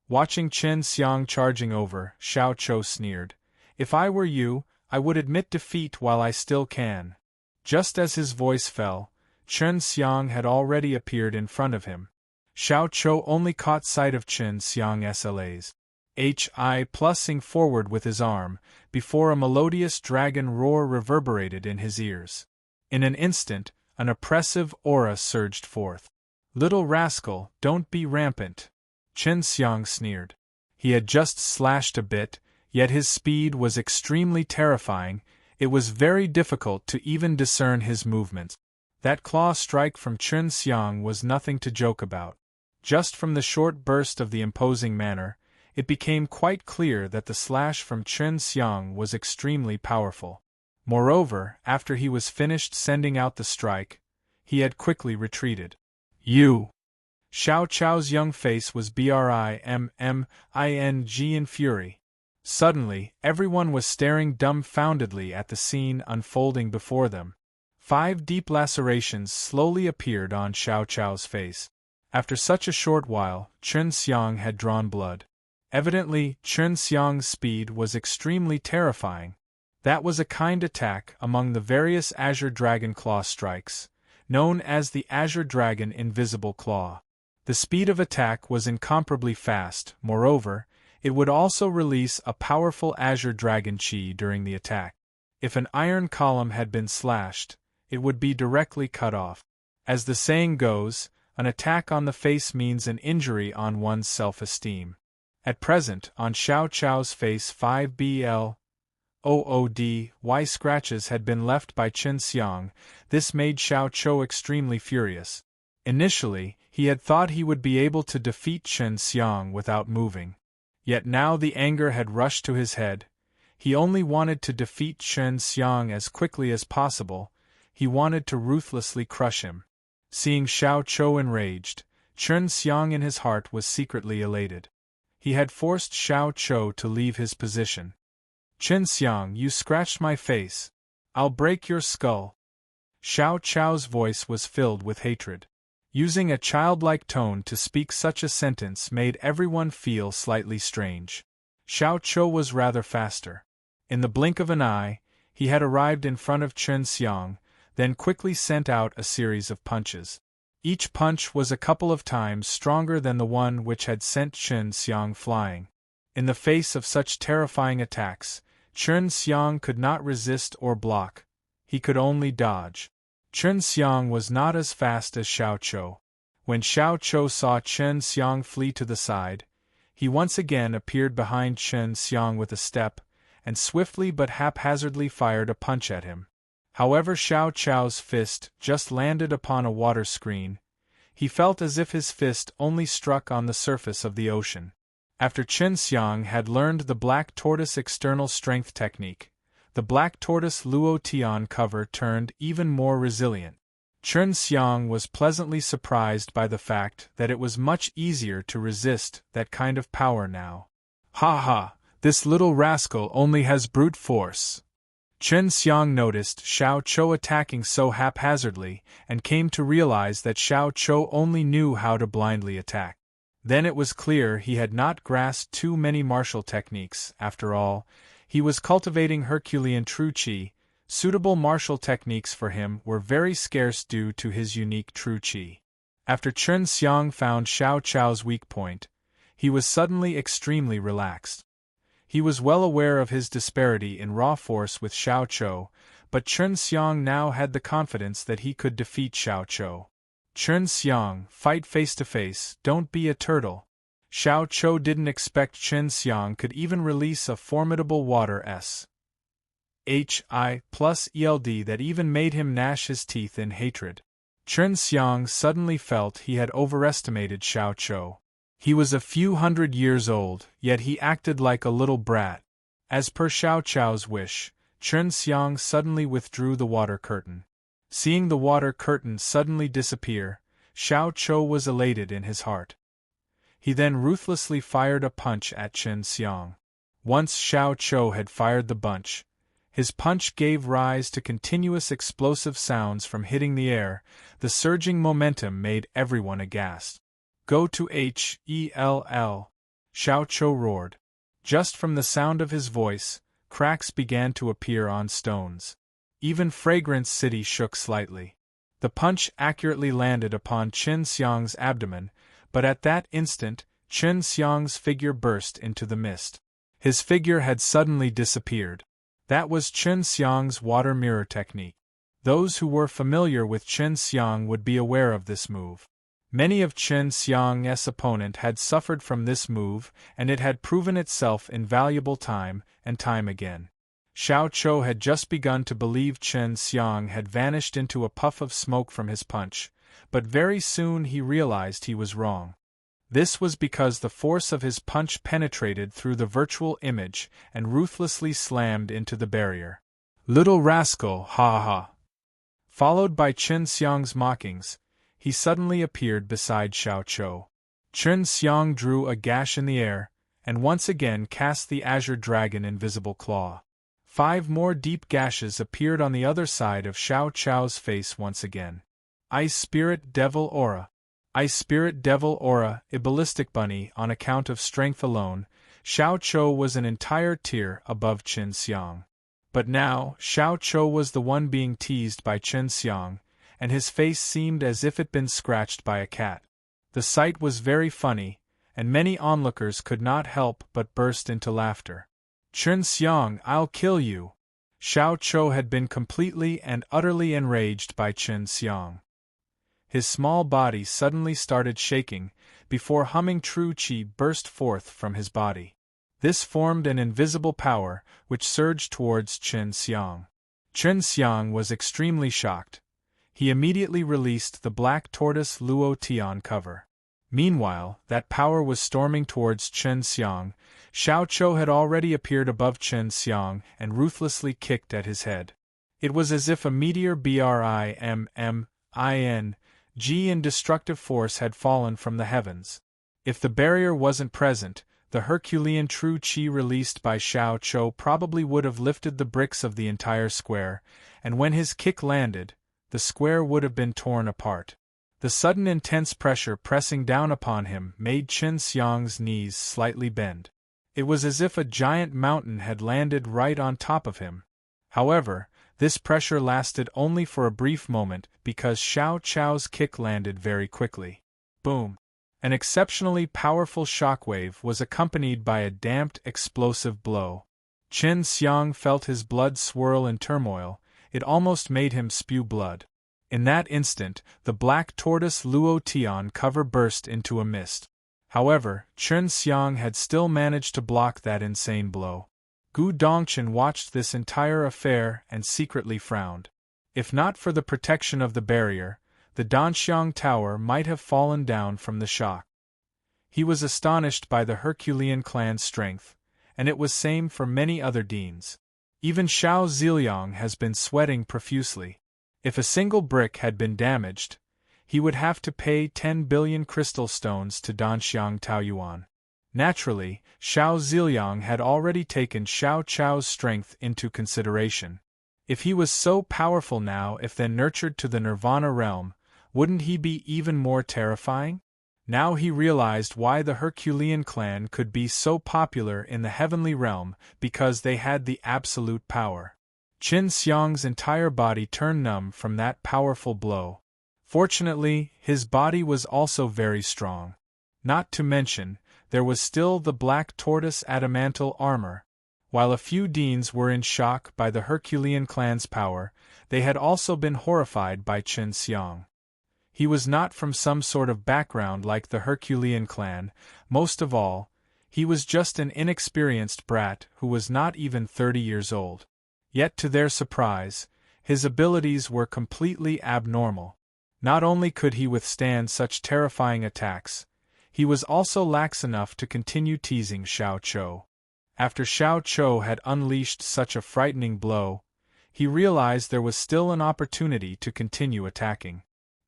Speaker 1: Watching Chen Xiang charging over, Xiao Chou sneered. If I were you, I would admit defeat while I still can. Just as his voice fell, Chen Xiang had already appeared in front of him. Xiao Chou only caught sight of Chen Xiang's plusing forward with his arm, before a melodious dragon roar reverberated in his ears. In an instant, an oppressive aura surged forth. Little rascal, don't be rampant. Chen Xiang sneered. He had just slashed a bit, yet his speed was extremely terrifying. It was very difficult to even discern his movements. That claw strike from Chen Xiang was nothing to joke about. Just from the short burst of the imposing manner, it became quite clear that the slash from Chen Xiang was extremely powerful. Moreover, after he was finished sending out the strike, he had quickly retreated. You! Xiao Chou's young face was briming in fury. Suddenly, everyone was staring dumbfoundedly at the scene unfolding before them. 5 deep lacerations slowly appeared on Xiao Chou's face. After such a short while, Chen Xiang had drawn blood. Evidently, Chen Xiang's speed was extremely terrifying. That was a kind attack among the various Azure Dragon Claw strikes, known as the Azure Dragon Invisible Claw. The speed of attack was incomparably fast. Moreover, it would also release a powerful Azure Dragon Qi during the attack. If an iron column had been slashed, it would be directly cut off. As the saying goes, an attack on the face means an injury on one's self-esteem. At present, on Xiao Chou's face 5 BLOODY scratches had been left by Chen Xiang. This made Xiao Chou extremely furious. Initially, he had thought he would be able to defeat Chen Xiang without moving. Yet now the anger had rushed to his head. He only wanted to defeat Chen Xiang as quickly as possible. He wanted to ruthlessly crush him. Seeing Xiao Chou enraged, Chen Xiang in his heart was secretly elated. He had forced Xiao Chou to leave his position. Chen Xiang, you scratched my face. I'll break your skull. Xiao Chou's voice was filled with hatred. Using a childlike tone to speak such a sentence made everyone feel slightly strange. Xiao Chou was rather faster. In the blink of an eye, he had arrived in front of Chen Xiang, then quickly sent out a series of punches. Each punch was a couple of times stronger than the one which had sent Chen Xiang flying. In the face of such terrifying attacks, Chen Xiang could not resist or block. He could only dodge. Chen Xiang was not as fast as Xiao Chou. When Xiao Chou saw Chen Xiang flee to the side, he once again appeared behind Chen Xiang with a step, and swiftly but haphazardly fired a punch at him. However, Xiao Chou's fist just landed upon a water screen. He felt as if his fist only struck on the surface of the ocean. After Chen Xiang had learned the Black Tortoise external strength technique, the Black Tortoise Luo Tian cover turned even more resilient. Chen Xiang was pleasantly surprised by the fact that it was much easier to resist that kind of power now. Ha ha, this little rascal only has brute force. Chen Xiang noticed Xiao Chou attacking so haphazardly and came to realize that Xiao Chou only knew how to blindly attack. Then it was clear he had not grasped too many martial techniques. After all, he was cultivating Herculean true qi. Suitable martial techniques for him were very scarce due to his unique true qi. After Chen Xiang found Xiao Chou's weak point, he was suddenly extremely relaxed. He was well aware of his disparity in raw force with Xiao Chou, but Chen Xiang now had the confidence that he could defeat Xiao Chou. Chen Xiang, fight face to face, don't be a turtle. Xiao Chou didn't expect Chen Xiang could even release a formidable water Hi plus ELD that even made him gnash his teeth in hatred. Chen Xiang suddenly felt he had overestimated Xiao Chou. He was a few hundred years old, yet he acted like a little brat. As per Xiao Chou's wish, Chen Xiang suddenly withdrew the water curtain. Seeing the water curtain suddenly disappear, Xiao Chou was elated in his heart. He then ruthlessly fired a punch at Chen Xiang. Once Xiao Chou had fired the punch, his punch gave rise to continuous explosive sounds from hitting the air. The surging momentum made everyone aghast. Go to hell! Xiao Chou roared. Just from the sound of his voice, cracks began to appear on stones. Even Fragrance City shook slightly. The punch accurately landed upon Chen Xiang's abdomen, but at that instant, Chen Xiang's figure burst into the mist. His figure had suddenly disappeared. That was Chen Xiang's water mirror technique. Those who were familiar with Chen Xiang would be aware of this move. Many of Chen Xiang's opponents had suffered from this move, and it had proven itself invaluable time and time again. Xiao Chou had just begun to believe Chen Xiang had vanished into a puff of smoke from his punch, but very soon he realized he was wrong. This was because the force of his punch penetrated through the virtual image and ruthlessly slammed into the barrier. Little rascal, ha ha! Followed by Chen Xiang's mockings, he suddenly appeared beside Xiao Chou. Chen Xiang drew a gash in the air, and once again cast the Azure Dragon Invisible Claw. 5 more deep gashes appeared on the other side of Xiao Chou's face once again. Ice Spirit Devil Aura. Ice Spirit Devil Aura, a ballistic bunny on account of strength alone, Xiao Chou was an entire tier above Chen Xiang. But now, Xiao Chou was the one being teased by Chen Xiang, and his face seemed as if it had been scratched by a cat. The sight was very funny, and many onlookers could not help but burst into laughter. Chen Xiang, I'll kill you! Xiao Chou had been completely and utterly enraged by Chen Xiang. His small body suddenly started shaking, before humming true qi burst forth from his body. This formed an invisible power, which surged towards Chen Xiang. Chen Xiang was extremely shocked. He immediately released the black tortoise Luo Tian cover. Meanwhile, that power was storming towards Chen Xiang. Xiao Chou had already appeared above Chen Xiang and ruthlessly kicked at his head. It was as if a meteor BRIMMING in destructive force had fallen from the heavens. If the barrier wasn't present, the Herculean true qi released by Xiao Chou probably would have lifted the bricks of the entire square, and when his kick landed, the square would have been torn apart. The sudden intense pressure pressing down upon him made Chen Xiang's knees slightly bend. It was as if a giant mountain had landed right on top of him. However, this pressure lasted only for a brief moment because Xiao Chou's kick landed very quickly. Boom! An exceptionally powerful shockwave was accompanied by a damped, explosive blow. Chen Xiang felt his blood swirl in turmoil. It almost made him spew blood. In that instant, the black tortoise Luo Tian cover burst into a mist. However, Chen Xiang had still managed to block that insane blow. Gu Dongchen watched this entire affair and secretly frowned. If not for the protection of the barrier, the Danxiang Tower might have fallen down from the shock. He was astonished by the Herculean clan's strength, and it was same for many other deans. Even Xiao Ziliang has been sweating profusely. If a single brick had been damaged, he would have to pay 10 billion crystal stones to Danxiang Taoyuan. Naturally, Xiao Ziliang had already taken Xiao Chou's strength into consideration. If he was so powerful now, if then nurtured to the Nirvana realm, wouldn't he be even more terrifying? Now he realized why the Herculean clan could be so popular in the heavenly realm, because they had the absolute power. Chen Xiang's entire body turned numb from that powerful blow. Fortunately, his body was also very strong. Not to mention, there was still the black tortoise adamantal armor. While a few Deans were in shock by the Herculean clan's power, they had also been horrified by Chen Xiang. He was not from some sort of background like the Herculean clan. Most of all, he was just an inexperienced brat who was not even 30 years old. Yet to their surprise, his abilities were completely abnormal. Not only could he withstand such terrifying attacks, he was also lax enough to continue teasing Xiao Chou. After Xiao Chou had unleashed such a frightening blow, he realized there was still an opportunity to continue attacking.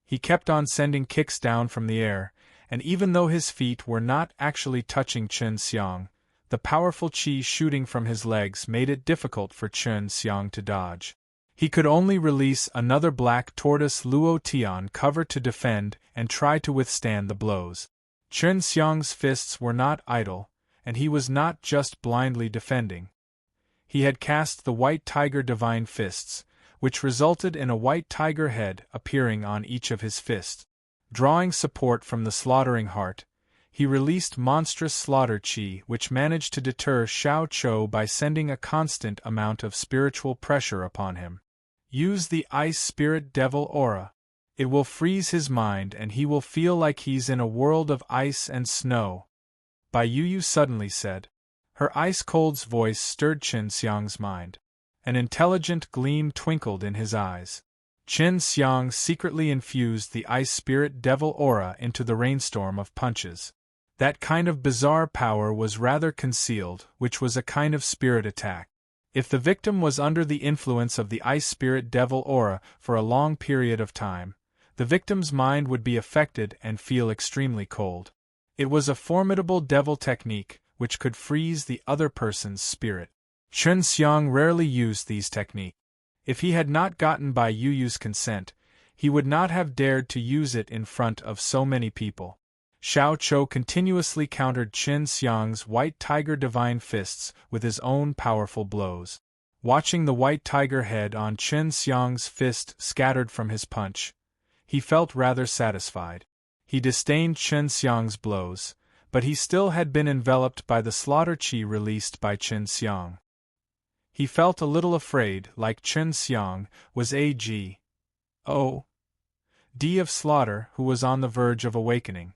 Speaker 1: He kept on sending kicks down from the air, and even though his feet were not actually touching Chen Xiang, the powerful qi shooting from his legs made it difficult for Chen Xiang to dodge. He could only release another black tortoise Luo Tian cover to defend and try to withstand the blows. Chen Xiang's fists were not idle, and he was not just blindly defending. He had cast the White Tiger Divine Fists, which resulted in a white tiger head appearing on each of his fists. Drawing support from the slaughtering heart, he released monstrous slaughter qi which managed to deter Xiao Chou by sending a constant amount of spiritual pressure upon him. Use the Ice Spirit Devil Aura. It will freeze his mind and he will feel like he's in a world of ice and snow. Bai Yu suddenly said. Her ice-cold's voice stirred Chen Xiang's mind. An intelligent gleam twinkled in his eyes. Chen Xiang secretly infused the Ice Spirit Devil Aura into the rainstorm of punches. That kind of bizarre power was rather concealed, which was a kind of spirit attack. If the victim was under the influence of the Ice Spirit Devil Aura for a long period of time, the victim's mind would be affected and feel extremely cold. It was a formidable devil technique, which could freeze the other person's spirit. Chen Xiang rarely used these techniques. If he had not gotten Bai Yu's consent, he would not have dared to use it in front of so many people. Xiao Chou continuously countered Chen Xiang's White Tiger Divine Fists with his own powerful blows. Watching the white tiger head on Chen Xiang's fist scattered from his punch, he felt rather satisfied. He disdained Chen Xiang's blows, but he still had been enveloped by the slaughter qi released by Chen Xiang. He felt a little afraid, like Chen Xiang was A.G. O.D. of slaughter who was on the verge of awakening.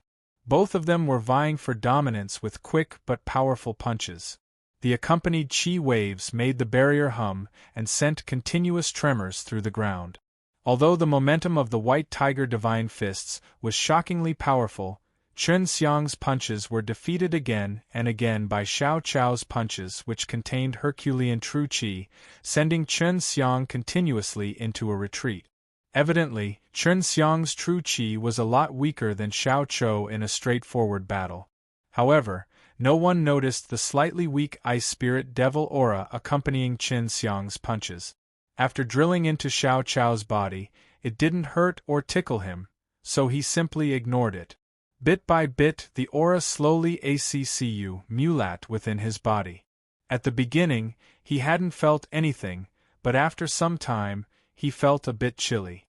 Speaker 1: Both of them were vying for dominance with quick but powerful punches. The accompanied qi waves made the barrier hum and sent continuous tremors through the ground. Although the momentum of the White Tiger Divine Fists was shockingly powerful, Chen Xiang's punches were defeated again and again by Xiao Chou's punches which contained Herculean true qi, sending Chen Xiang continuously into a retreat. Evidently, Chen Xiang's true qi was a lot weaker than Xiao Chou in a straightforward battle. However, no one noticed the slightly weak Ice Spirit Devil Aura accompanying Chen Xiang's punches. After drilling into Xiao Chou's body, it didn't hurt or tickle him, so he simply ignored it. Bit by bit the aura slowly mulat within his body. At the beginning, he hadn't felt anything, but after some time, he felt a bit chilly.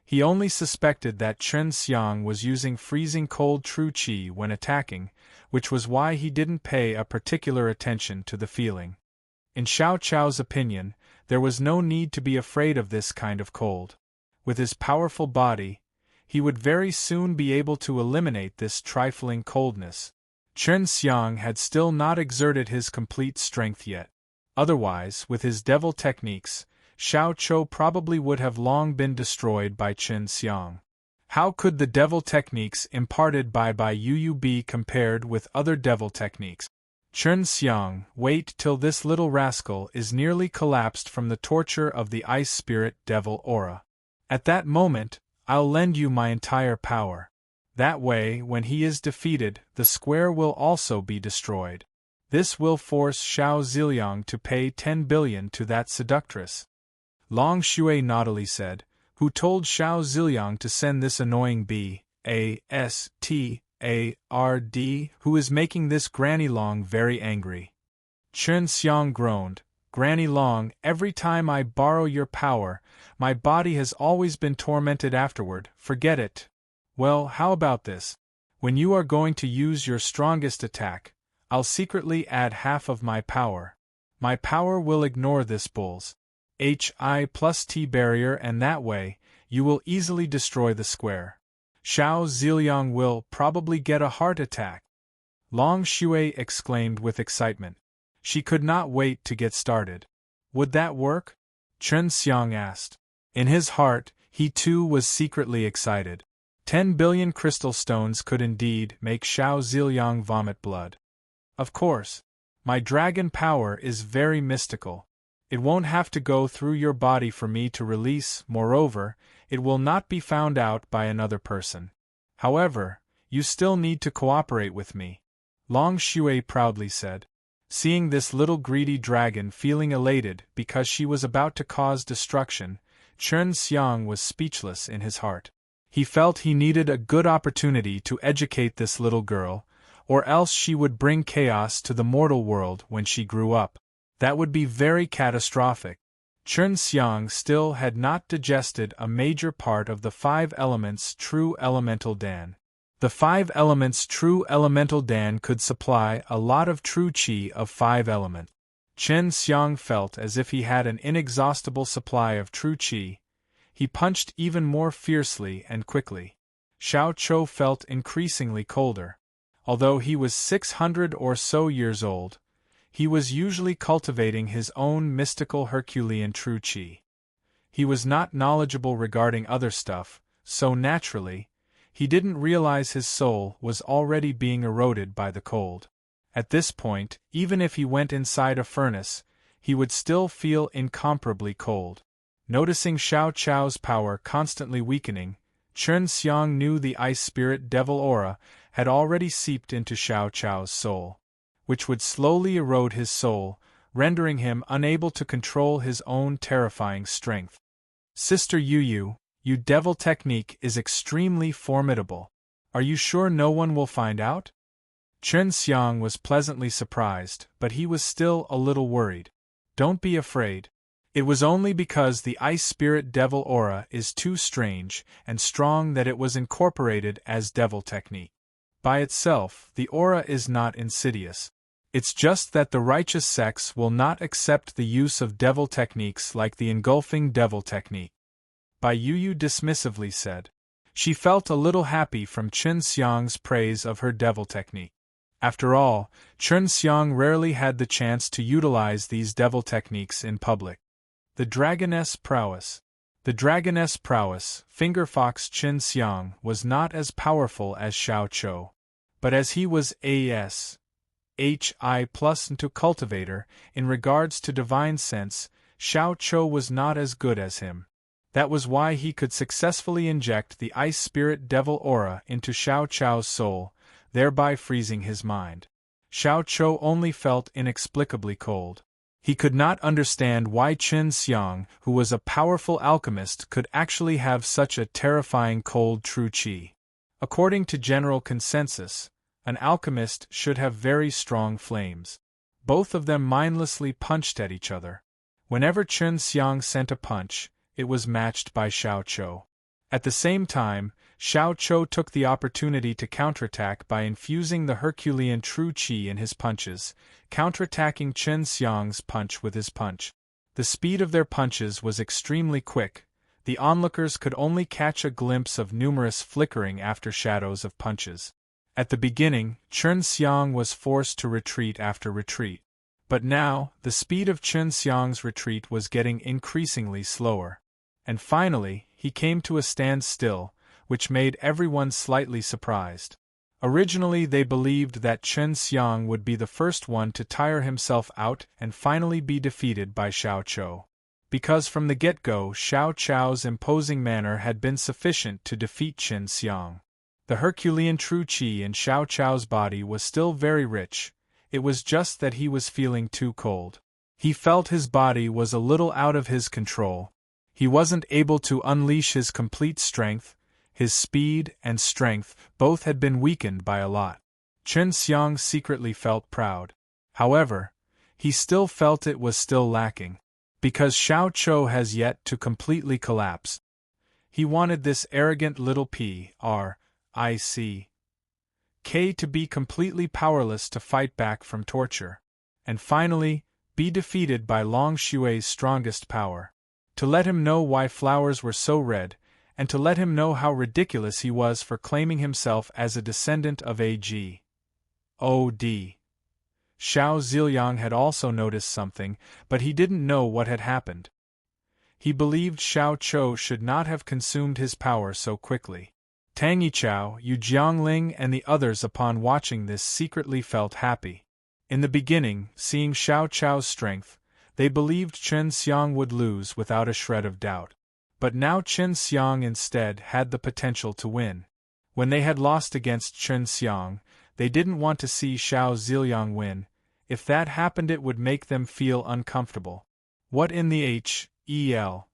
Speaker 1: He only suspected that Chen Xiang was using freezing cold true qi when attacking, which was why he didn't pay a particular attention to the feeling. In Xiao Chou's opinion, there was no need to be afraid of this kind of cold. With his powerful body, he would very soon be able to eliminate this trifling coldness. Chen Xiang had still not exerted his complete strength yet. Otherwise, with his devil techniques, Xiao Chou probably would have long been destroyed by Chen Xiang. How could the devil techniques imparted by Bai Yu be compared with other devil techniques? Chen Xiang, wait till this little rascal is nearly collapsed from the torture of the Ice Spirit Devil Aura. At that moment, I'll lend you my entire power. That way, when he is defeated, the square will also be destroyed. This will force Xiao Ziliang to pay 10 billion to that seductress. Long Shui naughtily said, who told Xiao Ziliang to send this annoying bastard, who is making this Granny Long very angry. Chen Xiang groaned, Granny Long, every time I borrow your power, my body has always been tormented afterward, forget it. Well, how about this? When you are going to use your strongest attack, I'll secretly add half of my power. My power will ignore this bull's HI plus T barrier, and that way, you will easily destroy the square. Xiao Ziliang will probably get a heart attack. Long Shui exclaimed with excitement. She could not wait to get started. Would that work? Chen Xiang asked. In his heart, he too was secretly excited. 10 billion crystal stones could indeed make Xiao Ziliang vomit blood. Of course. My dragon power is very mystical. It won't have to go through your body for me to release, moreover, it will not be found out by another person. However, you still need to cooperate with me, Long Shui proudly said. Seeing this little greedy dragon feeling elated because she was about to cause destruction, Chen Xiang was speechless in his heart. He felt he needed a good opportunity to educate this little girl, or else she would bring chaos to the mortal world when she grew up. That would be very catastrophic. Chen Xiang still had not digested a major part of the 5 elements true elemental Dan. The 5 elements true elemental Dan could supply a lot of true qi of 5 elements. Chen Xiang felt as if he had an inexhaustible supply of true qi. He punched even more fiercely and quickly. Xiao Chou felt increasingly colder. Although he was 600 or so years old, he was usually cultivating his own mystical Herculean true qi. He was not knowledgeable regarding other stuff, so naturally, he didn't realize his soul was already being eroded by the cold. At this point, even if he went inside a furnace, he would still feel incomparably cold. Noticing Xiao Chou's power constantly weakening, Chen Xiang knew the ice spirit devil aura had already seeped into Xiao Chou's soul, which would slowly erode his soul, rendering him unable to control his own terrifying strength. Sister Yu, your devil technique is extremely formidable. Are you sure no one will find out? Chen Xiang was pleasantly surprised, but he was still a little worried. Don't be afraid. It was only because the ice spirit devil aura is too strange and strong that it was incorporated as devil technique. By itself, the aura is not insidious. It's just that the righteous sects will not accept the use of devil techniques like the engulfing devil technique. Bai Yu dismissively said. She felt a little happy from Chen Xiang's praise of her devil technique. After all, Chen Xiang rarely had the chance to utilize these devil techniques in public. The Dragoness Prowess. The Dragoness Prowess, Fingerfox Chen Xiang, was not as powerful as Xiao Chou. But as he was A.S. H.I. plus into cultivator, in regards to divine sense, Xiao Chou was not as good as him. That was why he could successfully inject the ice spirit devil aura into Xiao Chou's soul, thereby freezing his mind. Xiao Chou only felt inexplicably cold. He could not understand why Chen Xiang, who was a powerful alchemist, could actually have such a terrifying cold true qi. According to general consensus, an alchemist should have very strong flames. Both of them mindlessly punched at each other. Whenever Chen Xiang sent a punch, it was matched by Xiao Chou. At the same time, Xiao Chou took the opportunity to counterattack by infusing the Herculean true qi in his punches, counterattacking Chen Xiang's punch with his punch. The speed of their punches was extremely quick. The onlookers could only catch a glimpse of numerous flickering after shadows of punches. At the beginning, Chen Xiang was forced to retreat after retreat. But now, the speed of Chen Xiang's retreat was getting increasingly slower. And finally, he came to a standstill, which made everyone slightly surprised. Originally they believed that Chen Xiang would be the first one to tire himself out and finally be defeated by Xiao Chou. Because from the get-go Xiao Chou's imposing manner had been sufficient to defeat Chen Xiang. The Herculean true qi in Xiao Chou's body was still very rich, it was just that he was feeling too cold. He felt his body was a little out of his control. He wasn't able to unleash his complete strength. His speed and strength both had been weakened by a lot. Chen Xiang secretly felt proud. However, he still felt it was still lacking. Because Xiao Chou has yet to completely collapse. He wanted this arrogant little P.R.I.C. K. To be completely powerless to fight back from torture. And finally, be defeated by Long Xue's strongest power. To let him know why flowers were so red, and to let him know how ridiculous he was for claiming himself as a descendant of A.G. O.D. Xiao Ziliang had also noticed something, but he didn't know what had happened. He believed Xiao Chou should not have consumed his power so quickly. Tang Yichao, Yu Jiangling and the others upon watching this secretly felt happy. In the beginning, seeing Xiao Chou's strength, they believed Chen Xiang would lose without a shred of doubt. But now Chen Xiang instead had the potential to win. When they had lost against Chen Xiang, they didn't want to see Xiao Ziliang win. If that happened it would make them feel uncomfortable. What in the H.E.L.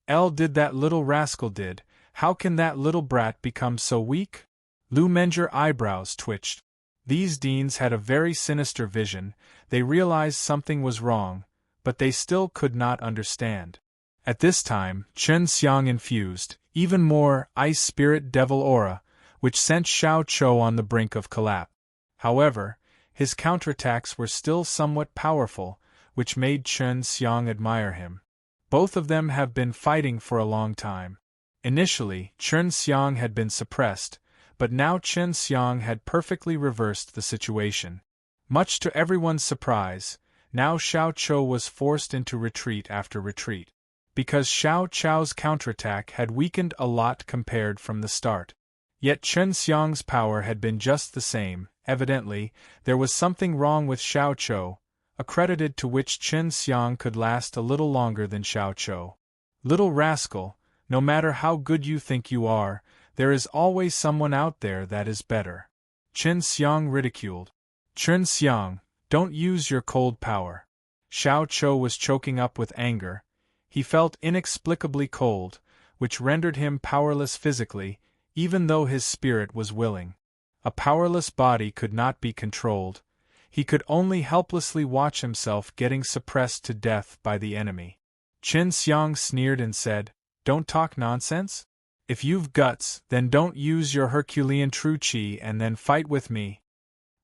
Speaker 1: did that little rascal did? How can that little brat become so weak? Lu Menger's eyebrows twitched. These deans had a very sinister vision. They realized something was wrong, but they still could not understand. At this time, Chen Xiang infused, even more, ice spirit devil aura, which sent Xiao Chou on the brink of collapse. However, his counterattacks were still somewhat powerful, which made Chen Xiang admire him. Both of them have been fighting for a long time. Initially, Chen Xiang had been suppressed, but now Chen Xiang had perfectly reversed the situation. Much to everyone's surprise, now Xiao Chou was forced into retreat after retreat. Because Xiao Chou's counterattack had weakened a lot compared from the start. Yet Chen Xiang's power had been just the same. Evidently, there was something wrong with Xiao Chou, accredited to which Chen Xiang could last a little longer than Xiao Chou. Little rascal, no matter how good you think you are, there is always someone out there that is better. Chen Xiang ridiculed. Chen Xiang, don't use your cold power. Xiao Chou was choking up with anger. He felt inexplicably cold, which rendered him powerless physically, even though his spirit was willing. A powerless body could not be controlled. He could only helplessly watch himself getting suppressed to death by the enemy. Chen Xiang sneered and said, "Don't talk nonsense? If you've guts, then don't use your Herculean true qi and then fight with me."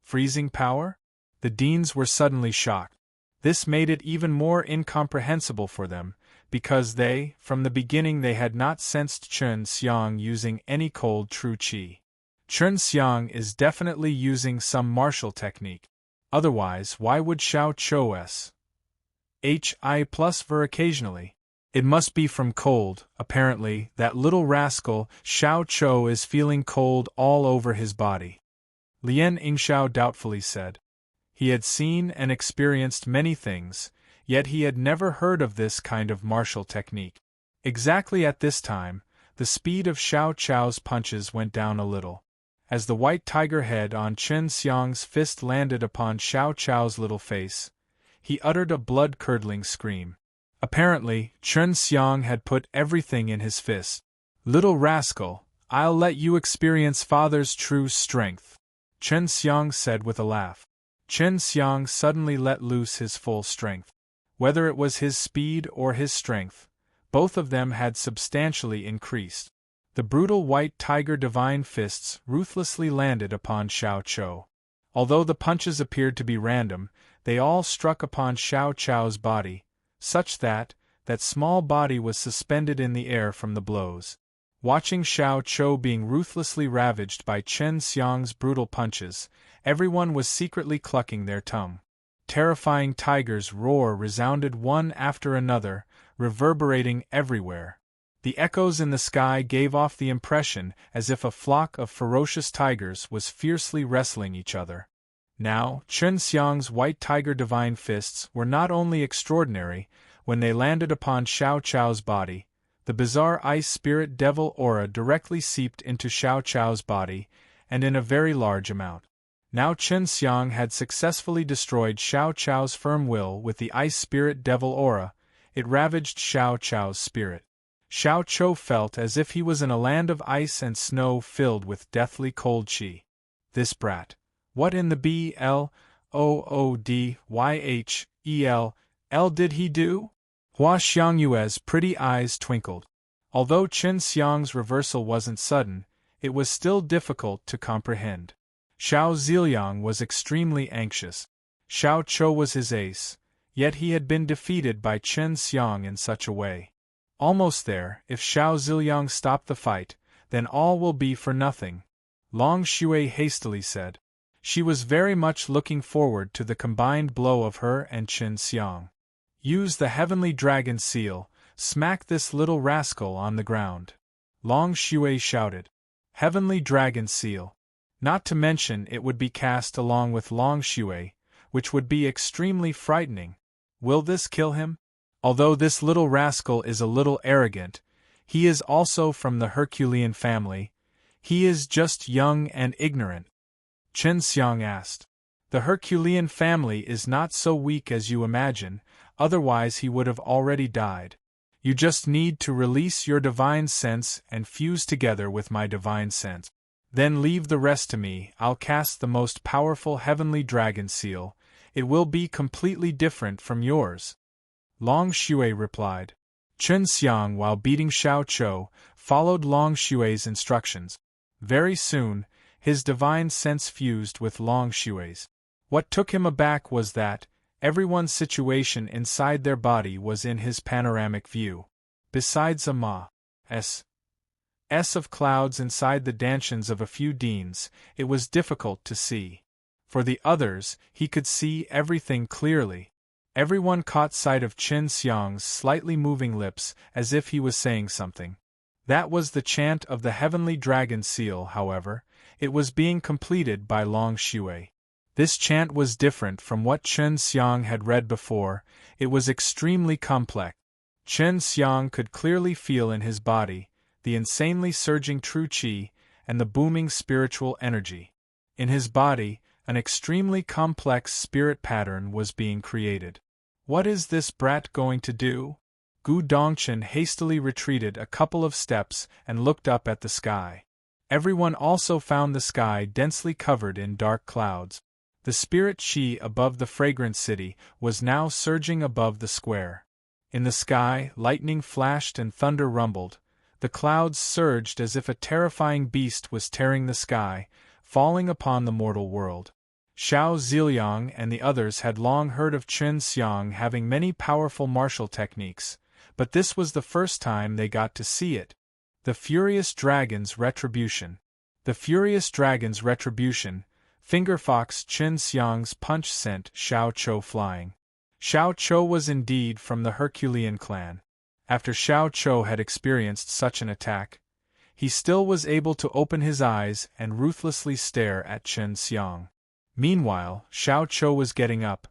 Speaker 1: Freezing power? The deans were suddenly shocked. This made it even more incomprehensible for them, because from the beginning they had not sensed Chen Xiang using any cold true qi. Chen Xiang is definitely using some martial technique. Otherwise, why would Xiao Chou's Hi plus ver occasionally? It must be from cold. Apparently, that little rascal, Xiao Chou, is feeling cold all over his body. Lien Yingxiao doubtfully said. He had seen and experienced many things, yet he had never heard of this kind of martial technique. Exactly at this time, the speed of Xiao Chou's punches went down a little. As the white tiger head on Chen Xiang's fist landed upon Xiao Chou's little face, he uttered a blood-curdling scream. Apparently, Chen Xiang had put everything in his fist. "Little rascal, I'll let you experience father's true strength," Chen Xiang said with a laugh. Chen Xiang suddenly let loose his full strength. Whether it was his speed or his strength, both of them had substantially increased. The brutal white tiger divine fists ruthlessly landed upon Xiao Chou. Although the punches appeared to be random, they all struck upon Xiao Chou's body, such that small body was suspended in the air from the blows. Watching Xiao Chou being ruthlessly ravaged by Chen Xiang's brutal punches, everyone was secretly clucking their tongue. Terrifying tigers' roar resounded one after another, reverberating everywhere. The echoes in the sky gave off the impression as if a flock of ferocious tigers was fiercely wrestling each other. Now, Chen Xiang's white tiger divine fists were not only extraordinary. When they landed upon Xiao Chou's body, the bizarre ice spirit devil aura directly seeped into Xiao Chou's body, and in a very large amount. Now Chen Xiang had successfully destroyed Xiao Chou's firm will with the ice spirit devil aura. It ravaged Xiao Chou's spirit. Xiao Chou felt as if he was in a land of ice and snow filled with deathly cold qi. This brat. What in the BLOODYHEL did he do? Hua Xiangyue's pretty eyes twinkled. Although Chen Xiang's reversal wasn't sudden, it was still difficult to comprehend. Xiao Ziliang was extremely anxious. Xiao Chou was his ace, yet he had been defeated by Chen Xiang in such a way. Almost there, if Xiao Ziliang stopped the fight, then all will be for nothing, Long Shui hastily said. She was very much looking forward to the combined blow of her and Chen Xiang. Use the heavenly dragon seal, smack this little rascal on the ground. Long Shui shouted. Heavenly dragon seal. Not to mention it would be cast along with Long Shui, which would be extremely frightening. Will this kill him? Although this little rascal is a little arrogant, he is also from the Herculean family. He is just young and ignorant. Chen Xiang asked. The Herculean family is not so weak as you imagine, otherwise he would have already died. You just need to release your divine sense and fuse together with my divine sense. Then leave the rest to me. I'll cast the most powerful heavenly dragon seal. It will be completely different from yours. Long Shui replied. Chen Xiang, while beating Xiao Chou, followed Long Shui's instructions. Very soon, his divine sense fused with Long Shui's. What took him aback was that everyone's situation inside their body was in his panoramic view. Besides a mass of clouds inside the dantians of a few deans, it was difficult to see. For the others, he could see everything clearly. Everyone caught sight of Chen Xiang's slightly moving lips as if he was saying something. That was the chant of the heavenly dragon seal, however. It was being completed by Long Shui. This chant was different from what Chen Xiang had read before. It was extremely complex. Chen Xiang could clearly feel in his body the insanely surging true qi and the booming spiritual energy. In his body, an extremely complex spirit pattern was being created. What is this brat going to do? Gu Dongchen hastily retreated a couple of steps and looked up at the sky. Everyone also found the sky densely covered in dark clouds. The spirit qi above the fragrant city was now surging above the square. In the sky, lightning flashed and thunder rumbled. The clouds surged as if a terrifying beast was tearing the sky, falling upon the mortal world. Xiao Ziliang and the others had long heard of Chen Xiang having many powerful martial techniques, but this was the first time they got to see it. The Furious Dragon's Retribution. The Furious Dragon's Retribution. Fingerfox Chen Xiang's punch sent Xiao Chou flying. Xiao Chou was indeed from the Herculean clan. After Xiao Chou had experienced such an attack, he still was able to open his eyes and ruthlessly stare at Chen Xiang. Meanwhile, Xiao Chou was getting up.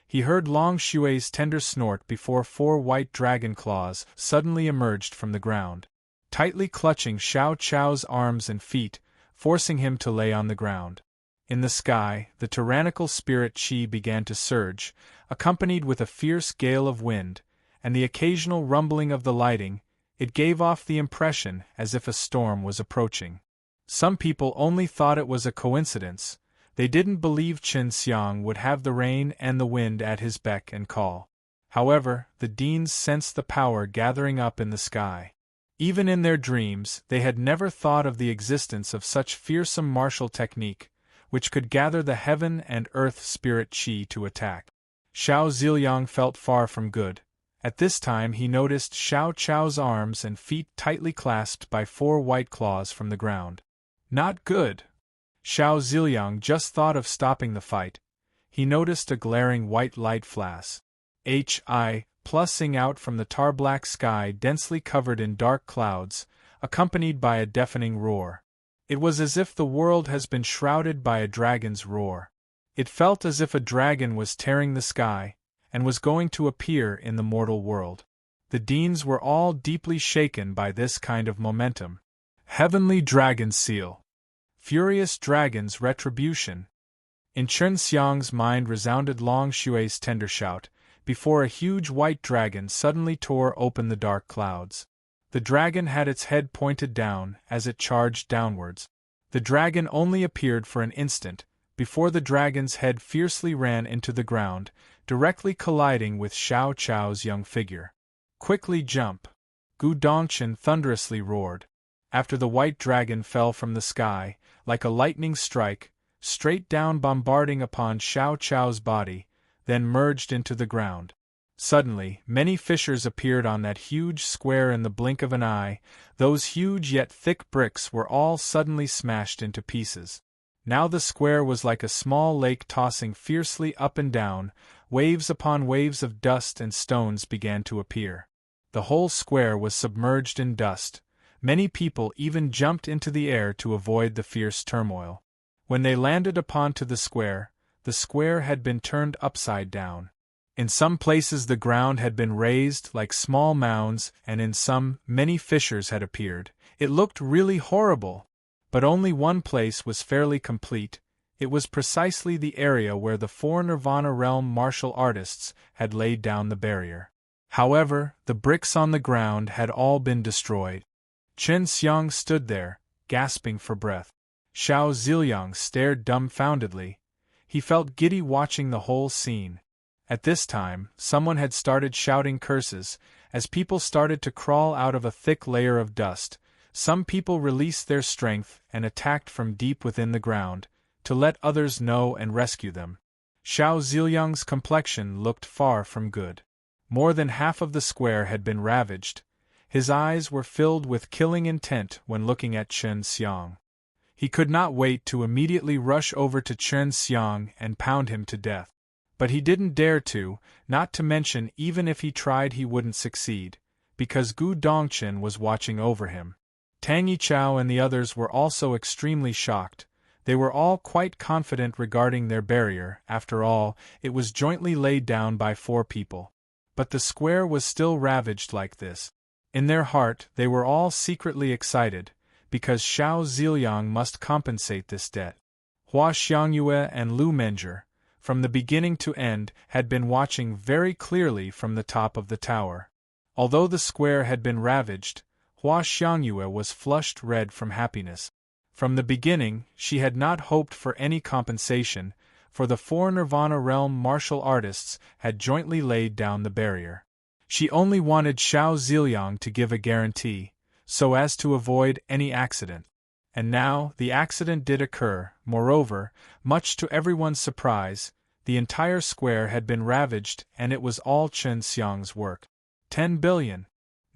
Speaker 1: He heard Long Shui's tender snort before 4 white dragon claws suddenly emerged from the ground, tightly clutching Xiao Chou's arms and feet, forcing him to lay on the ground. In the sky, the tyrannical spirit qi began to surge, accompanied with a fierce gale of wind, and the occasional rumbling of the lighting. It gave off the impression as if a storm was approaching. Some people only thought it was a coincidence. They didn't believe Chen Xiang would have the rain and the wind at his beck and call. However, the deans sensed the power gathering up in the sky. Even in their dreams, they had never thought of the existence of such fearsome martial technique, which could gather the heaven and earth spirit qi to attack. Xiao Ziliang felt far from good. At this time he noticed Xiao Chou's arms and feet tightly clasped by 4 white claws from the ground. Not good! Xiao Ziliang just thought of stopping the fight. He noticed a glaring white light flash. Plusing out from the tar-black sky densely covered in dark clouds, accompanied by a deafening roar. It was as if the world has been shrouded by a dragon's roar. It felt as if a dragon was tearing the sky, and was going to appear in the mortal world. The deans were all deeply shaken by this kind of momentum. Heavenly Dragon Seal. Furious Dragon's Retribution. In Chen Xiang's mind resounded Long Shui's tender shout, before a huge white dragon suddenly tore open the dark clouds. The dragon had its head pointed down as it charged downwards. The dragon only appeared for an instant, before the dragon's head fiercely ran into the ground, directly colliding with Xiao Chou's young figure. Quickly jump! Gu Dongchen thunderously roared. After the white dragon fell from the sky, like a lightning strike, straight down bombarding upon Xiao Chao's body, then merged into the ground. Suddenly, many fissures appeared on that huge square in the blink of an eye. Those huge yet thick bricks were all suddenly smashed into pieces. Now the square was like a small lake tossing fiercely up and down. Waves upon waves of dust and stones began to appear. The whole square was submerged in dust. Many people even jumped into the air to avoid the fierce turmoil. When they landed upon the square had been turned upside down. In some places the ground had been raised like small mounds, and in some, many fissures had appeared. It looked really horrible. But only one place was fairly complete. It was precisely the area where the four Nirvana realm martial artists had laid down the barrier. However, the bricks on the ground had all been destroyed. Chen Xiang stood there, gasping for breath. Xiao Ziliang stared dumbfoundedly. He felt giddy watching the whole scene. At this time, someone had started shouting curses. As people started to crawl out of a thick layer of dust, some people released their strength and attacked from deep within the ground, to let others know and rescue them. Xiao Ziliang's complexion looked far from good. More than half of the square had been ravaged. His eyes were filled with killing intent when looking at Chen Xiang. He could not wait to immediately rush over to Chen Xiang and pound him to death. But he didn't dare to, not to mention even if he tried he wouldn't succeed, because Gu Dongchen was watching over him. Tang Yichao and the others were also extremely shocked. They were all quite confident regarding their barrier. After all, it was jointly laid down by 4 people. But the square was still ravaged like this. In their heart they were all secretly excited, because Xiao Ziliang must compensate this debt. Hua Xiangyue and Lu Menjie, from the beginning to end, had been watching very clearly from the top of the tower. Although the square had been ravaged, Hua Xiangyue was flushed red from happiness. From the beginning, she had not hoped for any compensation, for the 4 Nirvana realm martial artists had jointly laid down the barrier. She only wanted Xiao Ziliang to give a guarantee, so as to avoid any accident. And now, the accident did occur. Moreover, much to everyone's surprise, the entire square had been ravaged, and it was all Chen Xiang's work. 10 billion.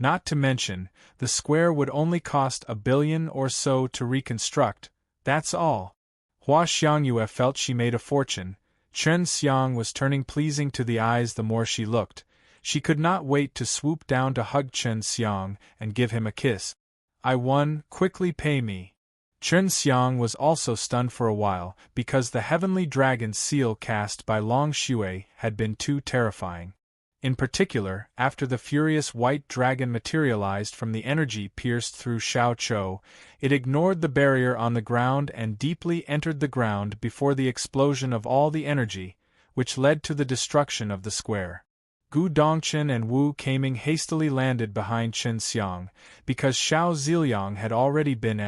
Speaker 1: Not to mention, the square would only cost 1 billion or so to reconstruct, that's all. Hua Xiangyue felt she made a fortune. Chen Xiang was turning pleasing to the eyes the more she looked. She could not wait to swoop down to hug Chen Xiang and give him a kiss. I won, quickly pay me. Chen Xiang was also stunned for a while, because the heavenly dragon seal cast by Long Xue had been too terrifying. In particular, after the furious white dragon materialized from the energy pierced through Xiao Chou, it ignored the barrier on the ground and deeply entered the ground before the explosion of all the energy, which led to the destruction of the square. Gu Dongchen and Wu Keiming hastily landed behind Chen Xiang, because Xiao Ziliang had already been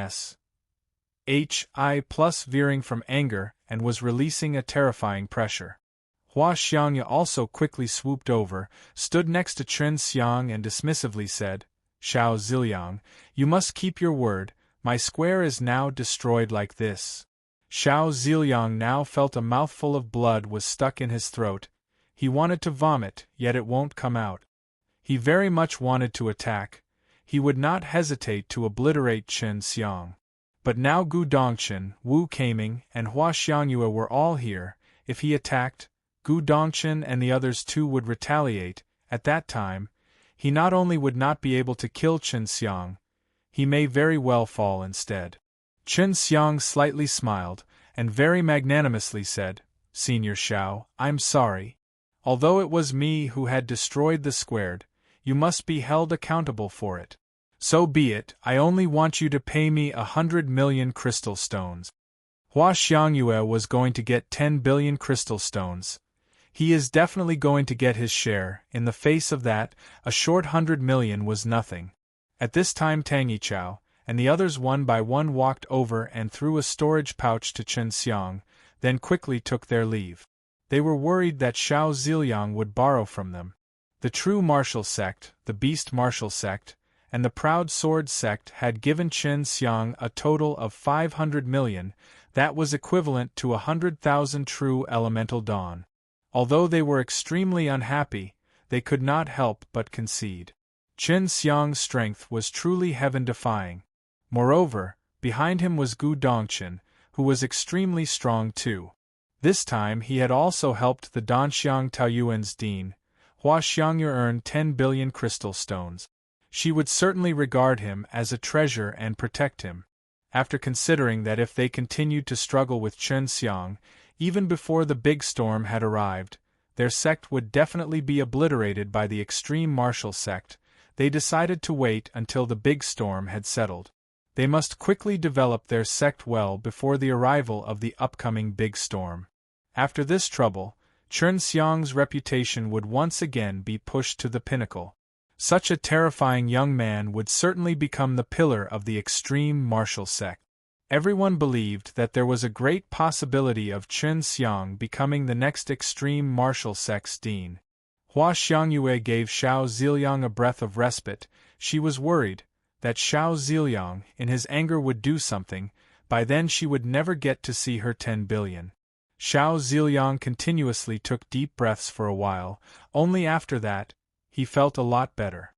Speaker 1: SHI+ veering from anger and was releasing a terrifying pressure. Hua Xiangyue also quickly swooped over, stood next to Chen Xiang and dismissively said, Xiao Ziliang, you must keep your word, my square is now destroyed like this. Xiao Ziliang now felt a mouthful of blood was stuck in his throat. He wanted to vomit, yet it won't come out. He very much wanted to attack. He would not hesitate to obliterate Chen Xiang. But now Gu Dongchen, Wu Keiming, and Hua Xiangyue were all here. If he attacked, Gu Dongchen and the others too would retaliate. At that time, he not only would not be able to kill Chen Xiang, he may very well fall instead. Chen Xiang slightly smiled, and very magnanimously said, Senior Xiao, I'm sorry. Although it was me who had destroyed the square, you must be held accountable for it. So be it, I only want you to pay me 100 million crystal stones. Hua Xiangyue was going to get 10 billion crystal stones. He is definitely going to get his share. In the face of that, a short 100 million was nothing. At this time Tang Yichao, and the others one by one walked over and threw a storage pouch to Chen Xiang, then quickly took their leave. They were worried that Xiao Ziliang would borrow from them. The true martial sect, the beast martial sect, and the proud sword sect had given Chen Xiang a total of 500 million. That was equivalent to 100,000 true elemental dawn. Although they were extremely unhappy, they could not help but concede. Chen Xiang's strength was truly heaven-defying. Moreover, behind him was Gu Dongchen, who was extremely strong too. This time he had also helped the Danxiang Taoyuan's dean, Hua Xiangyu, earn 10 billion crystal stones. She would certainly regard him as a treasure and protect him. After considering that if they continued to struggle with Chen Xiang, even before the big storm had arrived, their sect would definitely be obliterated by the extreme martial sect, they decided to wait until the big storm had settled. They must quickly develop their sect well before the arrival of the upcoming big storm. After this trouble, Chen Xiang's reputation would once again be pushed to the pinnacle. Such a terrifying young man would certainly become the pillar of the extreme martial sect. Everyone believed that there was a great possibility of Chen Xiang becoming the next extreme martial sect's dean. Hua Xiangyue gave Xiao Ziliang a breath of respite. She was worried that Xiao Ziliang, in his anger, would do something. By then she would never get to see her 10 billion. Xiao Ziliang continuously took deep breaths for a while. Only after that, he felt a lot better.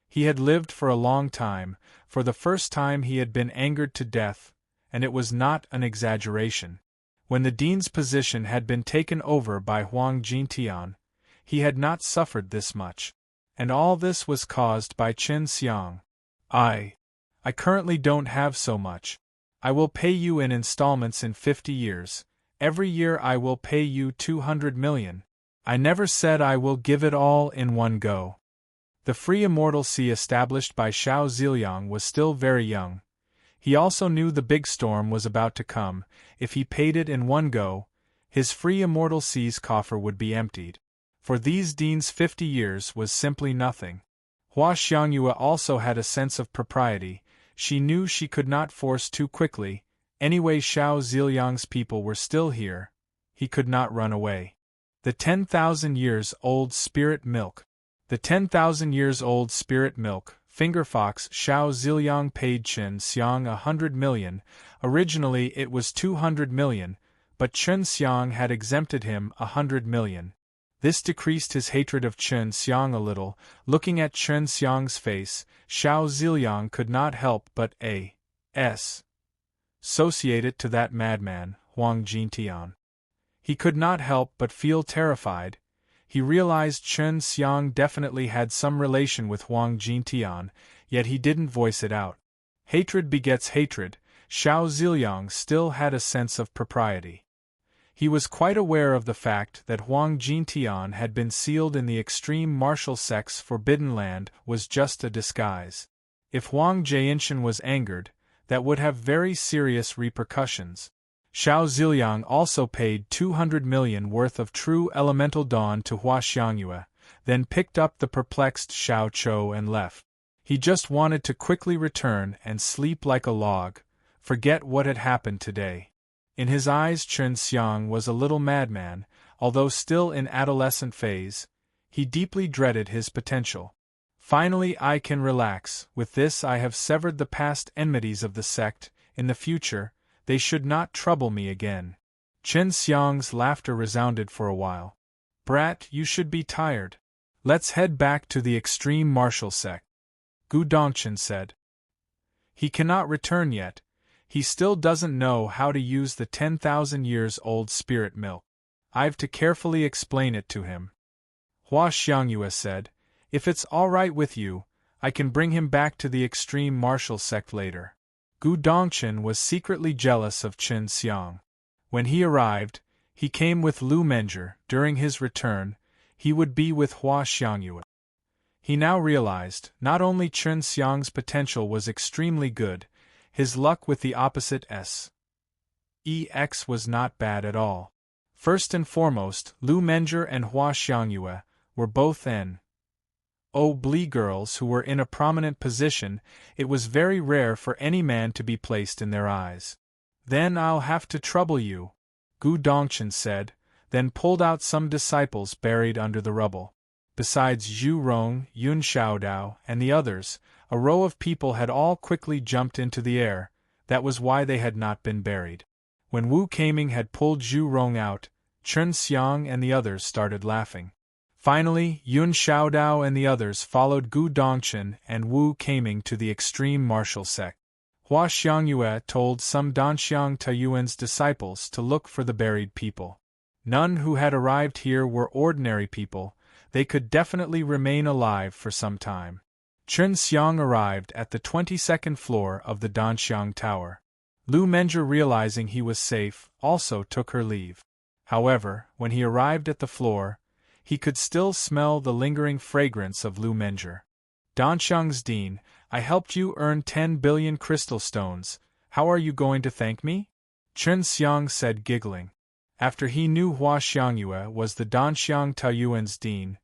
Speaker 1: He had lived for a long time. For the first time he had been angered to death, and it was not an exaggeration. When the dean's position had been taken over by Huang Jintian, he had not suffered this much. And all this was caused by Chen Xiang. I currently don't have so much. I will pay you in installments in 50 years. Every year I will pay you 200 million. I never said I will give it all in one go. The free immortalcy established by Xiao Ziliang was still very young. He also knew the big storm was about to come. If he paid it in one go, his free immortalcy's coffer would be emptied. For these deans 50 years was simply nothing. Hua Xiangyue also had a sense of propriety. She knew she could not force too quickly. Anyway, Xiao Ziliang's people were still here. He could not run away. The 10,000 years old spirit milk. The 10,000 years old spirit milk. Fingerfox Xiao Ziliang paid Chen Xiang 100 million. Originally it was 200 million, but Chen Xiang had exempted him 100 million. This decreased his hatred of Chen Xiang a little. Looking at Chen Xiang's face, Xiao Ziliang could not help but associate it to that madman, Huang Jintian. He could not help but feel terrified. He realized Chen Xiang definitely had some relation with Huang Jintian, yet he didn't voice it out. Hatred begets hatred. Xiao Ziliang still had a sense of propriety. He was quite aware of the fact that Huang Jintian had been sealed in the extreme martial sect's forbidden land was just a disguise. If Huang Jianshan was angered, that would have very serious repercussions. Xiao Ziliang also paid 200 million worth of true elemental dawn to Hua Xiangyue, then picked up the perplexed Xiao Chou and left. He just wanted to quickly return and sleep like a log, forget what had happened today. In his eyes Chen Xiang was a little madman, although still in adolescent phase. He deeply dreaded his potential. Finally I can relax. With this I have severed the past enmities of the sect. In the future, they should not trouble me again. Chen Xiang's laughter resounded for a while. Brat, you should be tired. Let's head back to the extreme martial sect. Gu Dongchen said. He cannot return yet. He still doesn't know how to use the 10,000 years old spirit milk. I've to carefully explain it to him. Hua Xiangyue said, if it's all right with you, I can bring him back to the extreme martial sect later. Gu Dongchen was secretly jealous of Chen Xiang. When he arrived, he came with Lu Menger. During his return, he would be with Hua Xiangyue. He now realized, not only Chen Xiang's potential was extremely good, his luck with the opposite sex was not bad at all. First and foremost, Lu Menger and Hua Xiangyue were both Bli girls who were in a prominent position. It was very rare for any man to be placed in their eyes. Then I'll have to trouble you, Gu Dongchen said, then pulled out some disciples buried under the rubble. Besides Zhu Rong, Yun Xiaodao, and the others, a row of people had all quickly jumped into the air. That was why they had not been buried. When Wu Keiming had pulled Zhu Rong out, Chen Xiang and the others started laughing. Finally, Yun Xiaodao and the others followed Gu Dongchen and Wu Keiming to the extreme martial sect. Hua Xiangyue told some Danxiang Taiyuan's disciples to look for the buried people. None who had arrived here were ordinary people, they could definitely remain alive for some time. Chen Xiang arrived at the 22nd floor of the Danxiang Tower. Lu Menjie, realizing he was safe, also took her leave. However, when he arrived at the floor, he could still smell the lingering fragrance of Lu Menjie. Danxiang's Dean, I helped you earn 10 billion crystal stones, how are you going to thank me? Chen Xiang said, giggling. After he knew Hua Xiangyue was the Danxiang Taiyuan's Dean,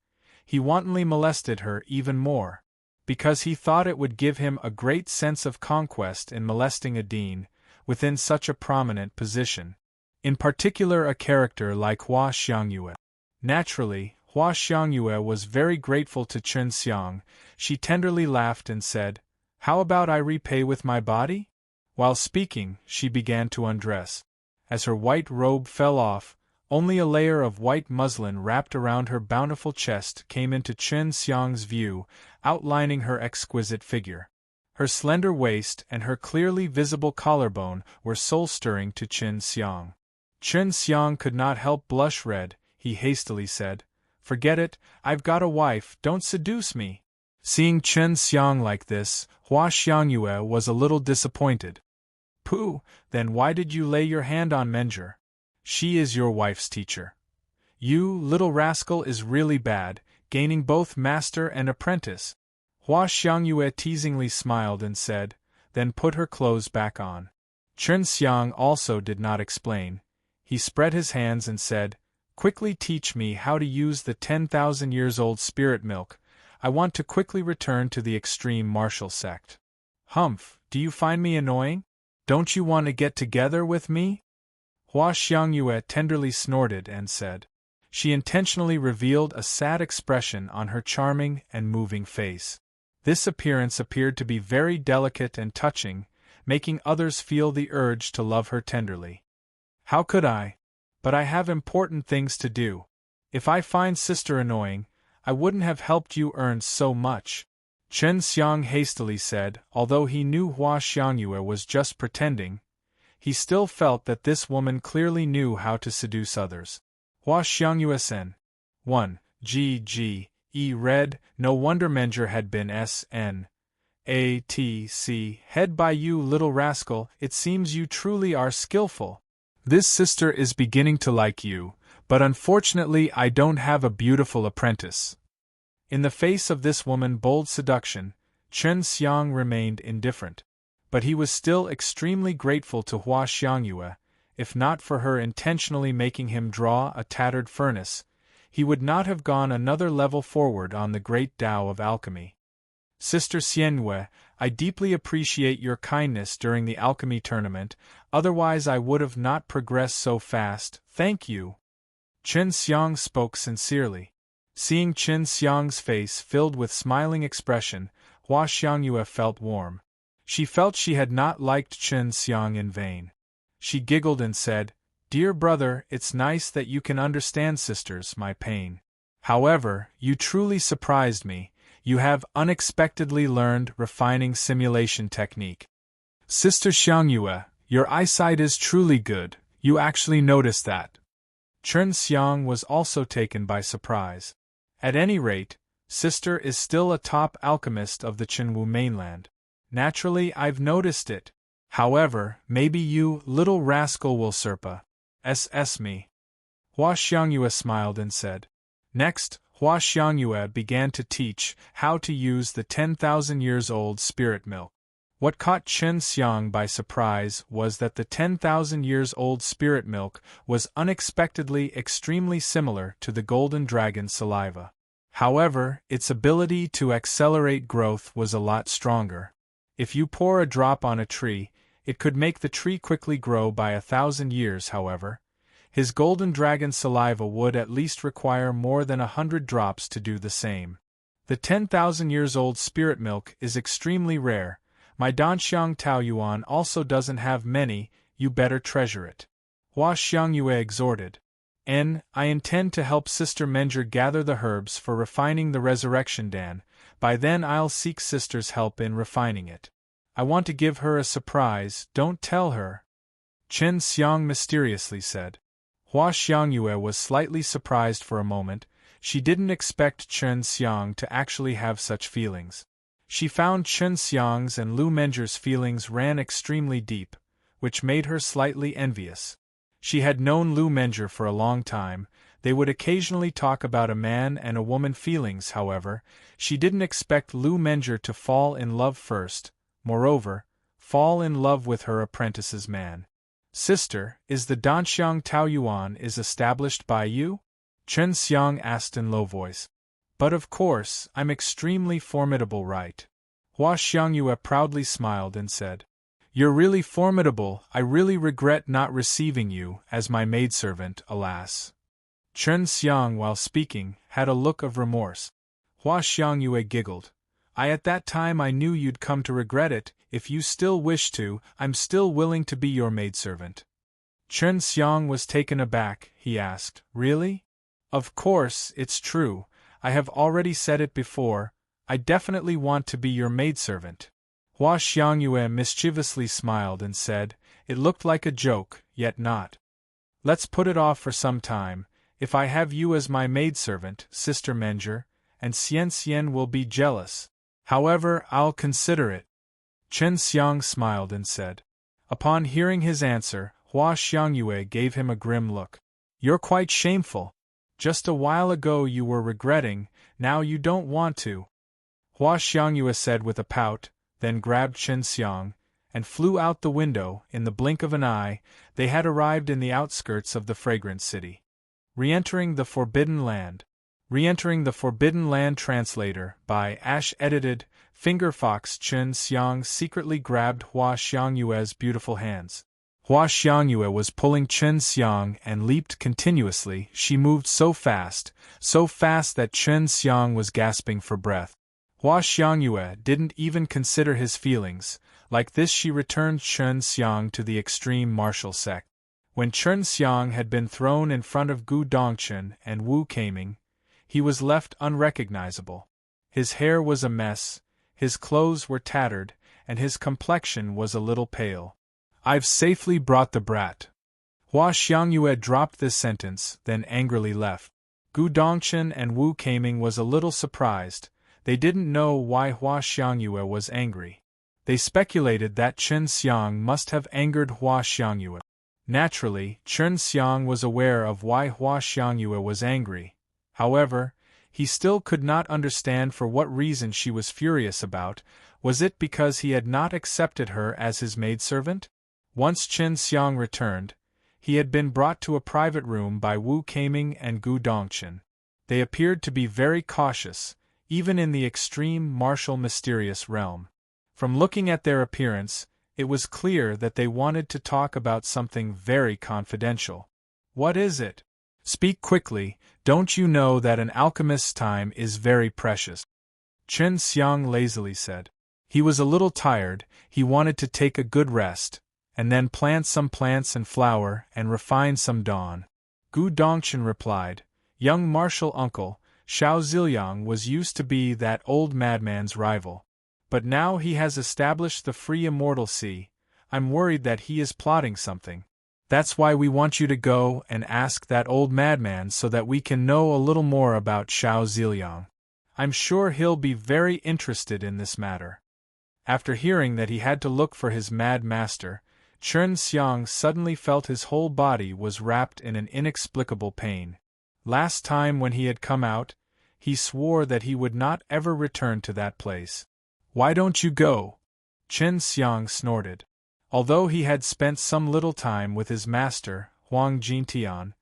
Speaker 1: he wantonly molested her even more. Because he thought it would give him a great sense of conquest in molesting a dean, within such a prominent position. In particular a character like Hua Xiangyue. Naturally, Hua Xiangyue was very grateful to Chen Xiang. She tenderly laughed and said, how about I repay with my body? While speaking, she began to undress. As her white robe fell off, only a layer of white muslin wrapped around her bountiful chest came into Chen Xiang's view, outlining her exquisite figure. Her slender waist and her clearly visible collarbone were soul-stirring to Chen Xiang. Chen Xiang could not help blush red. He hastily said, forget it, I've got a wife, don't seduce me. Seeing Chen Xiang like this, Hua Xiangyue was a little disappointed. Pooh, then why did you lay your hand on Menjie? She is your wife's teacher. You, little rascal, is really bad, gaining both master and apprentice. Hua Xiangyue teasingly smiled and said, then put her clothes back on. Chen Xiang also did not explain. He spread his hands and said, quickly teach me how to use the 10,000 years old spirit milk. I want to quickly return to the extreme martial sect. Humph, do you find me annoying? Don't you want to get together with me? Hua Xiangyue tenderly snorted and said. She intentionally revealed a sad expression on her charming and moving face. This appearance appeared to be very delicate and touching, making others feel the urge to love her tenderly. How could I? But I have important things to do. If I find sister annoying, I wouldn't have helped you earn so much. Chen Xiang hastily said, although he knew Hua Xiangyue was just pretending, he still felt that this woman clearly knew how to seduce others. Hua Xiangyue Sen. 1. G. E. read, no wonder Menjie had been S.N.A.T.C. head by you, little rascal, it seems you truly are skillful. This sister is beginning to like you, but unfortunately I don't have a beautiful apprentice. In the face of this woman's bold seduction, Chen Xiang remained indifferent. But he was still extremely grateful to Hua Xiangyue. If not for her intentionally making him draw a tattered furnace, he would not have gone another level forward on the great Tao of alchemy. Sister Xiangyue, I deeply appreciate your kindness during the alchemy tournament, otherwise I would have not progressed so fast, thank you. Chen Xiang spoke sincerely. Seeing Chen Xiang's face filled with smiling expression, Hua Xiangyue felt warm. She felt she had not liked Chen Xiang in vain. She giggled and said, dear brother, it's nice that you can understand sisters, my pain. However, you truly surprised me. You have unexpectedly learned refining simulation technique. Sister Xiangyue, your eyesight is truly good, you actually noticed that. Chen Xiang was also taken by surprise. At any rate, sister is still a top alchemist of the Qinwu mainland. Naturally, I've noticed it. However, maybe you, little rascal, will surpass me. Hua Xiangyue smiled and said. Next, Hua Xiangyue began to teach how to use the 10,000 years old spirit milk. What caught Chen Xiang by surprise was that the 10,000 years old spirit milk was unexpectedly extremely similar to the golden dragon saliva. However, its ability to accelerate growth was a lot stronger. If you pour a drop on a tree, it could make the tree quickly grow by 1,000 years. However, his golden dragon saliva would at least require more than 100 drops to do the same. The 10,000 years old spirit milk is extremely rare. My Danxiang Taoyuan also doesn't have many, you better treasure it. Hua Xiangyue exhorted. I intend to help Sister Menger gather the herbs for refining the resurrection dan. By then I'll seek Sister's help in refining it. I want to give her a surprise, don't tell her. Chen Xiang mysteriously said. Hua Xiangyue was slightly surprised for a moment. She didn't expect Chen Xiang to actually have such feelings. She found Chen Xiang's and Lu Menger's feelings ran extremely deep, which made her slightly envious. She had known Lu Menger for a long time. They would occasionally talk about a man and a woman feelings, however. She didn't expect Lu Menger to fall in love first, moreover, fall in love with her apprentice's man. Sister, is the Danxiang Taoyuan is established by you? Chen Xiang asked in low voice. But of course, I'm extremely formidable, right? Hua Xiangyue proudly smiled and said. You're really formidable. I really regret not receiving you as my maidservant, alas. Chen Xiang, while speaking, had a look of remorse. Hua Xiangyue giggled. At that time I knew you'd come to regret it. If you still wish to, I'm still willing to be your maidservant. Chen Xiang was taken aback. He asked, Really? Of course, it's true. I have already said it before. I definitely want to be your maidservant. Hua Xiangyue mischievously smiled and said, It looked like a joke, yet not. Let's put it off for some time. If I have you as my maidservant, Sister Menger, and Xian will be jealous. However, I'll consider it. Chen Xiang smiled and said. Upon hearing his answer, Hua Xiangyue gave him a grim look. You're quite shameful. Just a while ago you were regretting, now you don't want to. Hua Xiangyue said with a pout, then grabbed Chen Xiang, and flew out the window. In the blink of an eye, they had arrived in the outskirts of the fragrant city. Re-entering the Forbidden Land. Re-entering the Forbidden Land translator, by Ash edited, Fingerfox. Chen Xiang secretly grabbed Hua Xiangyue's beautiful hands. Hua Xiangyue was pulling Chen Xiang and leaped continuously. She moved so fast that Chen Xiang was gasping for breath. Hua Xiangyue didn't even consider his feelings. Like this she returned Chen Xiang to the extreme martial sect. When Chen Xiang had been thrown in front of Gu Dongchen and Wu Keiming, he was left unrecognizable. His hair was a mess, his clothes were tattered, and his complexion was a little pale. I've safely brought the brat. Hua Xiangyue dropped this sentence, then angrily left. Gu Dongchen and Wu Keiming was a little surprised. They didn't know why Hua Xiangyue was angry. They speculated that Chen Xiang must have angered Hua Xiangyue. Naturally, Chen Xiang was aware of why Hua Xiangyue was angry. However, he still could not understand for what reason she was furious about. Was it because he had not accepted her as his maidservant? Once Chen Xiang returned, he had been brought to a private room by Wu Keiming and Gu Dongchen. They appeared to be very cautious, even in the extreme martial mysterious realm. From looking at their appearance, it was clear that they wanted to talk about something very confidential. What is it? Speak quickly, don't you know that an alchemist's time is very precious? Chen Xiang lazily said. He was a little tired, he wanted to take a good rest, and then plant some plants and flower and refine some dawn. Gu Dongchen replied, Young martial uncle, Xiao Ziliang was used to be that old madman's rival. But now he has established the free immortal sea. I'm worried that he is plotting something. That's why we want you to go and ask that old madman so that we can know a little more about Xiao Ziliang. I'm sure he'll be very interested in this matter. After hearing that he had to look for his mad master, Chen Xiang suddenly felt his whole body was wrapped in an inexplicable pain. Last time when he had come out, he swore that he would not ever return to that place. Why don't you go? Chen Xiang snorted. Although he had spent some little time with his master, Huang Jintian,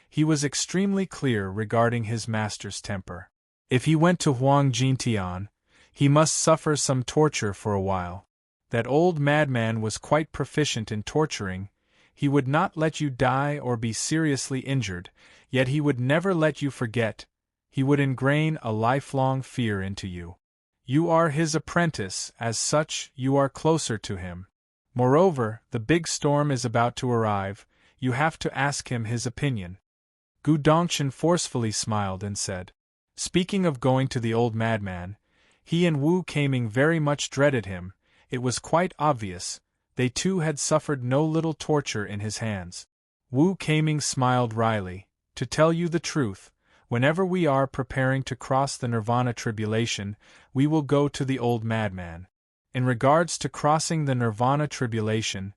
Speaker 1: he was extremely clear regarding his master's temper. If he went to Huang Jintian, he must suffer some torture for a while. That old madman was quite proficient in torturing. He would not let you die or be seriously injured, yet he would never let you forget. He would ingrain a lifelong fear into you. You are his apprentice, as such, you are closer to him. Moreover, the big storm is about to arrive. you have to ask him his opinion. Gu Dongchen forcefully smiled and said. Speaking of going to the old madman, he and Wu Kaming very much dreaded him. It was quite obvious, they too had suffered no little torture in his hands. Wu Kaming smiled wryly. To tell you the truth, whenever we are preparing to cross the Nirvana tribulation, we will go to the old madman. In regards to crossing the Nirvana tribulation,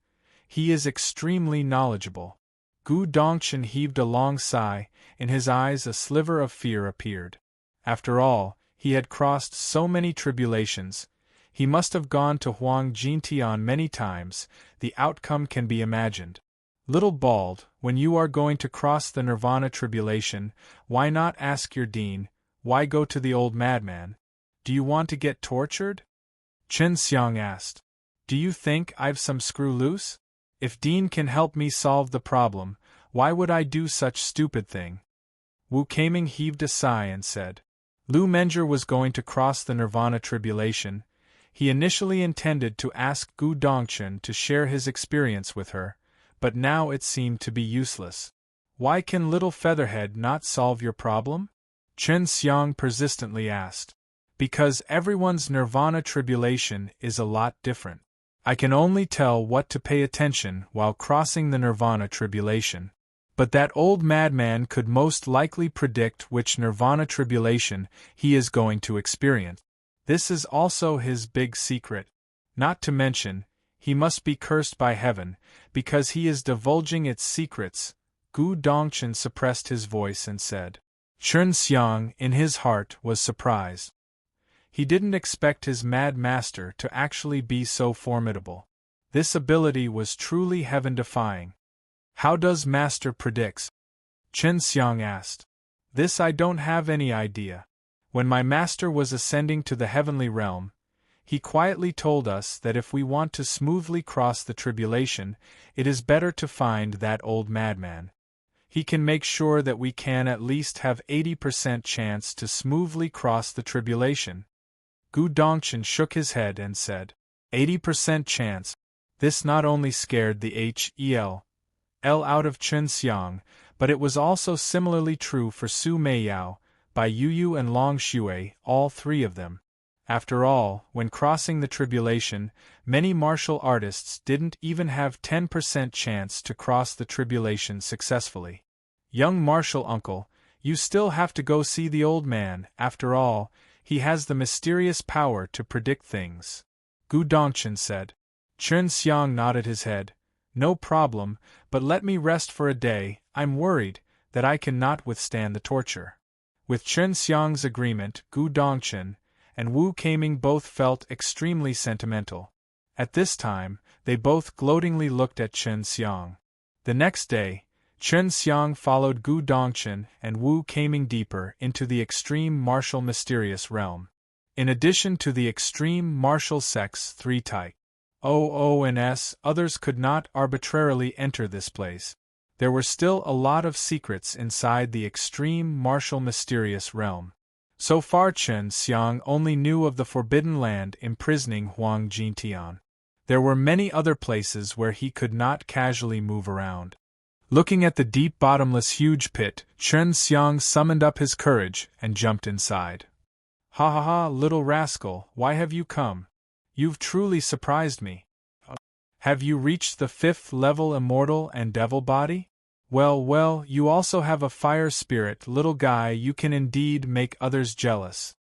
Speaker 1: he is extremely knowledgeable. Gu Dongchen heaved a long sigh, in his eyes a sliver of fear appeared. After all, he had crossed so many tribulations. He must have gone to Huang Jintian many times, the outcome can be imagined. Little Bald, when you are going to cross the Nirvana tribulation, why not ask your dean, why go to the old madman? Do you want to get tortured? Chen Xiang asked. Do you think I've some screw loose? If Dean can help me solve the problem, why would I do such stupid thing? Wu Kaming heaved a sigh and said. Lu Menger was going to cross the Nirvana tribulation. He initially intended to ask Gu Dongchen to share his experience with her, but now it seemed to be useless. Why can little Featherhead not solve your problem? Chen Xiang persistently asked. Because everyone's Nirvana tribulation is a lot different. I can only tell what to pay attention while crossing the Nirvana tribulation. But that old madman could most likely predict which Nirvana tribulation he is going to experience. This is also his big secret. Not to mention, he must be cursed by heaven, because he is divulging its secrets. Gu Dongchen suppressed his voice and said. Chen Xiang, in his heart, was surprised. He didn't expect his mad master to actually be so formidable. This ability was truly heaven-defying. How does master predicts? Chen Xiang asked. This I don't have any idea. When my master was ascending to the heavenly realm, he quietly told us that if we want to smoothly cross the tribulation, it is better to find that old madman. He can make sure that we can at least have 80% chance to smoothly cross the tribulation. Gu Dongchen shook his head and said, 80% chance. This not only scared the Hel out of Chen Xiang, but it was also similarly true for Su Meiyao, Bai Yuyu and Long Shui, all three of them. After all, when crossing the tribulation, many martial artists didn't even have 10% chance to cross the tribulation successfully. Young martial uncle, you still have to go see the old man. After all, he has the mysterious power to predict things. Gu Dongchen said. Chen Xiang nodded his head. No problem, but let me rest for a day. I'm worried that I cannot withstand the torture. With Chen Xiang's agreement, Gu Dongchen and Wu Kaming both felt extremely sentimental. At this time, they both gloatingly looked at Chen Xiang. The next day, Chen Xiang followed Gu Dongchen and Wu Kaming deeper into the extreme martial mysterious realm. In addition to the extreme martial sects 3 type, OO and S, others could not arbitrarily enter this place. There were still a lot of secrets inside the extreme martial mysterious realm. So far Chen Xiang only knew of the Forbidden Land imprisoning Huang Jintian. There were many other places where he could not casually move around. Looking at the deep bottomless huge pit, Chen Xiang summoned up his courage and jumped inside. Ha ha ha, little rascal, why have you come? You've truly surprised me. Have you reached the 5th level immortal and devil body? Well, you also have a fire spirit, little guy, you can indeed make others jealous.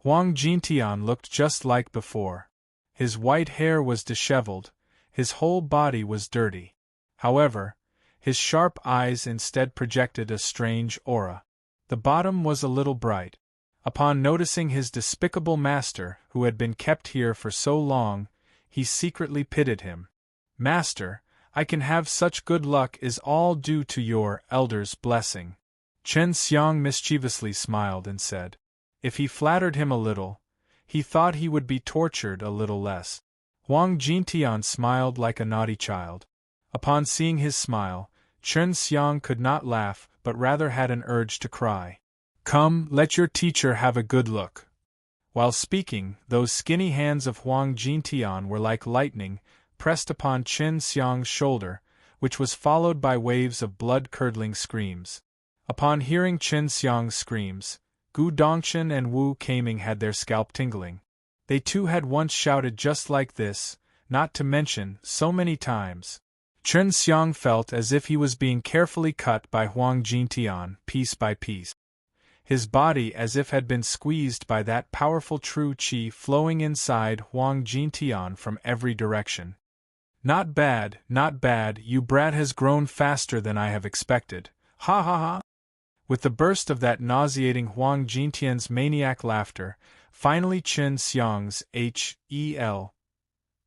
Speaker 1: Huang Jintian looked just like before. His white hair was disheveled, his whole body was dirty. However, his sharp eyes instead projected a strange aura. The bottom was a little bright. Upon noticing his despicable master, who had been kept here for so long, he secretly pitied him. Master, I can have such good luck is all due to your elder's blessing. Chen Xiang mischievously smiled and said. If he flattered him a little, he thought he would be tortured a little less. Huang Jintian smiled like a naughty child. Upon seeing his smile, Chen Xiang could not laugh but rather had an urge to cry. Come, let your teacher have a good look. While speaking, those skinny hands of Huang Jintian were like lightning, pressed upon Chen Xiang's shoulder, which was followed by waves of blood-curdling screams. Upon hearing Chen Xiang's screams, Gu Dongchen and Wu Kaming had their scalp tingling. They too had once shouted just like this, not to mention so many times. Chen Xiang felt as if he was being carefully cut by Huang Jintian, piece by piece. His body as if had been squeezed by that powerful true qi flowing inside Huang Jintian from every direction. Not bad, you brat has grown faster than I have expected. Ha ha ha! With the burst of that nauseating Huang Jintian's maniac laughter, finally Chen Xiang's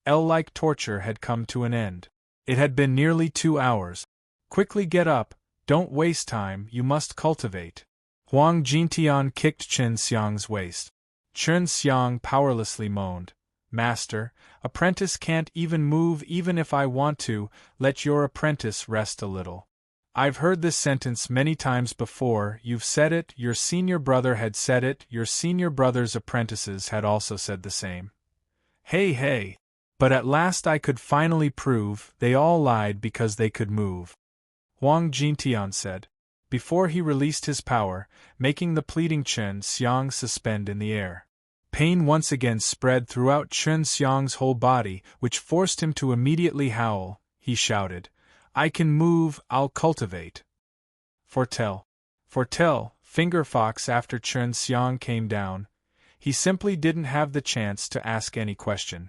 Speaker 1: L-like torture had come to an end. It had been nearly 2 hours. Quickly get up, don't waste time, you must cultivate. Huang Jintian kicked Chen Xiang's waist. Chen Xiang powerlessly moaned. Master, apprentice can't even move even if I want to, let your apprentice rest a little. I've heard this sentence many times before, you've said it, your senior brother had said it, your senior brother's apprentices had also said the same. Hey! But at last I could finally prove they all lied because they could move. Huang Jintian said, before he released his power, making the pleading Chen Xiang suspend in the air. Pain once again spread throughout Chen Xiang's whole body, which forced him to immediately howl. He shouted, I can move, I'll cultivate. Foretell, finger fox after Chen Xiang came down. He simply didn't have the chance to ask any question.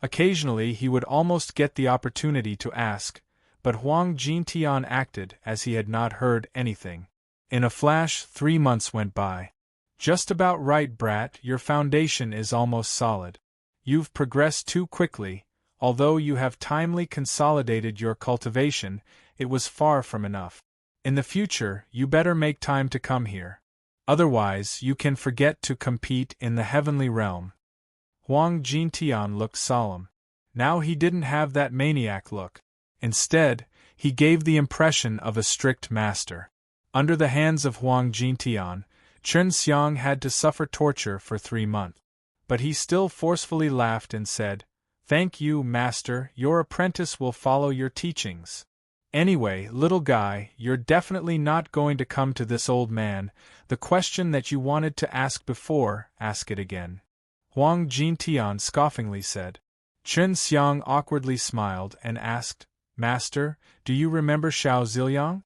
Speaker 1: Occasionally he would almost get the opportunity to ask, but Huang Jintian acted as he had not heard anything. In a flash, 3 months went by. Just about right, brat, your foundation is almost solid. You've progressed too quickly. Although you have timely consolidated your cultivation, it was far from enough. In the future, you better make time to come here. Otherwise, you can forget to compete in the heavenly realm. Huang Jintian looked solemn. Now he didn't have that maniac look. Instead, he gave the impression of a strict master. Under the hands of Huang Jintian, Chen Xiang had to suffer torture for 3 months. But he still forcefully laughed and said, Thank you, master, your apprentice will follow your teachings. Anyway, little guy, you're definitely not going to come to this old man. The question that you wanted to ask before, ask it again. Huang Jintian scoffingly said. Chen Xiang awkwardly smiled and asked, Master, do you remember Xiao Ziliang?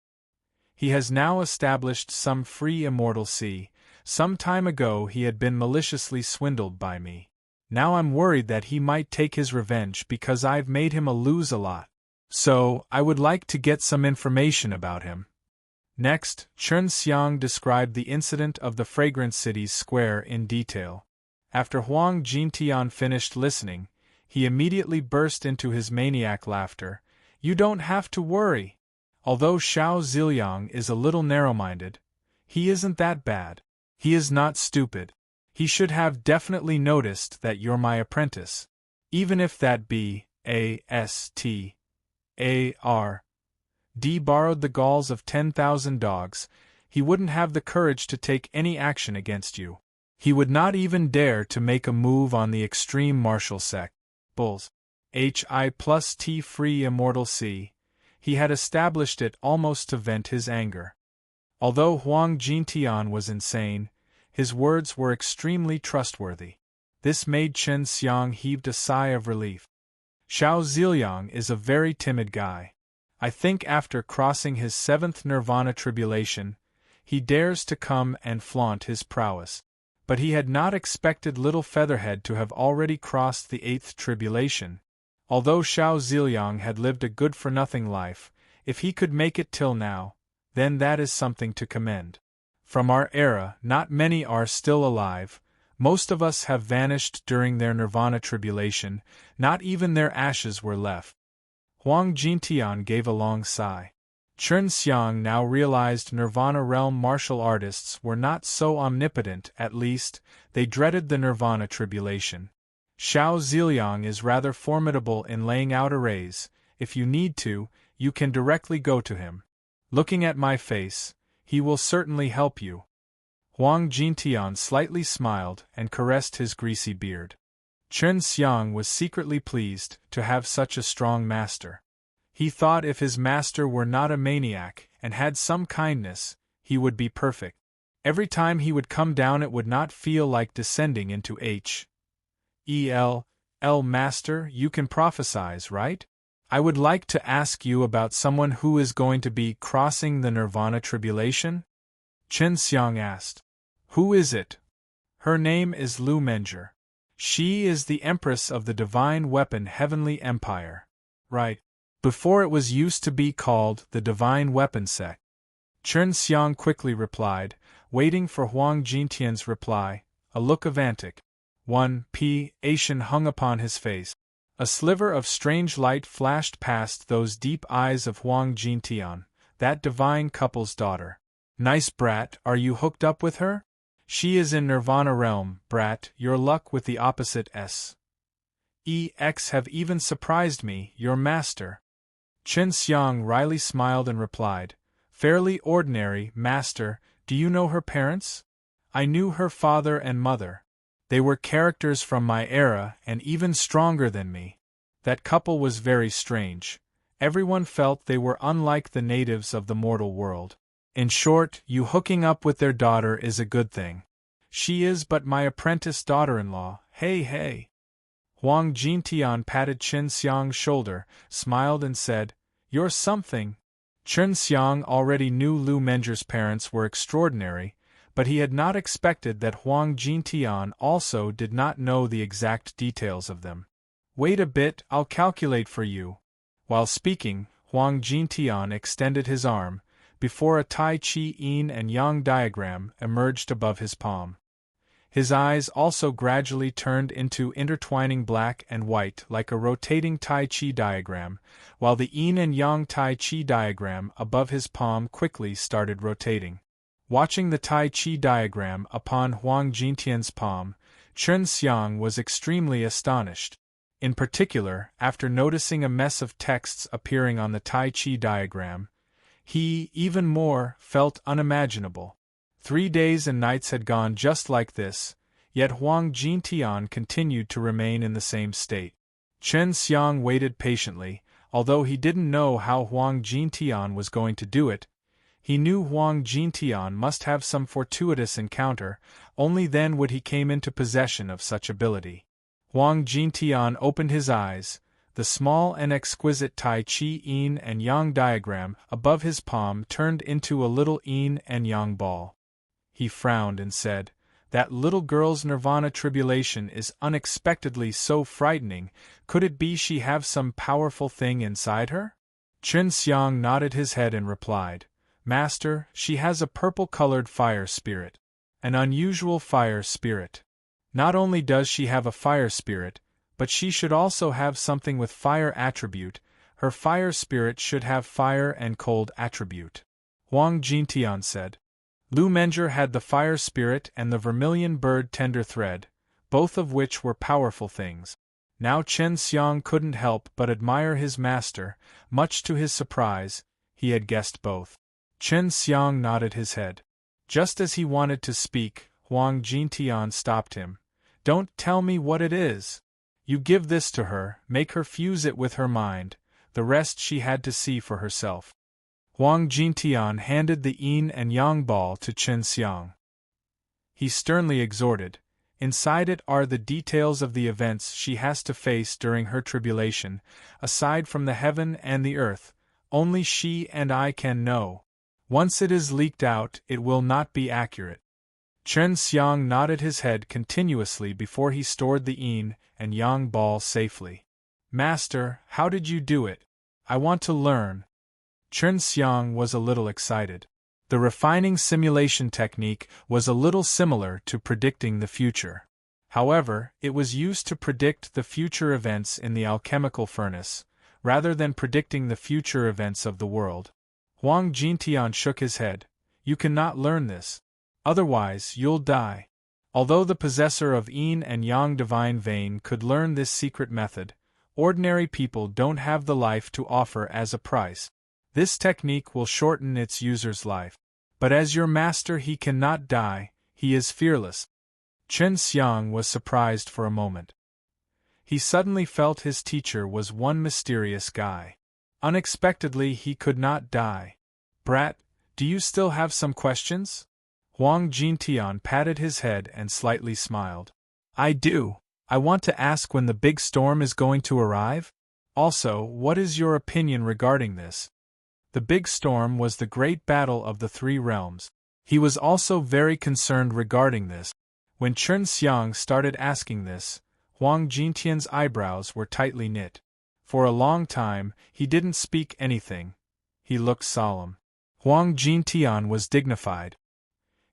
Speaker 1: He has now established some free immortal sea. Some time ago he had been maliciously swindled by me. Now I'm worried that he might take his revenge because I've made him lose a lot. So, I would like to get some information about him. Next, Chen Xiang described the incident of the Fragrant City's square in detail. After Huang Jintian finished listening, he immediately burst into his maniac laughter. You don't have to worry. Although Xiao Ziliang is a little narrow-minded, he isn't that bad. He is not stupid. He should have definitely noticed that you're my apprentice. Even if that B.A.S.T. A.R.D. borrowed the galls of 10,000 dogs, he wouldn't have the courage to take any action against you. He would not even dare to make a move on the extreme martial sect. Bulls. Hi+T free immortal sea. He had established it almost to vent his anger. Although Huang Jintian was insane, his words were extremely trustworthy. This made Chen Xiang heaved a sigh of relief. Xiao Ziliang is a very timid guy. I think after crossing his 7th nirvana tribulation, he dares to come and flaunt his prowess. But he had not expected little Featherhead to have already crossed the 8th tribulation. Although Xiao Ziliang had lived a good-for-nothing life, if he could make it till now, then that is something to commend. From our era, not many are still alive. Most of us have vanished during their nirvana tribulation, not even their ashes were left. Huang Jintian gave a long sigh. Chen Xiang now realized nirvana realm martial artists were not so omnipotent, at least, they dreaded the nirvana tribulation. Xiao Ziliang is rather formidable in laying out arrays. If you need to, you can directly go to him. Looking at my face, he will certainly help you. Huang Jintian slightly smiled and caressed his greasy beard. Chen Xiang was secretly pleased to have such a strong master. He thought if his master were not a maniac and had some kindness, he would be perfect. Every time he would come down it would not feel like descending into H.E.L. Master, you can prophesize, right? I would like to ask you about someone who is going to be crossing the nirvana tribulation? Chen Xiang asked. Who is it? Her name is Lu Menger. She is the Empress of the Divine Weapon Heavenly Empire. Right. Before it was used to be called the Divine Weapon Sect. Chen Xiang quickly replied, waiting for Huang Jintian's reply, a look of anticipation hung upon his face. A sliver of strange light flashed past those deep eyes of Huang Jintian, that divine couple's daughter. Nice brat, are you hooked up with her? She is in Nirvana realm, brat, your luck with the opposite sex have even surprised me, your master. Chen Xiang wryly smiled and replied, fairly ordinary, master, do you know her parents? I knew her father and mother. They were characters from my era and even stronger than me. That couple was very strange. Everyone felt they were unlike the natives of the mortal world. In short, you hooking up with their daughter is a good thing. She is but my apprentice daughter-in-law, hey. Huang Jintian patted Chen Xiang's shoulder, smiled and said, you're something. Chen Xiang already knew Lu Menger's parents were extraordinary, but he had not expected that Huang Jintian also did not know the exact details of them. Wait a bit, I'll calculate for you. While speaking, Huang Jintian extended his arm, before a Tai Chi Yin and Yang diagram emerged above his palm. His eyes also gradually turned into intertwining black and white like a rotating Tai Chi diagram, while the Yin and Yang Tai Chi diagram above his palm quickly started rotating. Watching the Tai Chi diagram upon Huang Jintian's palm, Chen Xiang was extremely astonished. In particular, after noticing a mess of texts appearing on the Tai Chi diagram, he, even more, felt unimaginable. 3 days and nights had gone just like this, yet Huang Jintian continued to remain in the same state. Chen Xiang waited patiently, although he didn't know how Huang Jintian was going to do it. He knew Huang Jintian must have some fortuitous encounter, only then would he came into possession of such ability. Huang Jintian opened his eyes. The small and exquisite Tai Chi Yin and Yang diagram above his palm turned into a little Yin and Yang ball. He frowned and said, that little girl's nirvana tribulation is unexpectedly so frightening, could it be she have some powerful thing inside her? Chen Xiang nodded his head and replied, Master, she has a purple-colored fire spirit. An unusual fire spirit. Not only does she have a fire spirit, but she should also have something with fire attribute. Her fire spirit should have fire and cold attribute. Huang Jintian said. Lu Menger had the fire spirit and the vermilion bird tender thread, both of which were powerful things. Now Chen Xiang couldn't help but admire his master. Much to his surprise, he had guessed both. Chen Xiang nodded his head. Just as he wanted to speak, Huang Jintian stopped him. Don't tell me what it is. You give this to her, make her fuse it with her mind, the rest she had to see for herself. Huang Jintian handed the Yin and Yang ball to Chen Xiang. He sternly exhorted, inside it are the details of the events she has to face during her tribulation, aside from the heaven and the earth, only she and I can know. Once it is leaked out, it will not be accurate. Chen Xiang nodded his head continuously before he stored the Yin and Yang ball safely. Master, how did you do it? I want to learn. Chen Xiang was a little excited. The refining simulation technique was a little similar to predicting the future. However, it was used to predict the future events in the alchemical furnace, rather than predicting the future events of the world. Huang Jintian shook his head. You cannot learn this. Otherwise, you'll die. Although the possessor of Yin and Yang divine vein could learn this secret method, ordinary people don't have the life to offer as a price. This technique will shorten its user's life. But as your master he cannot die, he is fearless. Chen Xiang was surprised for a moment. He suddenly felt his teacher was one mysterious guy. Unexpectedly he could not die. Brat, do you still have some questions? Huang Jintian patted his head and slightly smiled. I do. I want to ask when the big storm is going to arrive? Also, what is your opinion regarding this? The big storm was the great battle of the three realms. He was also very concerned regarding this. When Chen Xiang started asking this, Huang Jintian's eyebrows were tightly knit. For a long time, he didn't speak anything. He looked solemn. Huang Jintian was dignified.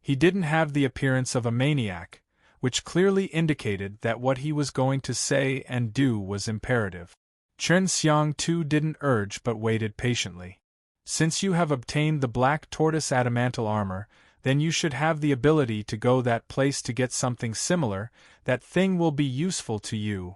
Speaker 1: He didn't have the appearance of a maniac, which clearly indicated that what he was going to say and do was imperative. Chen Xiang too didn't urge but waited patiently. Since you have obtained the black tortoise adamantal armor, then you should have the ability to go that place to get something similar. That thing will be useful to you.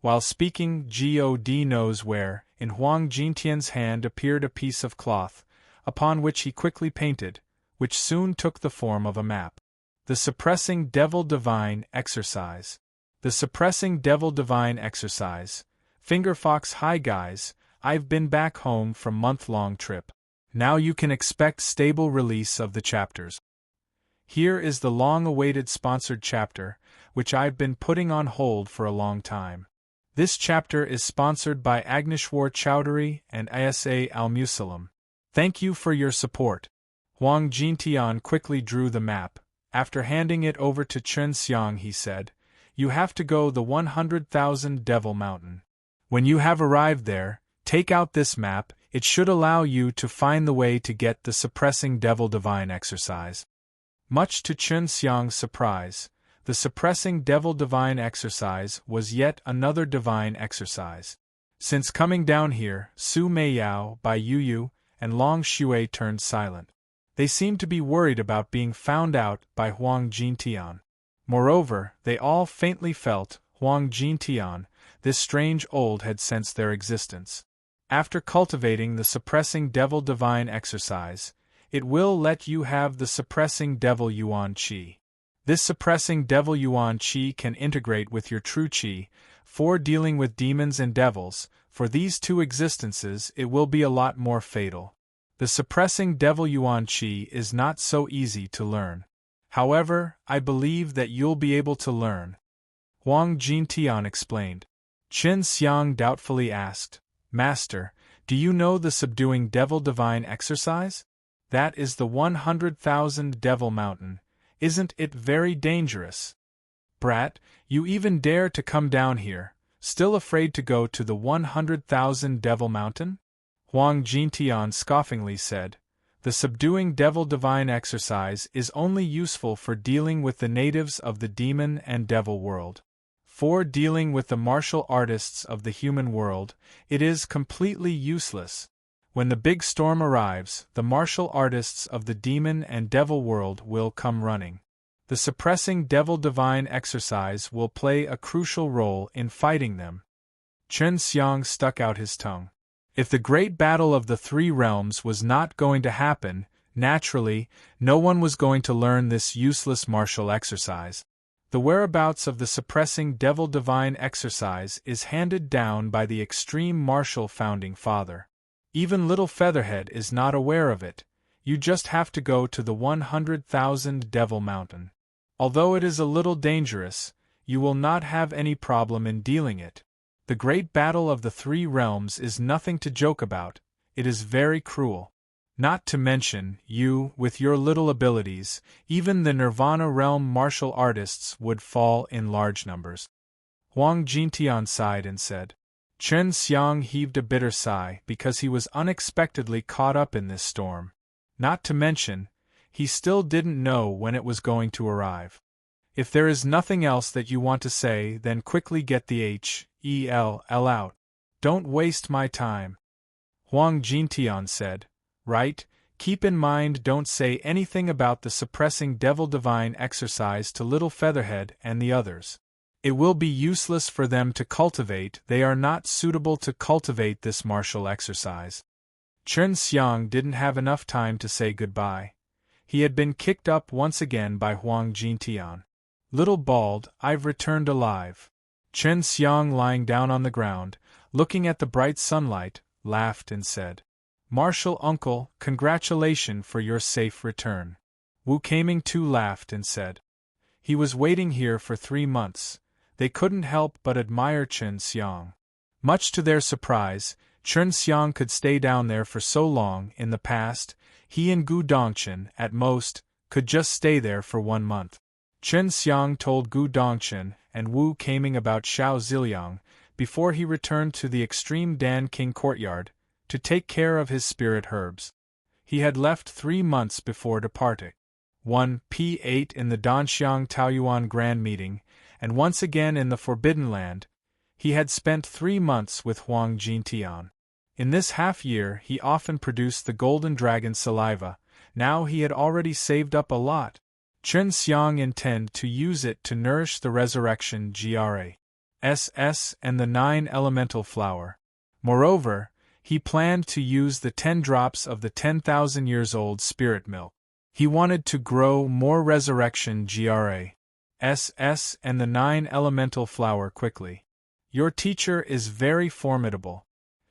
Speaker 1: While speaking, God knows where, in Huang Jintian's hand appeared a piece of cloth, upon which he quickly painted, which soon took the form of a map. The Suppressing Devil Divine Exercise. The Suppressing Devil Divine Exercise. Fingerfox. Hi guys, I've been back home from month-long trip. Now you can expect stable release of the chapters. Here is the long-awaited sponsored chapter, which I've been putting on hold for a long time. This chapter is sponsored by Agnishwar Chowdhury and Isa Al-Musalam. Thank you for your support. Huang Jintian quickly drew the map. After handing it over to Chen Xiang he said, You have to go the 100,000 Devil Mountain. When you have arrived there, take out this map. It should allow you to find the way to get the Suppressing Devil Divine Exercise. Much to Chen Xiang's surprise, the Suppressing Devil Divine Exercise was yet another divine exercise. Since coming down here, Su Meiyao, Bai Yuyu, and Long Shui turned silent. They seemed to be worried about being found out by Huang Jintian. Moreover, they all faintly felt, Huang Jintian, this strange old had sensed their existence. After cultivating the Suppressing Devil Divine Exercise, it will let you have the Suppressing Devil Yuan Qi. This Suppressing Devil Yuan Qi can integrate with your true Qi, for dealing with demons and devils. For these two existences it will be a lot more fatal. The Suppressing Devil Yuan Qi is not so easy to learn. However, I believe that you'll be able to learn. Huang Jintian explained. Chen Xiang doubtfully asked, Master, do you know the Subduing Devil Divine Exercise? That is the 100,000 Devil Mountain. Isn't it very dangerous? Brat, you even dare to come down here, still afraid to go to the 100,000 Devil Mountain? Huang Jintian scoffingly said, The Subduing Devil Divine Exercise is only useful for dealing with the natives of the demon and devil world. For dealing with the martial artists of the human world, it is completely useless. When the big storm arrives, the martial artists of the demon and devil world will come running. The Suppressing Devil Divine Exercise will play a crucial role in fighting them. Chen Xiang stuck out his tongue. If the great battle of the three realms was not going to happen, naturally, no one was going to learn this useless martial exercise. The whereabouts of the Suppressing Devil Divine Exercise is handed down by the extreme martial founding father. Even little Featherhead is not aware of it. You just have to go to the 100,000 Devil Mountain. Although it is a little dangerous, you will not have any problem in dealing it. The great battle of the three realms is nothing to joke about. It is very cruel. Not to mention, you, with your little abilities, even the Nirvana realm martial artists would fall in large numbers. Huang Jintian sighed and said. Chen Xiang heaved a bitter sigh because he was unexpectedly caught up in this storm. Not to mention, he still didn't know when it was going to arrive. If there is nothing else that you want to say, then quickly get the HELL out. Don't waste my time. Huang Jintian said. Right, keep in mind don't say anything about the Suppressing Devil Divine Exercise to Little Featherhead and the others. It will be useless for them to cultivate, they are not suitable to cultivate this martial exercise. Chen Xiang didn't have enough time to say goodbye. He had been kicked up once again by Huang Jintian. Little Bald, I've returned alive. Chen Xiang lying down on the ground, looking at the bright sunlight, laughed and said, "Martial uncle, congratulations for your safe return." Wu Kaming too laughed and said, "He was waiting here for 3 months." They couldn't help but admire Chen Xiang. Much to their surprise, Chen Xiang could stay down there for so long. In the past, he and Gu Dongchen, at most, could just stay there for 1 month. Chen Xiang told Gu Dongchen and Wu Kaming about Xiao Ziliang before he returned to the extreme Dan King courtyard to take care of his spirit herbs. He had left 3 months before departing. 1p8 in the Danxiang Taoyuan Grand Meeting, and once again in the Forbidden Land, he had spent 3 months with Huang Jintian. In this half-year he often produced the golden dragon saliva. Now he had already saved up a lot. Chen Xiang intended to use it to nourish the resurrection GRASS and the 9 elemental flower. Moreover, he planned to use the 10 drops of the 10,000 years old spirit milk. He wanted to grow more resurrection GRASS and the 9 elemental flower quickly. Your teacher is very formidable.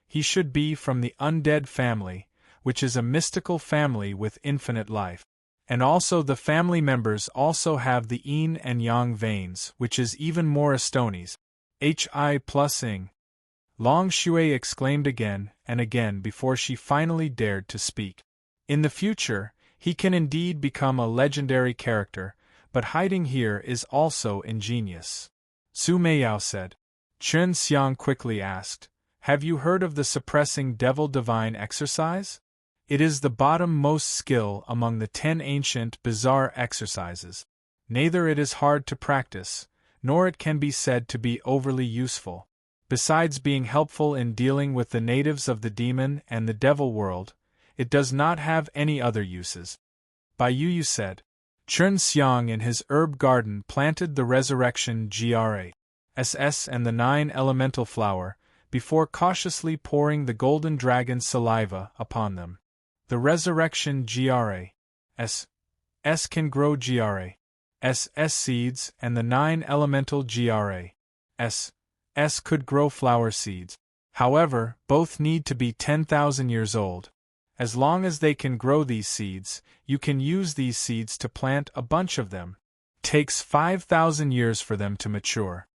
Speaker 1: He should be from the undead family, which is a mystical family with infinite life. And also the family members also have the yin and yang veins, which is even more astonies. Hi plus ing. Long Shui exclaimed again and again before she finally dared to speak. In the future, he can indeed become a legendary character, but hiding here is also ingenious. Su Meiyao said. Chen Xiang quickly asked, "Have you heard of the suppressing devil divine exercise? It is the bottom-most skill among the 10 ancient bizarre exercises. Neither it is hard to practice, nor it can be said to be overly useful. Besides being helpful in dealing with the natives of the demon and the devil world, it does not have any other uses." Bai Yu said. Chen Xiang in his herb garden planted the resurrection GRASS and the 9 elemental flower, before cautiously pouring the golden dragon saliva upon them. The resurrection GRASS can grow GRASS seeds, and the 9 elemental GRASS could grow flower seeds. However, both need to be 10,000 years old. As long as they can grow these seeds, you can use these seeds to plant a bunch of them. Takes 5,000 years for them to mature.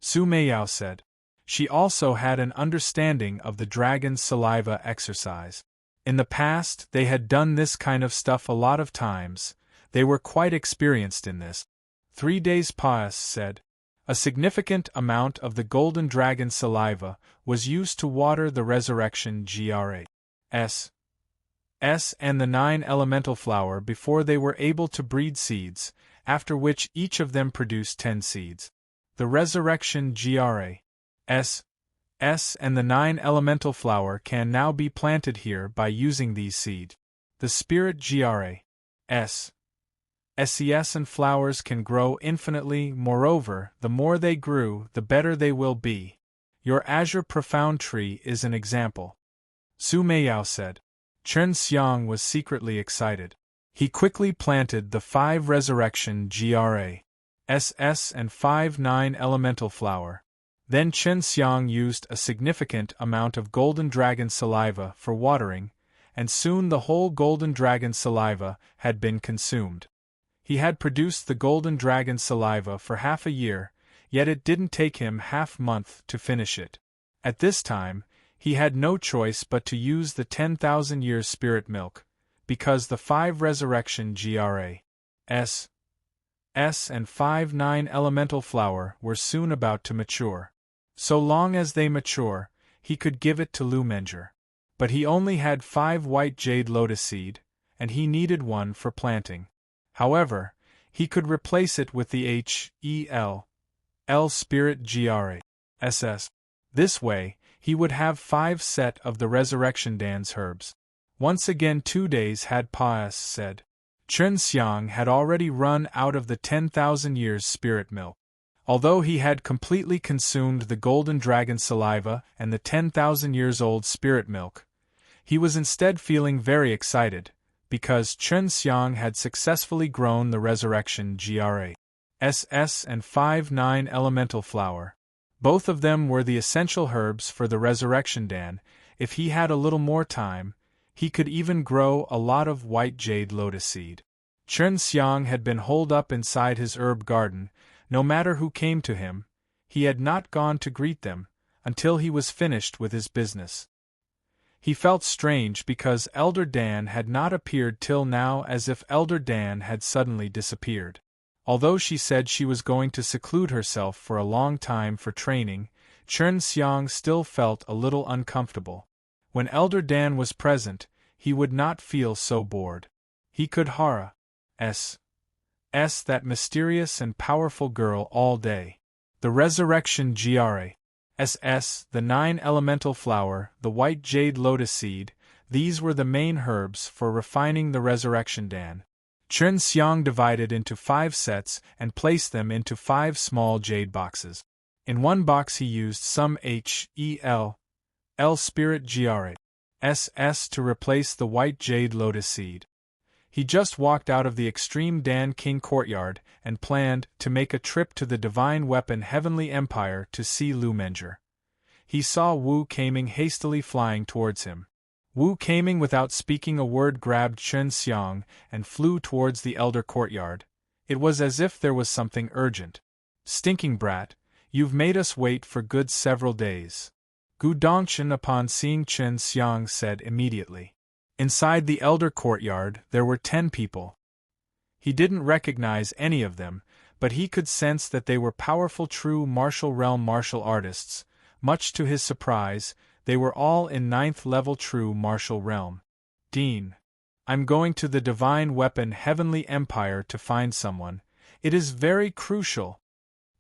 Speaker 1: Su Meiyao said. She also had an understanding of the dragon's saliva exercise. In the past, they had done this kind of stuff a lot of times. They were quite experienced in this. 3 days Paas said. A significant amount of the golden dragon saliva was used to water the resurrection GRASS and the 9 elemental flower before they were able to breed seeds, after which each of them produced 10 seeds. The resurrection GRASS and the 9 elemental flower can now be planted here by using these seeds. The spirit GRASS and flowers can grow infinitely. Moreover, the more they grew, the better they will be. Your azure profound tree is an example. Su Meiyao said. Chen Xiang was secretly excited. He quickly planted the 5 resurrection GRASS and 5 9 elemental flower. Then Chen Xiang used a significant amount of golden dragon saliva for watering, and soon the whole golden dragon saliva had been consumed. He had produced the golden dragon saliva for half a year, yet it didn't take him half-month to finish it. At this time, he had no choice but to use the 10,000 years spirit milk, because the 5 resurrection GRASS and 5 9 elemental flower were soon about to mature. So long as they mature, he could give it to Lu Menger. But he only had 5 white jade lotus seed, and he needed 1 for planting. However, he could replace it with the HEL spirit GRASS. This way, he would have 5 set of the resurrection dance herbs. Once again 2 days had Paas said. Chen Xiang had already run out of the 10,000 years spirit milk. Although he had completely consumed the golden dragon saliva and the 10,000 years old spirit milk, he was instead feeling very excited, because Chen Xiang had successfully grown the resurrection GRASS and 5 9 elemental flower. Both of them were the essential herbs for the resurrection dan. If he had a little more time, he could even grow a lot of white jade lotus seed. Chen Xiang had been holed up inside his herb garden. No matter who came to him, he had not gone to greet them, until he was finished with his business. He felt strange because Elder Dan had not appeared till now, as if Elder Dan had suddenly disappeared. Although she said she was going to seclude herself for a long time for training, Chen Xiang still felt a little uncomfortable. When Elder Dan was present, he would not feel so bored. He could harass that mysterious and powerful girl all day. The resurrection GRASS, the 9 elemental flower, the white jade lotus seed, these were the main herbs for refining the resurrection Dan. Chen Xiang divided into 5 sets and placed them into 5 small jade boxes. In one box he used some HEL spirit GRASS to replace the white jade lotus seed. He just walked out of the Extreme Dan King courtyard and planned to make a trip to the Divine Weapon Heavenly Empire to see Lu Menger. He saw Wu Kaming hastily flying towards him. Wu Kaming, without speaking a word, grabbed Chen Xiang and flew towards the elder courtyard. It was as if there was something urgent. "Stinking brat, you've made us wait for good several days," Gu Dongchen, upon seeing Chen Xiang, said immediately. Inside the elder courtyard there were 10 people. He didn't recognize any of them, but he could sense that they were powerful true martial realm martial artists. Much to his surprise, they were all in 9th level true martial realm. "Dean, I'm going to the Divine Weapon Heavenly Empire to find someone. It is very crucial,"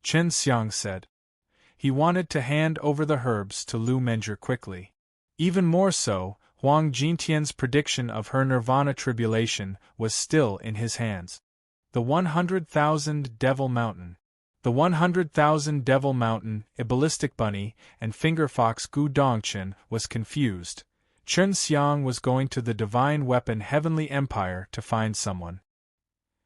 Speaker 1: Chen Xiang said. He wanted to hand over the herbs to Lu Menger quickly. Even more so, Huang Jintian's prediction of her nirvana tribulation was still in his hands. The 100,000 Devil Mountain. The 100,000 Devil Mountain, a ballistic bunny, and finger fox Gu Dongchen was confused. Chen Xiang was going to the Divine Weapon Heavenly Empire to find someone.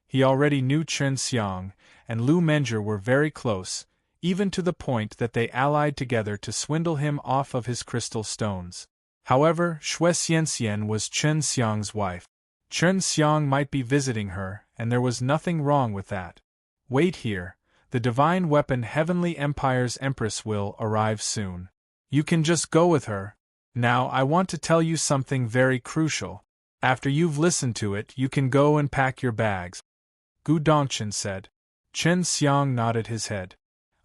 Speaker 1: He already knew Chen Xiang and Lu Menger were very close, even to the point that they allied together to swindle him off of his crystal stones. However, Xue Xianxian was Chen Xiang's wife. Chen Xiang might be visiting her, and there was nothing wrong with that. "Wait here. The Divine Weapon Heavenly Empire's Empress will arrive soon. You can just go with her. Now I want to tell you something very crucial. After you've listened to it, you can go and pack your bags," Gu Dongchen said. Chen Xiang nodded his head.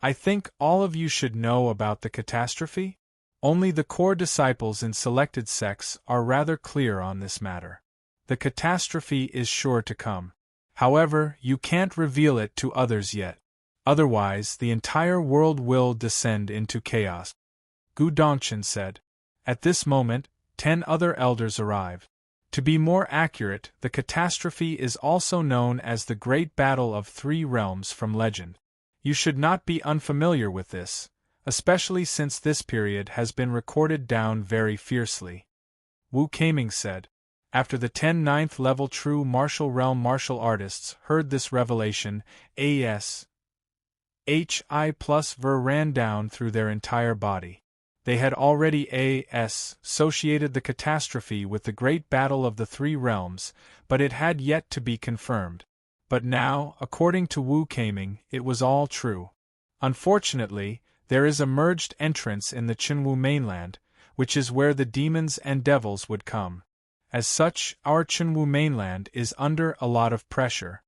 Speaker 1: "I think all of you should know about the catastrophe. Only the core disciples in selected sects are rather clear on this matter. The catastrophe is sure to come. However, you can't reveal it to others yet. Otherwise, the entire world will descend into chaos," Gu Dongchen said. At this moment, 10 other elders arrived. To be more accurate, the catastrophe is also known as the Great Battle of 3 Realms from legend. You should not be unfamiliar with this, especially since this period has been recorded down very fiercely. Wu Kaming said. After the 10 9th level true martial realm martial artists heard this revelation, HI plus ver ran down through their entire body. They had already associated the catastrophe with the great battle of the 3 realms, but it had yet to be confirmed. But now, according to Wu Kaming, it was all true. Unfortunately, there is a merged entrance in the Qinwu mainland, which is where the demons and devils would come. As such, our Qinwu mainland is under a lot of pressure.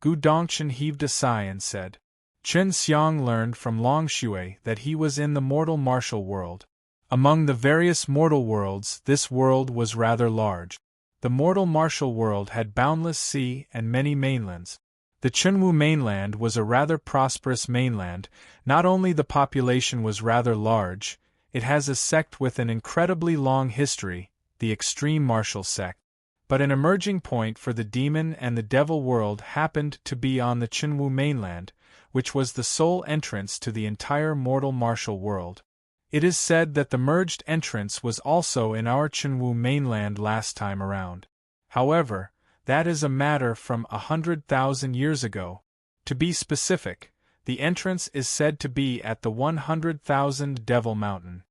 Speaker 1: Gu Dongchen heaved a sigh and said. Chen Xiang learned from Long Shui that he was in the mortal martial world. Among the various mortal worlds, this world was rather large. The mortal martial world had boundless sea and many mainlands. The Qinwu mainland was a rather prosperous mainland. Not only the population was rather large, it has a sect with an incredibly long history, the extreme martial sect. But an emerging point for the demon and the devil world happened to be on the Qinwu mainland, which was the sole entrance to the entire mortal martial world. It is said that the merged entrance was also in our Qinwu mainland last time around. However, that is a matter from 100,000 years ago. To be specific, the entrance is said to be at the 100,000 Devil Mountain.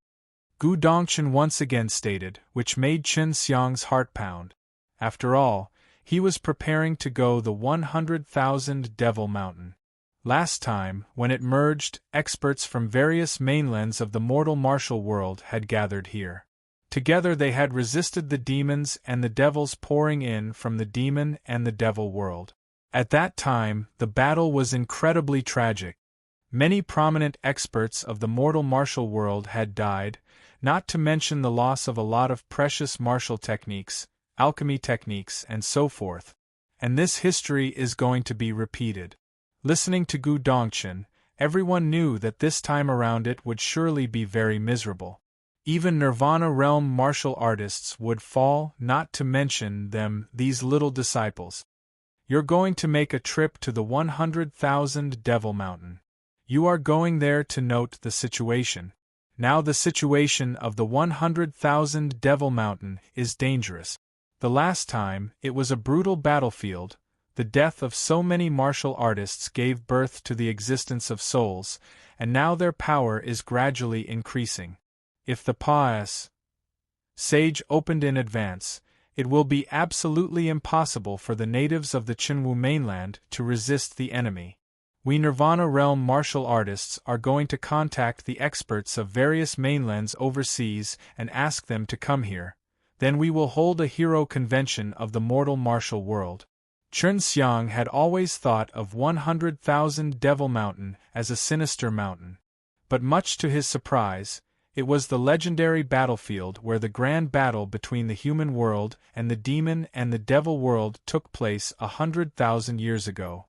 Speaker 1: Gu Dongchen once again stated, which made Chen Xiang's heart pound. After all, he was preparing to go the 100,000 Devil Mountain. Last time, when it merged, experts from various mainlands of the mortal martial world had gathered here. Together they had resisted the demons and the devils pouring in from the demon and the devil world. At that time, the battle was incredibly tragic. Many prominent experts of the mortal martial world had died, not to mention the loss of a lot of precious martial techniques, alchemy techniques, and so forth. And this history is going to be repeated. Listening to Gu Dongchen, everyone knew that this time around it would surely be very miserable. Even Nirvana realm martial artists would fall, not to mention them, these little disciples. You're going to make a trip to the 100,000 Devil Mountain. You are going there to note the situation. Now the situation of the 100,000 Devil Mountain is dangerous. The last time, it was a brutal battlefield. The death of so many martial artists gave birth to the existence of souls, and now their power is gradually increasing. If the Pa's sage opened in advance, it will be absolutely impossible for the natives of the Qinwu mainland to resist the enemy. We Nirvana realm martial artists are going to contact the experts of various mainlands overseas and ask them to come here. Then we will hold a hero convention of the mortal martial world. Chen Xiang had always thought of 100,000 Devil Mountain as a sinister mountain. But much to his surprise, it was the legendary battlefield where the grand battle between the human world and the demon and the devil world took place 100,000 years ago.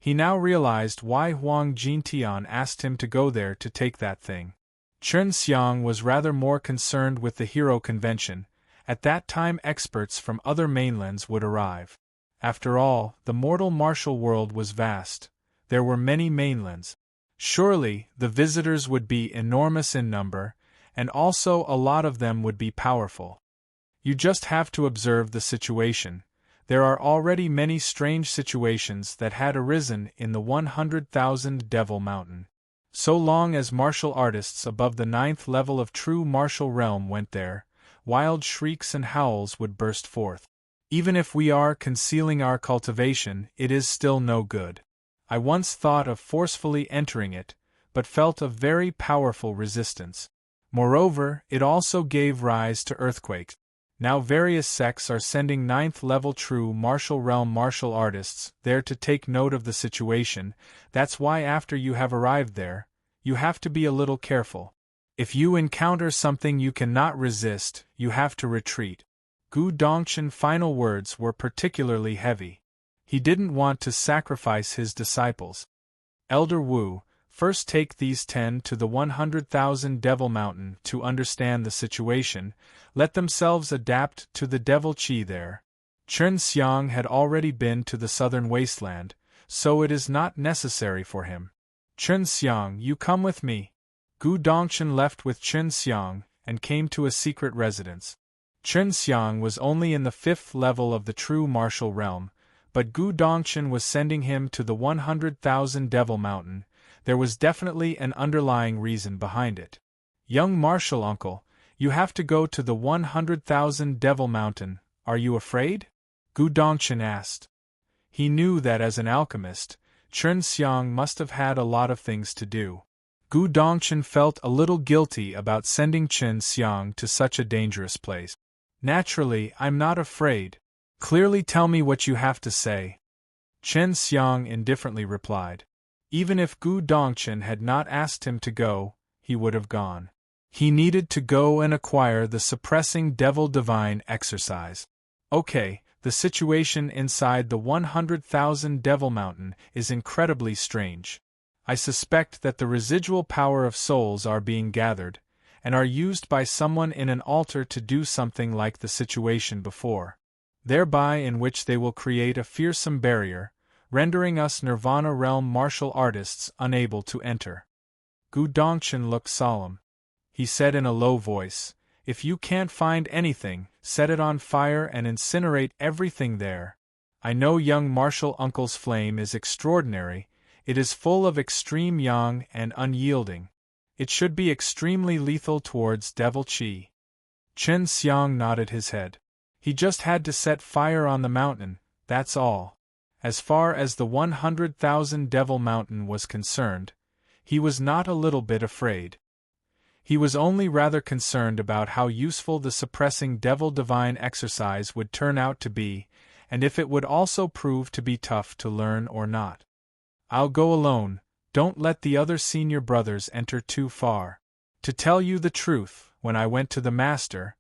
Speaker 1: He now realized why Huang Jintian asked him to go there to take that thing. Chen Xiang was rather more concerned with the hero convention. At that time experts from other mainlands would arrive. After all, the mortal martial world was vast. There were many mainlands. Surely, the visitors would be enormous in number, and also a lot of them would be powerful. You just have to observe the situation. There are already many strange situations that had arisen in the 100,000 Devil Mountain. So long as martial artists above the 9th level of true martial realm went there, wild shrieks and howls would burst forth. Even if we are concealing our cultivation, it is still no good. I once thought of forcefully entering it, but felt a very powerful resistance. Moreover, it also gave rise to earthquakes. Now various sects are sending 9th level true martial realm martial artists there to take note of the situation. That's why after you have arrived there, you have to be a little careful. If you encounter something you cannot resist, you have to retreat. Gu Dongchen's final words were particularly heavy. He didn't want to sacrifice his disciples. Elder Wu, first take these 10 to the 100,000 Devil Mountain to understand the situation, let themselves adapt to the devil chi there. Chen Xiang had already been to the southern wasteland, so it is not necessary for him. Chen Xiang, you come with me. Gu Dongchen left with Chen Xiang and came to a secret residence. Chen Xiang was only in the 5th level of the true martial realm, but Gu Dongchen was sending him to the 100,000 Devil Mountain. There was definitely an underlying reason behind it. Young martial uncle, you have to go to the 100,000 Devil Mountain, are you afraid? Gu Dongchen asked. He knew that as an alchemist, Chen Xiang must have had a lot of things to do. Gu Dongchen felt a little guilty about sending Chen Xiang to such a dangerous place. Naturally, I'm not afraid. Clearly tell me what you have to say. Chen Xiang indifferently replied. Even if Gu Dongchen had not asked him to go, he would have gone. He needed to go and acquire the suppressing devil divine exercise. Okay, the situation inside the 100,000 Devil Mountain is incredibly strange. I suspect that the residual power of souls are being gathered, and are used by someone in an altar to do something like the situation before, thereby in which they will create a fearsome barrier, rendering us Nirvana realm martial artists unable to enter. Gu Dongchen looked solemn. He said in a low voice, if you can't find anything, set it on fire and incinerate everything there. I know young martial uncle's flame is extraordinary, it is full of extreme yang and unyielding. It should be extremely lethal towards devil chi. Chen Xiang nodded his head. He just had to set fire on the mountain, that's all. As far as the 100,000 Devil Mountain was concerned, he was not a little bit afraid. He was only rather concerned about how useful the suppressing devil divine exercise would turn out to be, and if it would also prove to be tough to learn or not. I'll go alone, don't let the other senior brothers enter too far. To tell you the truth, when I went to the master,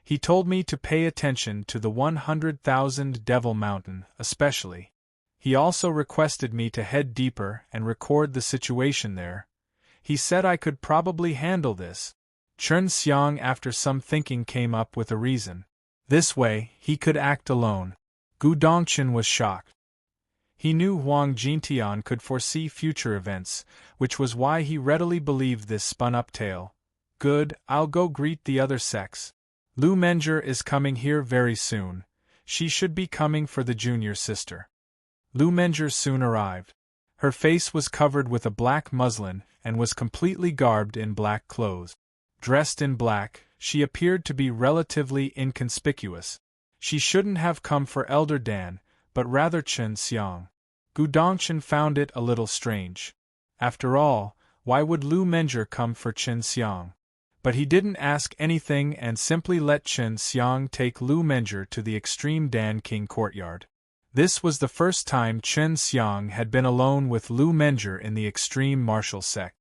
Speaker 1: he told me to pay attention to the 100,000 Devil Mountain, especially. He also requested me to head deeper and record the situation there. He said I could probably handle this. Chen Xiang after some thinking came up with a reason. This way, he could act alone. Gu Dongchen was shocked. He knew Huang Jintian could foresee future events, which was why he readily believed this spun-up tale. Good, I'll go greet the other sects. Lu Menger is coming here very soon. She should be coming for the junior sister. Lu Menger soon arrived. Her face was covered with a black muslin and was completely garbed in black clothes. Dressed in black, she appeared to be relatively inconspicuous. She shouldn't have come for Elder Dan, but rather Chen Xiang. Gu Dongchen found it a little strange. After all, why would Lu Menger come for Chen Xiang? But he didn't ask anything and simply let Chen Xiang take Lu Menger to the extreme Dan King courtyard. This was the first time Chen Xiang had been alone with Lu Menger in the extreme martial sect.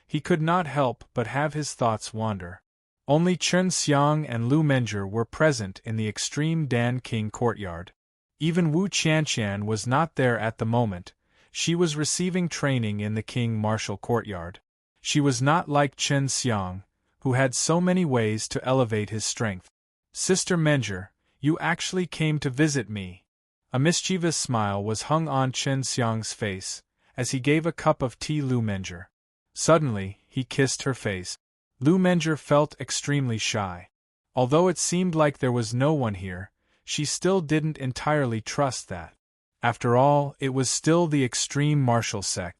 Speaker 1: He could not help but have his thoughts wander. Only Chen Xiang and Lu Menger were present in the extreme Dan King courtyard. Even Wu Qianqian was not there at the moment. She was receiving training in the King martial courtyard. She was not like Chen Xiang, who had so many ways to elevate his strength. Sister Menger, you actually came to visit me. A mischievous smile was hung on Chen Xiang's face, as he gave a cup of tea Lu Menger. Suddenly, he kissed her face. Lu Menger felt extremely shy. Although it seemed like there was no one here, she still didn't entirely trust that. After all, it was still the extreme martial sect.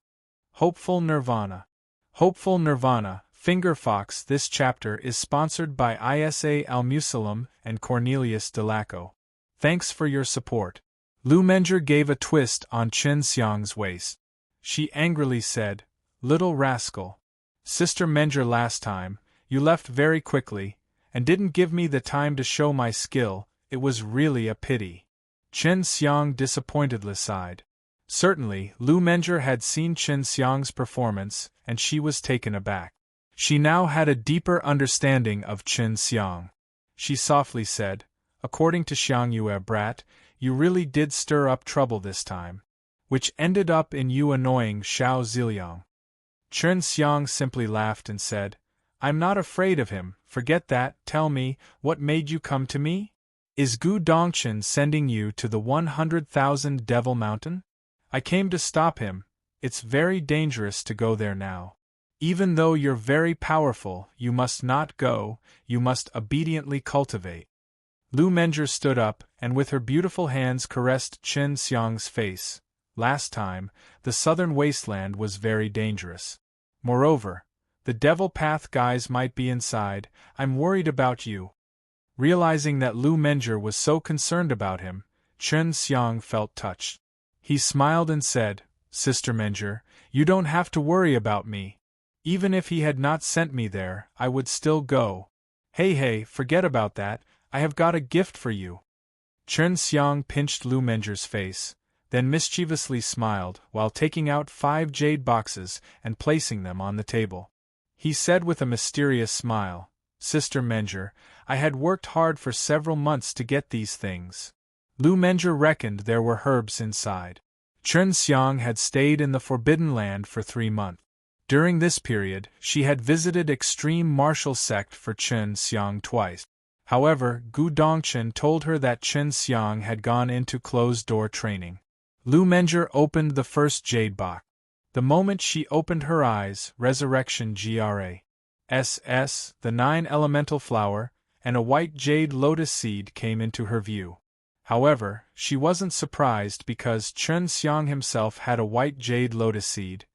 Speaker 1: Hopeful Nirvana. Hopeful Nirvana, Finger Fox. This chapter is sponsored by Isa Al-Musalam and Cornelius Delaco. Thanks for your support. Lu Menger gave a twist on Chen Xiang's waist. She angrily said, "Little rascal. Sister Menger, last time, you left very quickly, and didn't give me the time to show my skill. It was really a pity." Chen Xiang disappointedly sighed. Certainly, Lu Menger had seen Chen Xiang's performance, and she was taken aback. She now had a deeper understanding of Chen Xiang. She softly said, "According to Xiang Yue brat, you really did stir up trouble this time. Which ended up in you annoying Xiao Ziliang." Chen Xiang simply laughed and said, "I'm not afraid of him, forget that. Tell me, what made you come to me? Is Gu Dongchen sending you to the 100,000 Devil Mountain? I came to stop him. It's very dangerous to go there now. Even though you're very powerful, you must not go, you must obediently cultivate." Lu Menger stood up, and with her beautiful hands caressed Chen Xiang's face. Last time, the southern wasteland was very dangerous. Moreover, the devil path guys might be inside. I'm worried about you. Realizing that Lu Menger was so concerned about him, Chen Xiang felt touched. He smiled and said, "Sister Menger, you don't have to worry about me. Even if he had not sent me there, I would still go. Hey, forget about that. I have got a gift for you." Chen Xiang pinched Lu Menger's face, then mischievously smiled while taking out 5 jade boxes and placing them on the table. He said with a mysterious smile, "Sister Menger, I had worked hard for several months to get these things." Lu Menger reckoned there were herbs inside. Chen Xiang had stayed in the Forbidden Land for 3 months. During this period, she had visited extreme martial sect for Chen Xiang twice. However, Gu Dongchen told her that Chen Xiang had gone into closed-door training. Lu Menger opened the first jade box. The moment she opened her eyes, Resurrection GRASS, the 9 elemental flower, and a white jade lotus seed came into her view. However, she wasn't surprised because Chen Xiang himself had a white jade lotus seed.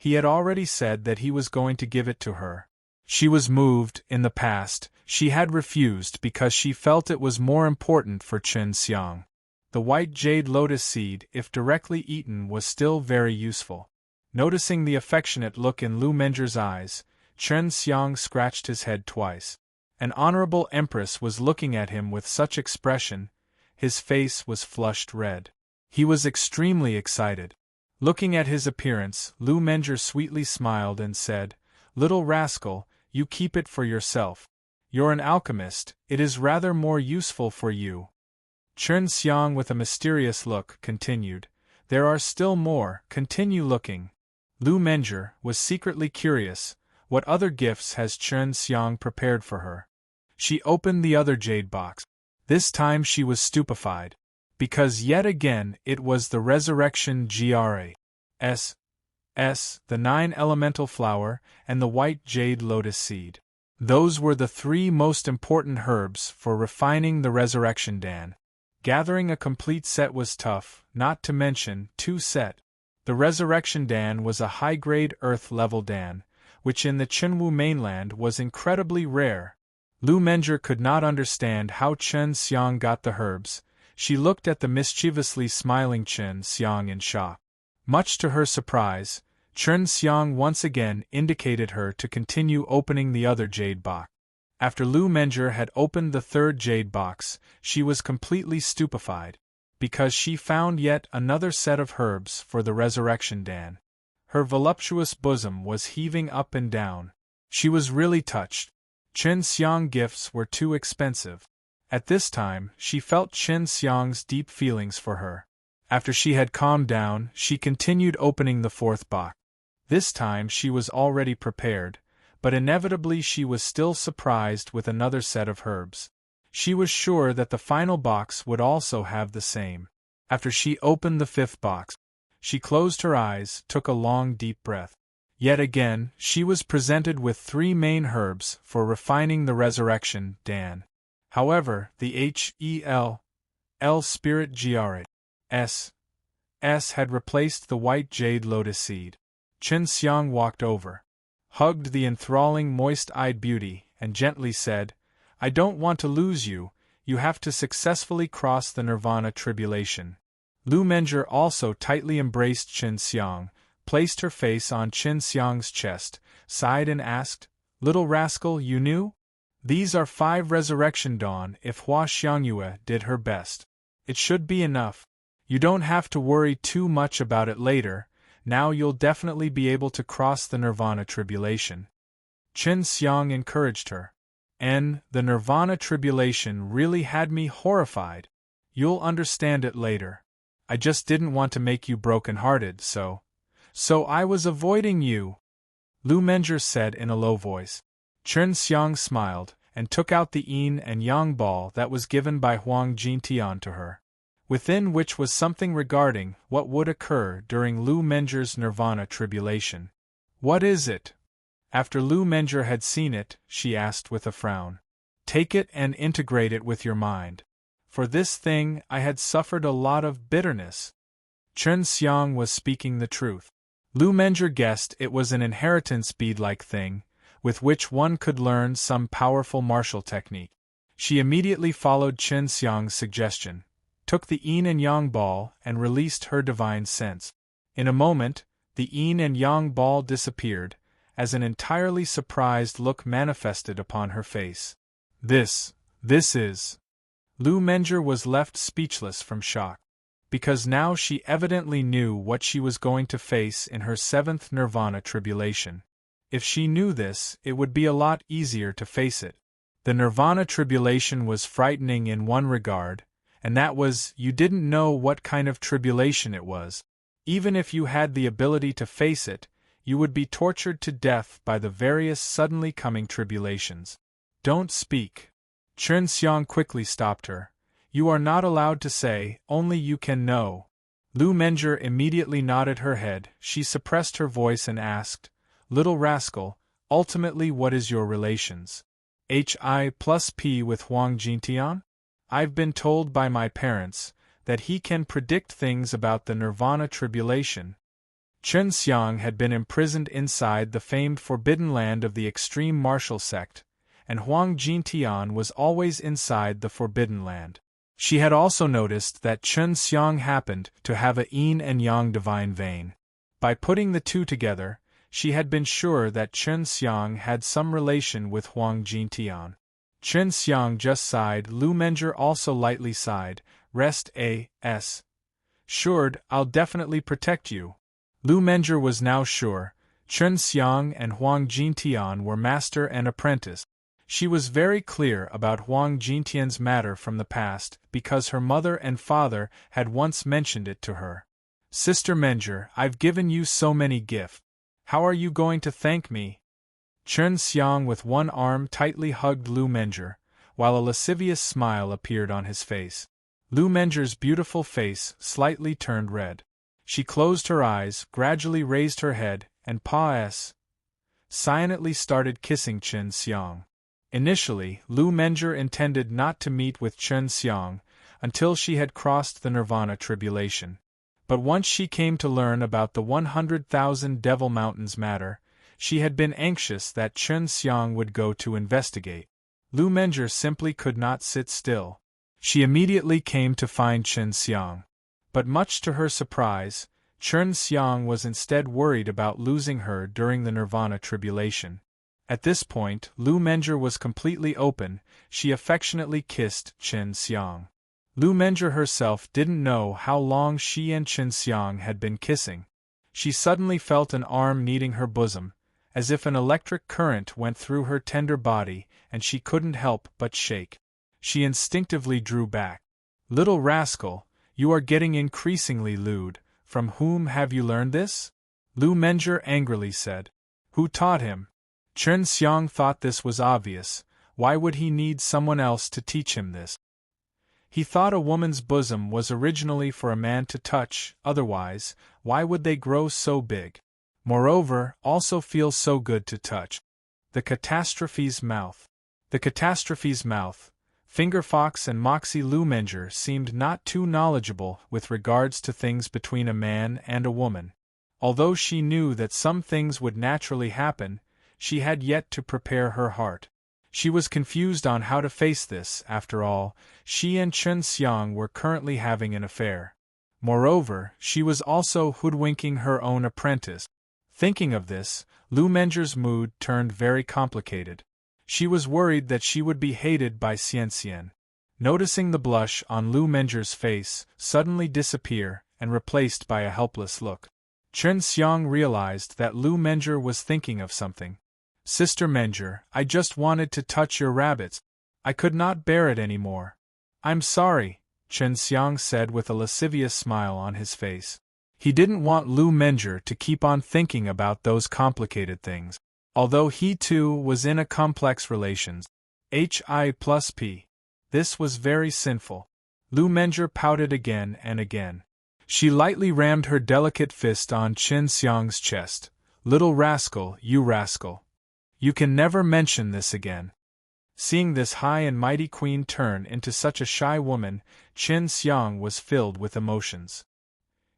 Speaker 1: He had already said that he was going to give it to her. She was moved. In the past, she had refused because she felt it was more important for Chen Xiang. The white jade lotus seed, if directly eaten, was still very useful. Noticing the affectionate look in Lu Menger's eyes, Chen Xiang scratched his head twice. An honorable empress was looking at him with such expression, his face was flushed red. He was extremely excited. Looking at his appearance, Lu Menger sweetly smiled and said, "Little rascal, you keep it for yourself. You're an alchemist, it is rather more useful for you." Chen Xiang, with a mysterious look, continued, "There are still more, continue looking." Lu Menger was secretly curious, what other gifts has Chen Xiang prepared for her? She opened the other jade box. This time she was stupefied, because yet again it was the resurrection GRAS, the 9 elemental flower, and the white jade lotus seed. Those were the 3 most important herbs for refining the resurrection dan. Gathering a complete set was tough, not to mention 2 set. The resurrection dan was a high-grade earth-level dan, which in the Qinwu mainland was incredibly rare. Lu Menger could not understand how Chen Xiang got the herbs. She looked at the mischievously smiling Chen Xiang in shock. Much to her surprise, Chen Xiang once again indicated her to continue opening the other jade box. After Lu Menger had opened the 3rd jade box, she was completely stupefied, because she found yet another set of herbs for the resurrection dan. Her voluptuous bosom was heaving up and down. She was really touched. Chen Xiang gifts were too expensive. At this time, she felt Chen Xiang's deep feelings for her. After she had calmed down, she continued opening the 4th box. This time she was already prepared, but inevitably she was still surprised with another set of herbs. She was sure that the final box would also have the same. After she opened the 5th box, she closed her eyes, took a long deep breath. Yet again, she was presented with 3 main herbs for refining the resurrection dan. However, the HEL spirit GRAS had replaced the white jade lotus seed. Chen Xiang walked over, hugged the enthralling moist-eyed beauty, and gently said, "I don't want to lose you, you have to successfully cross the nirvana tribulation." Lu Menger also tightly embraced Chen Xiang, placed her face on Chen Xiang's chest, sighed and asked, "Little rascal, you knew? These are 5 resurrection dawn. If Hua Xiangyue did her best, it should be enough. You don't have to worry too much about it later, now you'll definitely be able to cross the nirvana tribulation." Chen Xiang encouraged her. The nirvana tribulation really had me horrified. You'll understand it later. I just didn't want to make you broken-hearted, so I was avoiding you," Lu Menger said in a low voice. Chen Xiang smiled, and took out the yin and yang ball that was given by Huang Jintian to her, within which was something regarding what would occur during Lu Menger's nirvana tribulation. "What is it?" After Lu Menger had seen it, she asked with a frown. "Take it and integrate it with your mind. For this thing I had suffered a lot of bitterness." Chen Xiang was speaking the truth. Lu Menger guessed it was an inheritance bead-like thing, with which one could learn some powerful martial technique. She immediately followed Chen Xiang's suggestion, took the yin and yang ball and released her divine sense. In a moment, the yin and yang ball disappeared, as an entirely surprised look manifested upon her face. This is... Lu Menger was left speechless from shock, because now she evidently knew what she was going to face in her 7th nirvana tribulation. If she knew this, it would be a lot easier to face it. The nirvana tribulation was frightening in one regard, and that was you didn't know what kind of tribulation it was. Even if you had the ability to face it, you would be tortured to death by the various suddenly coming tribulations. "Don't speak." Chen Xiang quickly stopped her. "You are not allowed to say, only you can know." Lu Menger immediately nodded her head. She suppressed her voice and asked, "Little rascal, ultimately what is your relations? Hi+P with Huang Jintian? I've been told by my parents that he can predict things about the nirvana tribulation." Chen Xiang had been imprisoned inside the famed forbidden land of the extreme martial sect, and Huang Jintian was always inside the forbidden land. She had also noticed that Chen Xiang happened to have a yin and yang divine vein. By putting the two together, she had been sure that Chen Xiang had some relation with Huang Jintian. Chen Xiang just sighed. Lu Menger also lightly sighed. Rest a.s. Assured, I'll definitely protect you. Lu Menger was now sure. Chen Xiang and Huang Jintian were master and apprentice. She was very clear about Huang Jintian's matter from the past because her mother and father had once mentioned it to her. Sister Menger, I've given you so many gifts. How are you going to thank me? Chen Xiang with one arm tightly hugged Lu Menger, while a lascivious smile appeared on his face. Lu Menger's beautiful face slightly turned red. She closed her eyes, gradually raised her head, and silently started kissing Chen Xiang. Initially, Lu Menger intended not to meet with Chen Xiang until she had crossed the Nirvana tribulation. But once she came to learn about the 100,000 Devil Mountains matter, she had been anxious that Chen Xiang would go to investigate. Lu Menger simply could not sit still. She immediately came to find Chen Xiang. But much to her surprise, Chen Xiang was instead worried about losing her during the Nirvana tribulation. At this point, Lu Menger was completely open. She affectionately kissed Chen Xiang. Lu Menger herself didn't know how long she and Chen Xiang had been kissing. She suddenly felt an arm kneading her bosom, as if an electric current went through her tender body, and she couldn't help but shake. She instinctively drew back. Little rascal, you are getting increasingly lewd. From whom have you learned this? Lu Menger angrily said. Who taught him? Chen Xiang thought this was obvious. Why would he need someone else to teach him this? He thought a woman's bosom was originally for a man to touch, otherwise, why would they grow so big? Moreover, also feel so good to touch. The catastrophe's mouth. The catastrophe's mouth. Fingerfox and Moxie Lu Menger seemed not too knowledgeable with regards to things between a man and a woman. Although she knew that some things would naturally happen, she had yet to prepare her heart. She was confused on how to face this. After all, she and Chen Xiang were currently having an affair. Moreover, she was also hoodwinking her own apprentice. Thinking of this, Lu Menger's mood turned very complicated. She was worried that she would be hated by Xian. Noticing the blush on Lu Menger's face suddenly disappear and replaced by a helpless look, Chen Xiang realized that Lu Menger was thinking of something. Sister Menger, I just wanted to touch your rabbits. I could not bear it anymore. I'm sorry, Chen Xiang said with a lascivious smile on his face. He didn't want Lu Menger to keep on thinking about those complicated things. Although he too was in a complex relations. Hi+P. This was very sinful. Lu Menger pouted again and again. She lightly rammed her delicate fist on Chen Xiang's chest. Little rascal, you rascal. You can never mention this again. Seeing this high and mighty queen turn into such a shy woman, Chen Xiang was filled with emotions.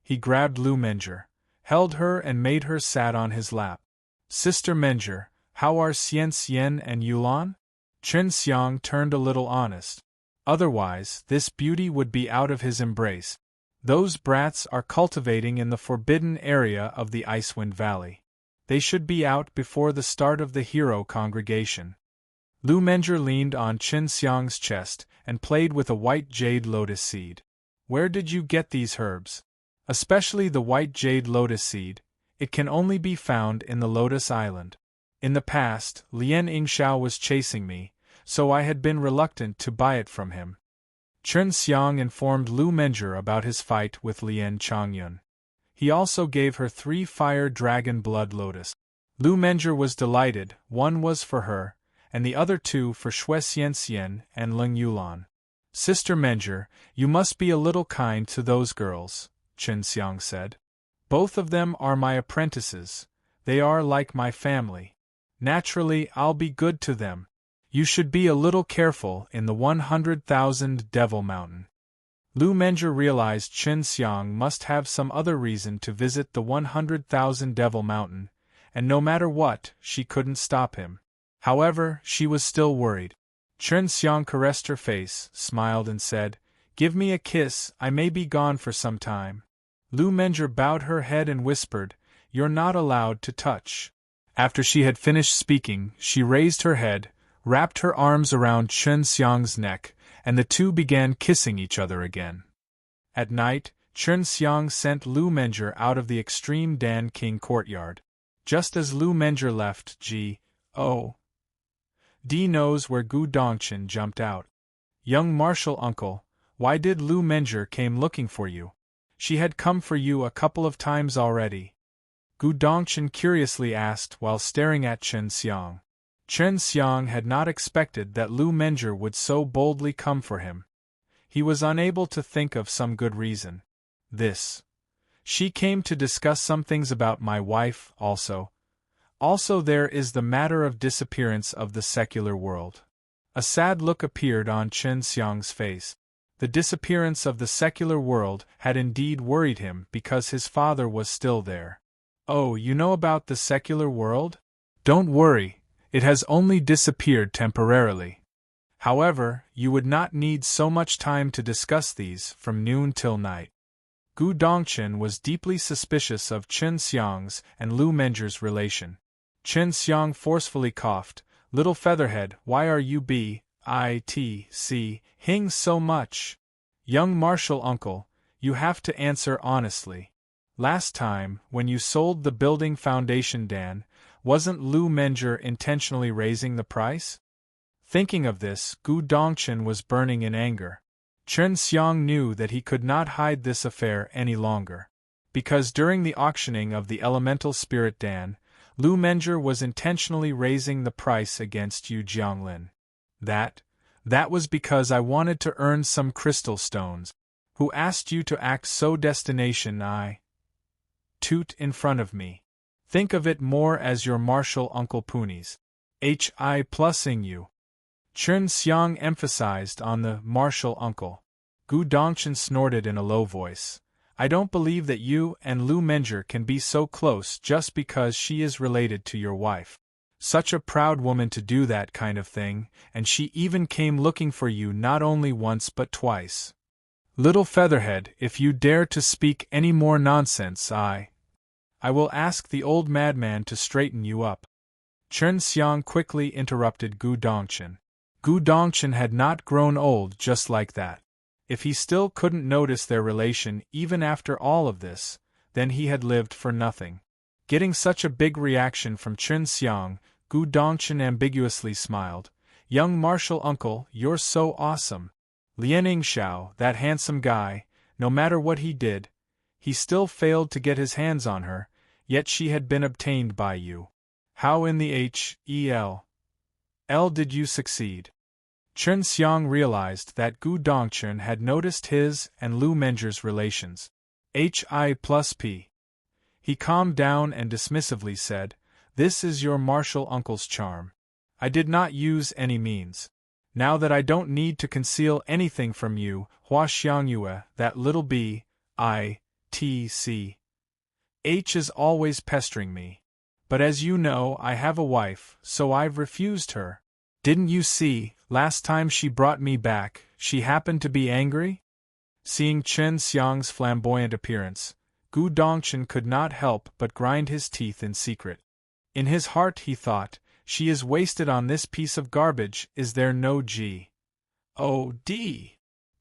Speaker 1: He grabbed Lu Menger, held her and made her sat on his lap. Sister Menger, how are Xian and Yulan? Chen Xiang turned a little honest. Otherwise, this beauty would be out of his embrace. Those brats are cultivating in the forbidden area of the Icewind Valley. They should be out before the start of the hero congregation. Lu Menger leaned on Chen Xiang's chest and played with a white jade lotus seed. Where did you get these herbs? Especially the white jade lotus seed. It can only be found in the Lotus Island. In the past, Lien Yingxiao was chasing me, so I had been reluctant to buy it from him. Chen Xiang informed Lu Menger about his fight with Lien Changyun. He also gave her 3 fire dragon blood lotus. Lu Menger was delighted. One was for her, and the other 2 for Xue Xian and Leng Yulan. Sister Menger, you must be a little kind to those girls, Chen Xiang said. Both of them are my apprentices. They are like my family. Naturally, I'll be good to them. You should be a little careful in the 100,000 Devil Mountain. Lu Menjie realized Chen Xiang must have some other reason to visit the 100,000 Devil Mountain, and no matter what, she couldn't stop him. However, she was still worried. Chen Xiang caressed her face, smiled and said, "Give me a kiss, I may be gone for some time." Lu Menjie bowed her head and whispered, "You're not allowed to touch." After she had finished speaking, she raised her head, wrapped her arms around Chen Xiang's neck, and the two began kissing each other again. At night, Chen Xiang sent Lu Menjie out of the extreme Dan King courtyard. Just as Lu Menjie left, G.O.D. knows where Gu Dongchen jumped out. "Young martial uncle, why did Lu Menjie came looking for you? She had come for you a couple of times already." Gu Dongchen curiously asked while staring at Chen Xiang. Chen Xiang had not expected that Lu Menjie would so boldly come for him. He was unable to think of some good reason. She came to discuss some things about my wife, also. Also there is the matter of disappearance of the secular world. A sad look appeared on Chen Xiang's face. The disappearance of the secular world had indeed worried him because his father was still there. "Oh, you know about the secular world? Don't worry, it has only disappeared temporarily. However, you would not need so much time to discuss these from noon till night." Gu Dongchen was deeply suspicious of Chen Xiang's and Lu Menjie's relation. Chen Xiang forcefully coughed, "Little featherhead, why are you hing so much? Young martial uncle, you have to answer honestly. Last time, when you sold the building foundation Dan, wasn't Lu Menjie intentionally raising the price?" Thinking of this, Gu Dongchen was burning in anger. Chen Xiang knew that he could not hide this affair any longer. Because during the auctioning of the elemental spirit Dan, Lu Menjie was intentionally raising the price against Yu Jianglin. That was because I wanted to earn some crystal stones. Who asked you to act so destination I toot in front of me? Think of it more as your martial uncle Puni's hi plusing you. Chen Xiang emphasized on the martial uncle. Gu Dongchen snorted in a low voice. "I don't believe that you and Lu Menjie can be so close just because she is related to your wife. Such a proud woman to do that kind of thing, and she even came looking for you not only once but twice. Little featherhead, if you dare to speak any more nonsense I will ask the old madman to straighten you up." Chen Xiang quickly interrupted Gu Dongchen. Gu Dongchen had not grown old just like that. If he still couldn't notice their relation even after all of this, then he had lived for nothing. Getting such a big reaction from Chen Xiang, Gu Dongchen ambiguously smiled. "Young martial uncle, you're so awesome. Lianing Xiao, that handsome guy, no matter what he did, he still failed to get his hands on her, yet she had been obtained by you. How in the hell did you succeed?" Chen Xiang realized that Gu Dongchen had noticed his and Lu Menjie's relations. Hi+P. He calmed down and dismissively said, "This is your martial uncle's charm. I did not use any means. Now that I don't need to conceal anything from you, Hua Xiangyue, that little bitch is always pestering me. But as you know, I have a wife, so I've refused her. Didn't you see, last time she brought me back, she happened to be angry?" Seeing Chen Xiang's flamboyant appearance, Gu Dongchen could not help but grind his teeth in secret. In his heart he thought, "She is wasted on this piece of garbage, is there no G.O.D.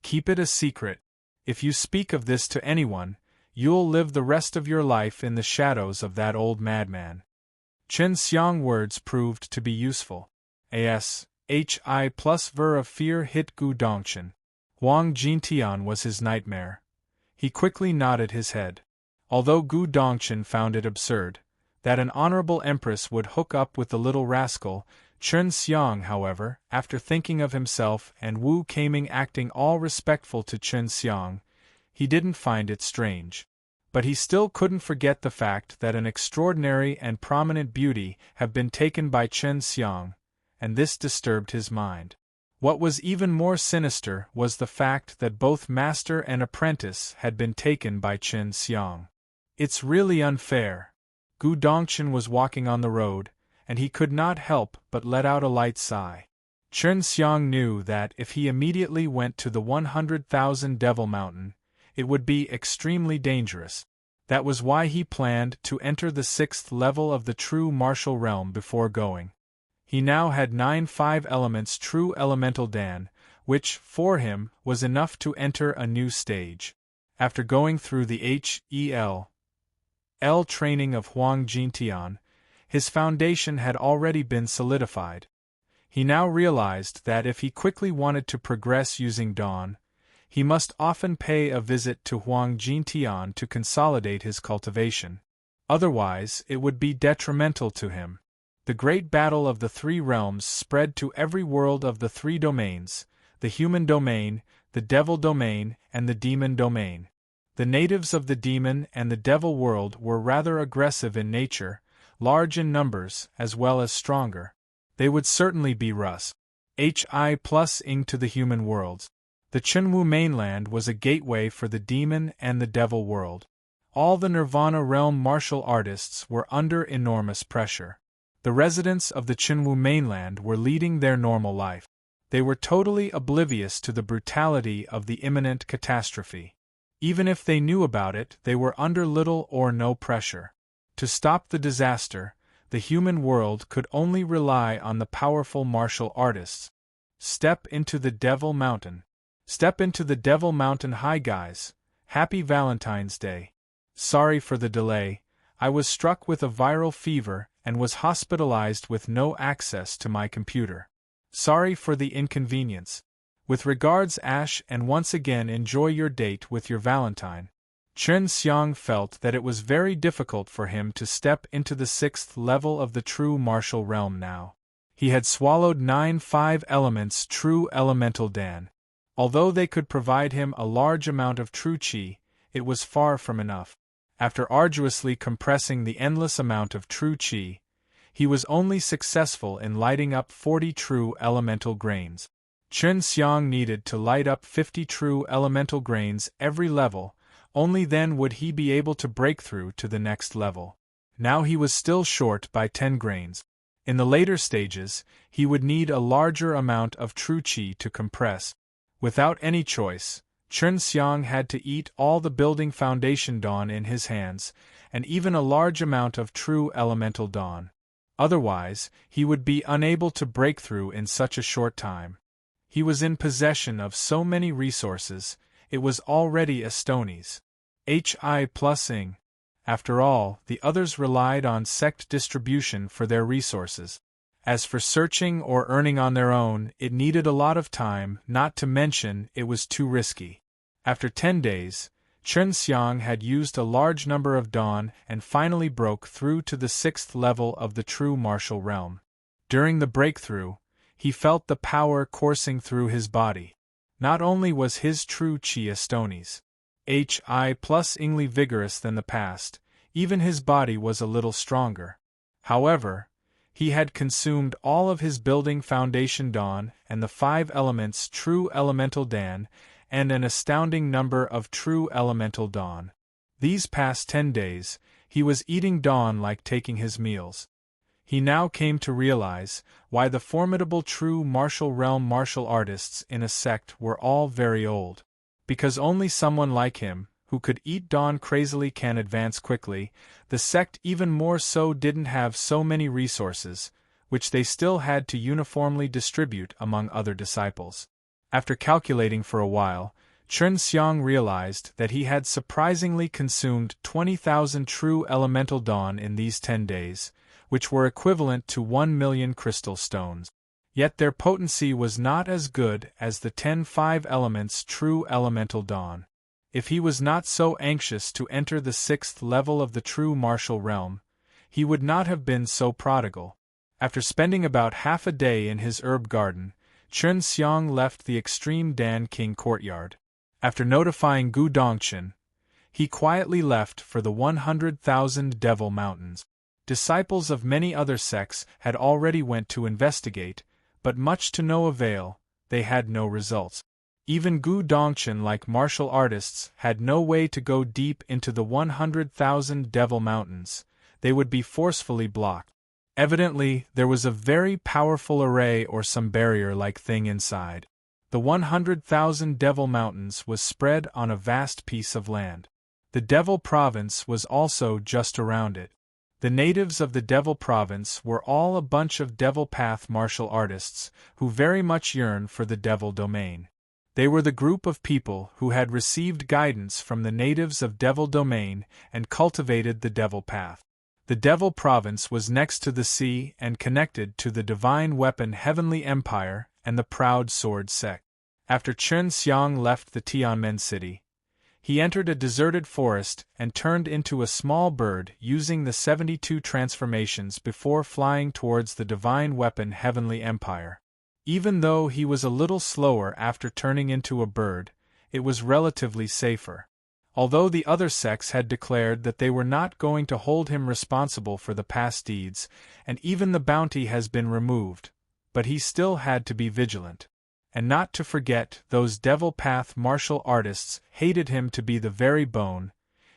Speaker 1: Keep it a secret. If you speak of this to anyone, you'll live the rest of your life in the shadows of that old madman." Chen Xiang's words proved to be useful. Hi+Ver of fear hit Gu Dongchen. Wang Jintian was his nightmare. He quickly nodded his head. Although Gu Dongchen found it absurd that an honorable empress would hook up with the little rascal, Chen Xiang, however, after thinking of himself and Wu Kaming acting all respectful to Chen Xiang, he didn't find it strange. But he still couldn't forget the fact that an extraordinary and prominent beauty had been taken by Chen Xiang, and this disturbed his mind. What was even more sinister was the fact that both master and apprentice had been taken by Chen Xiang. It's really unfair. Gu Dongchen was walking on the road, and he could not help but let out a light sigh. Chen Xiang knew that if he immediately went to the 100,000 Devil Mountain, it would be extremely dangerous. That was why he planned to enter the 6th level of the true martial realm before going. He now had 9 5-elements true elemental Dan, which, for him, was enough to enter a new stage. After going through the HEL training of Huang Jintian, his foundation had already been solidified. He now realized that if he quickly wanted to progress using Dawn, he must often pay a visit to Huang Jintian to consolidate his cultivation. Otherwise, it would be detrimental to him. The great battle of the 3 realms spread to every world of the 3 domains: the human domain, the devil domain, and the demon domain. The natives of the demon and the devil world were rather aggressive in nature, large in numbers, as well as stronger. They would certainly be Hi+ing to the human worlds. The Chenwu mainland was a gateway for the demon and the devil world. All the Nirvana realm martial artists were under enormous pressure. The residents of the Chenwu mainland were leading their normal life. They were totally oblivious to the brutality of the imminent catastrophe. Even if they knew about it, they were under little or no pressure. To stop the disaster, the human world could only rely on the powerful martial artists. Step into the Devil Mountain. Step into the Devil Mountain. Hi guys, happy Valentine's Day. Sorry for the delay, I was struck with a viral fever and was hospitalized with no access to my computer. Sorry for the inconvenience. With regards Ash, and once again enjoy your date with your Valentine. Chen Xiang felt that it was very difficult for him to step into the 6th level of the true martial realm now. He had swallowed 9 5-elements true elemental Dan. Although they could provide him a large amount of true qi, it was far from enough. After arduously compressing the endless amount of true qi, he was only successful in lighting up 40 true elemental grains. Chen Xiang needed to light up 50 true elemental grains every level, only then would he be able to break through to the next level. Now he was still short by 10 grains. In the later stages, he would need a larger amount of true qi to compress. Without any choice, Chen Xiang had to eat all the building foundation dawn in his hands, and even a large amount of true elemental dawn. Otherwise, he would be unable to break through in such a short time. He was in possession of so many resources, it was already Estoni's Hi+ing. After all, the others relied on sect distribution for their resources. As for searching or earning on their own, it needed a lot of time, not to mention it was too risky. After 10 days, Chen Xiang had used a large number of dawn and finally broke through to the 6th level of the true martial realm. During the breakthrough, he felt the power coursing through his body. Not only was his true qi Estoni's Hi+ingly vigorous than the past, even his body was a little stronger. However, he had consumed all of his building foundation dawn and the 5 elements true elemental Dan and an astounding number of true elemental dawn. These past 10 days, he was eating dawn like taking his meals. He now came to realize why the formidable true martial realm martial artists in a sect were all very old. Because only someone like him, who could eat dawn crazily, can advance quickly. The sect even more so didn't have so many resources, which they still had to uniformly distribute among other disciples. After calculating for a while, Chen Xiang realized that he had surprisingly consumed 20,000 true elemental dawn in these 10 days, which were equivalent to 1 million crystal stones. Yet their potency was not as good as the 10 5-elements true elemental dawn. If he was not so anxious to enter the 6th level of the true martial realm, he would not have been so prodigal. After spending about half a day in his herb garden, Chen Xiang left the extreme Dan King courtyard. After notifying Gu Dongchen, he quietly left for the 100,000 Devil Mountains. Disciples of many other sects had already went to investigate, but much to no avail. they had no results. Even Gu Dongchen, like martial artists, had no way to go deep into the 100,000 Devil Mountains. They would be forcefully blocked. Evidently, there was a very powerful array or some barrier-like thing inside. The 100,000 Devil Mountains was spread on a vast piece of land. The Devil Province was also just around it. The natives of the Devil Province were all a bunch of Devil Path martial artists, who very much yearned for the Devil Domain. They were the group of people who had received guidance from the natives of Devil Domain and cultivated the Devil Path. The Devil Province was next to the sea and connected to the Divine Weapon Heavenly Empire and the Proud Sword Sect. After Chen Xiang left the Tianmen city, he entered a deserted forest and turned into a small bird using the 72 transformations before flying towards the Divine Weapon Heavenly Empire. Even though he was a little slower after turning into a bird, it was relatively safer. Although the other sects had declared that they were not going to hold him responsible for the past deeds, and even the bounty has been removed, but he still had to be vigilant. And not to forget, those Devil Path martial artists hated him to be the very bone.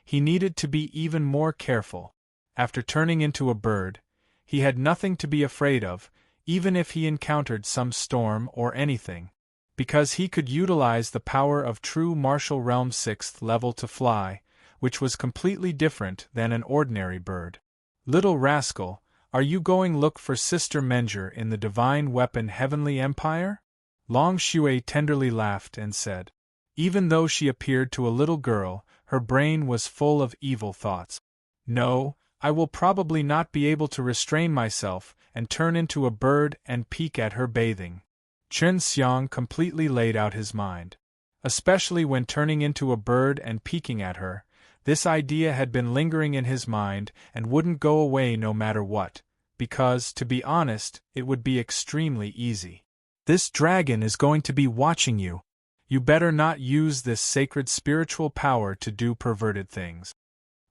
Speaker 1: He needed to be even more careful. After turning into a bird, he had nothing to be afraid of, even if he encountered some storm or anything, because he could utilize the power of true martial realm 6th level to fly, which was completely different than an ordinary bird. Little rascal, are you going look for Sister Menger in the Divine Weapon Heavenly Empire? Long Shui tenderly laughed and said. Even though she appeared to a little girl, her brain was full of evil thoughts. No, I will probably not be able to restrain myself and turn into a bird and peek at her bathing. Chen Xiang completely laid out his mind. Especially when turning into a bird and peeking at her, this idea had been lingering in his mind and wouldn't go away no matter what, because, to be honest, it would be extremely easy. This dragon is going to be watching you. You better not use this sacred spiritual power to do perverted things.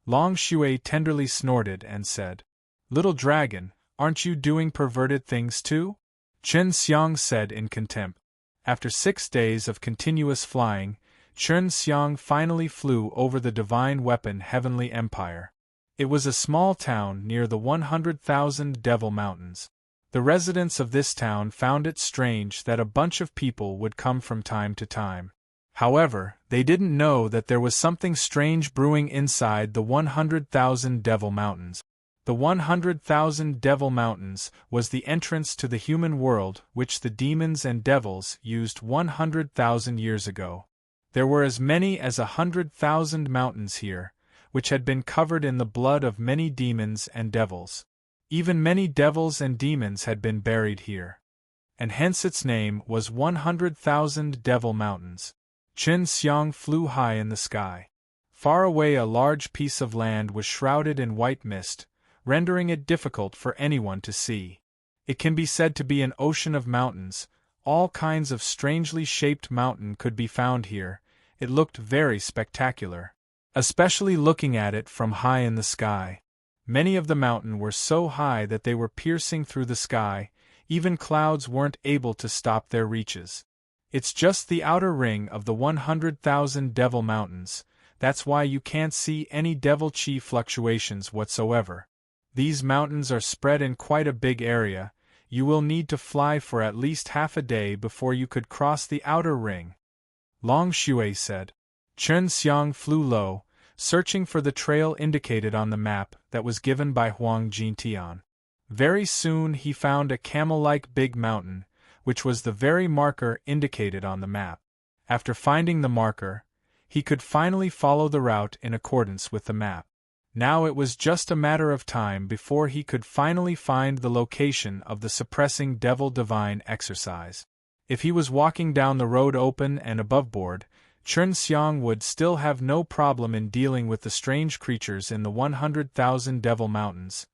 Speaker 1: Long Shui tenderly snorted and said, Little dragon, aren't you doing perverted things too? Chen Xiang said in contempt. After 6 days of continuous flying, Chen Xiang finally flew over the Divine Weapon Heavenly Empire. It was a small town near the 100,000 Devil Mountains. The residents of this town found it strange that a bunch of people would come from time to time. However, they didn't know that there was something strange brewing inside the 100,000 Devil Mountains. The 100,000 Devil Mountains was the entrance to the human world which the demons and devils used 100,000 years ago. There were as many as 100,000 mountains here, which had been covered in the blood of many demons and devils. Even many devils and demons had been buried here. And hence its name was 100,000 Devil Mountains. Chen Xiang flew high in the sky. Far away a large piece of land was shrouded in white mist, rendering it difficult for anyone to see. It can be said to be an ocean of mountains. All kinds of strangely shaped mountain could be found here. It looked very spectacular, especially looking at it from high in the sky. Many of the mountain were so high that they were piercing through the sky, even clouds weren't able to stop their reaches. It's just the outer ring of the 100,000 Devil Mountains, that's why you can't see any Devil Chi fluctuations whatsoever. These mountains are spread in quite a big area. You will need to fly for at least half a day before you could cross the outer ring. Long Shui said. Chen Xiang flew low, searching for the trail indicated on the map that was given by Huang Jintian. Very soon he found a camel-like big mountain, which was the very marker indicated on the map. After finding the marker, he could finally follow the route in accordance with the map. Now it was just a matter of time before he could finally find the location of the suppressing Devil Divine exercise. If he was walking down the road open and aboveboard, Chen Xiang would still have no problem in dealing with the strange creatures in the 100,000 Devil Mountains.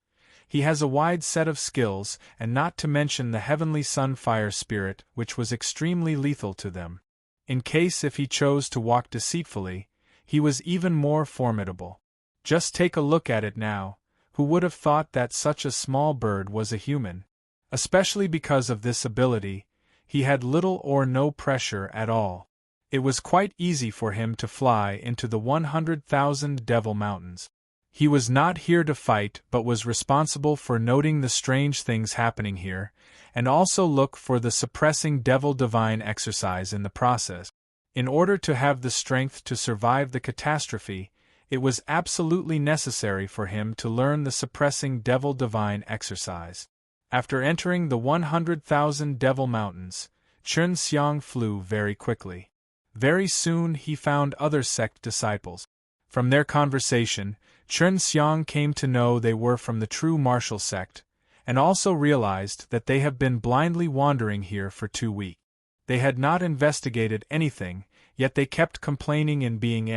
Speaker 1: He has a wide set of skills, and not to mention the Heavenly Sun Fire Spirit, which was extremely lethal to them. In case if he chose to walk deceitfully, he was even more formidable. Just take a look at it now. Who would have thought that such a small bird was a human? Especially because of this ability, he had little or no pressure at all. It was quite easy for him to fly into the 100,000 Devil Mountains. He was not here to fight but was responsible for noting the strange things happening here, and also look for the suppressing devil divine exercise in the process. In order to have the strength to survive the catastrophe, it was absolutely necessary for him to learn the suppressing devil divine exercise. After entering the 100,000 Devil Mountains, Chen Xiang flew very quickly. Very soon he found other sect disciples. From their conversation, Chen Xiang came to know they were from the true martial sect, and also realized that they have been blindly wandering here for 2 weeks. They had not investigated anything, yet they kept complaining in being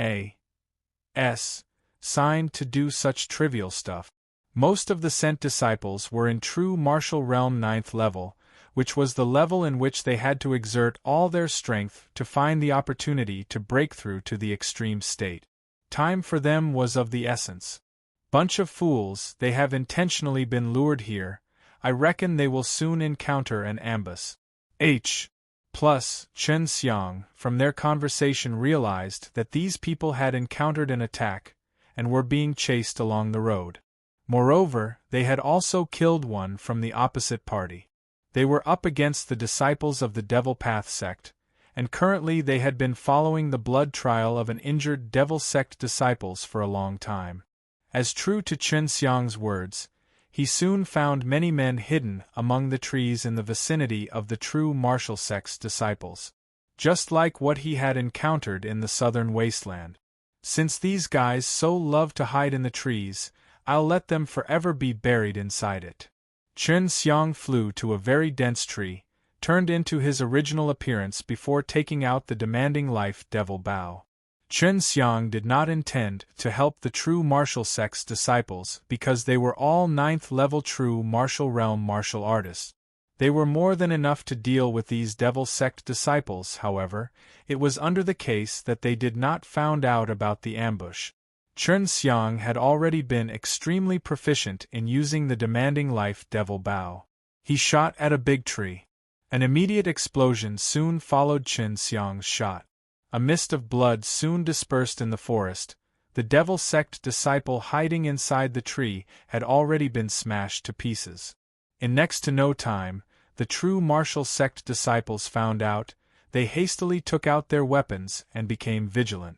Speaker 1: signed to do such trivial stuff. Most of the sent disciples were in true martial realm 9th level, which was the level in which they had to exert all their strength to find the opportunity to break through to the extreme state. Time for them was of the essence. Bunch of fools, they have intentionally been lured here. I reckon they will soon encounter an ambush. Chen Xiang, from their conversation, realized that these people had encountered an attack, and were being chased along the road. Moreover, they had also killed one from the opposite party. They were up against the disciples of the Devil Path sect, and currently they had been following the blood trail of an injured Devil sect disciples for a long time. As true to Chen Xiang's words, he soon found many men hidden among the trees in the vicinity of the true martial sect's disciples. Just like what he had encountered in the southern wasteland. Since these guys so love to hide in the trees, I'll let them forever be buried inside it. Chen Xiang flew to a very dense tree, turned into his original appearance before taking out the demanding life devil bow. Chen Xiang did not intend to help the true martial sect's disciples because they were all 9th level true martial realm martial artists. They were more than enough to deal with these devil sect disciples. However, it was under the case that they did not found out about the ambush. Chen Xiang had already been extremely proficient in using the demanding life devil bow. He shot at a big tree. An immediate explosion soon followed Chen Xiang's shot. A mist of blood soon dispersed in the forest. The devil sect disciple hiding inside the tree had already been smashed to pieces. In next to no time, the true martial sect disciples found out. They hastily took out their weapons and became vigilant.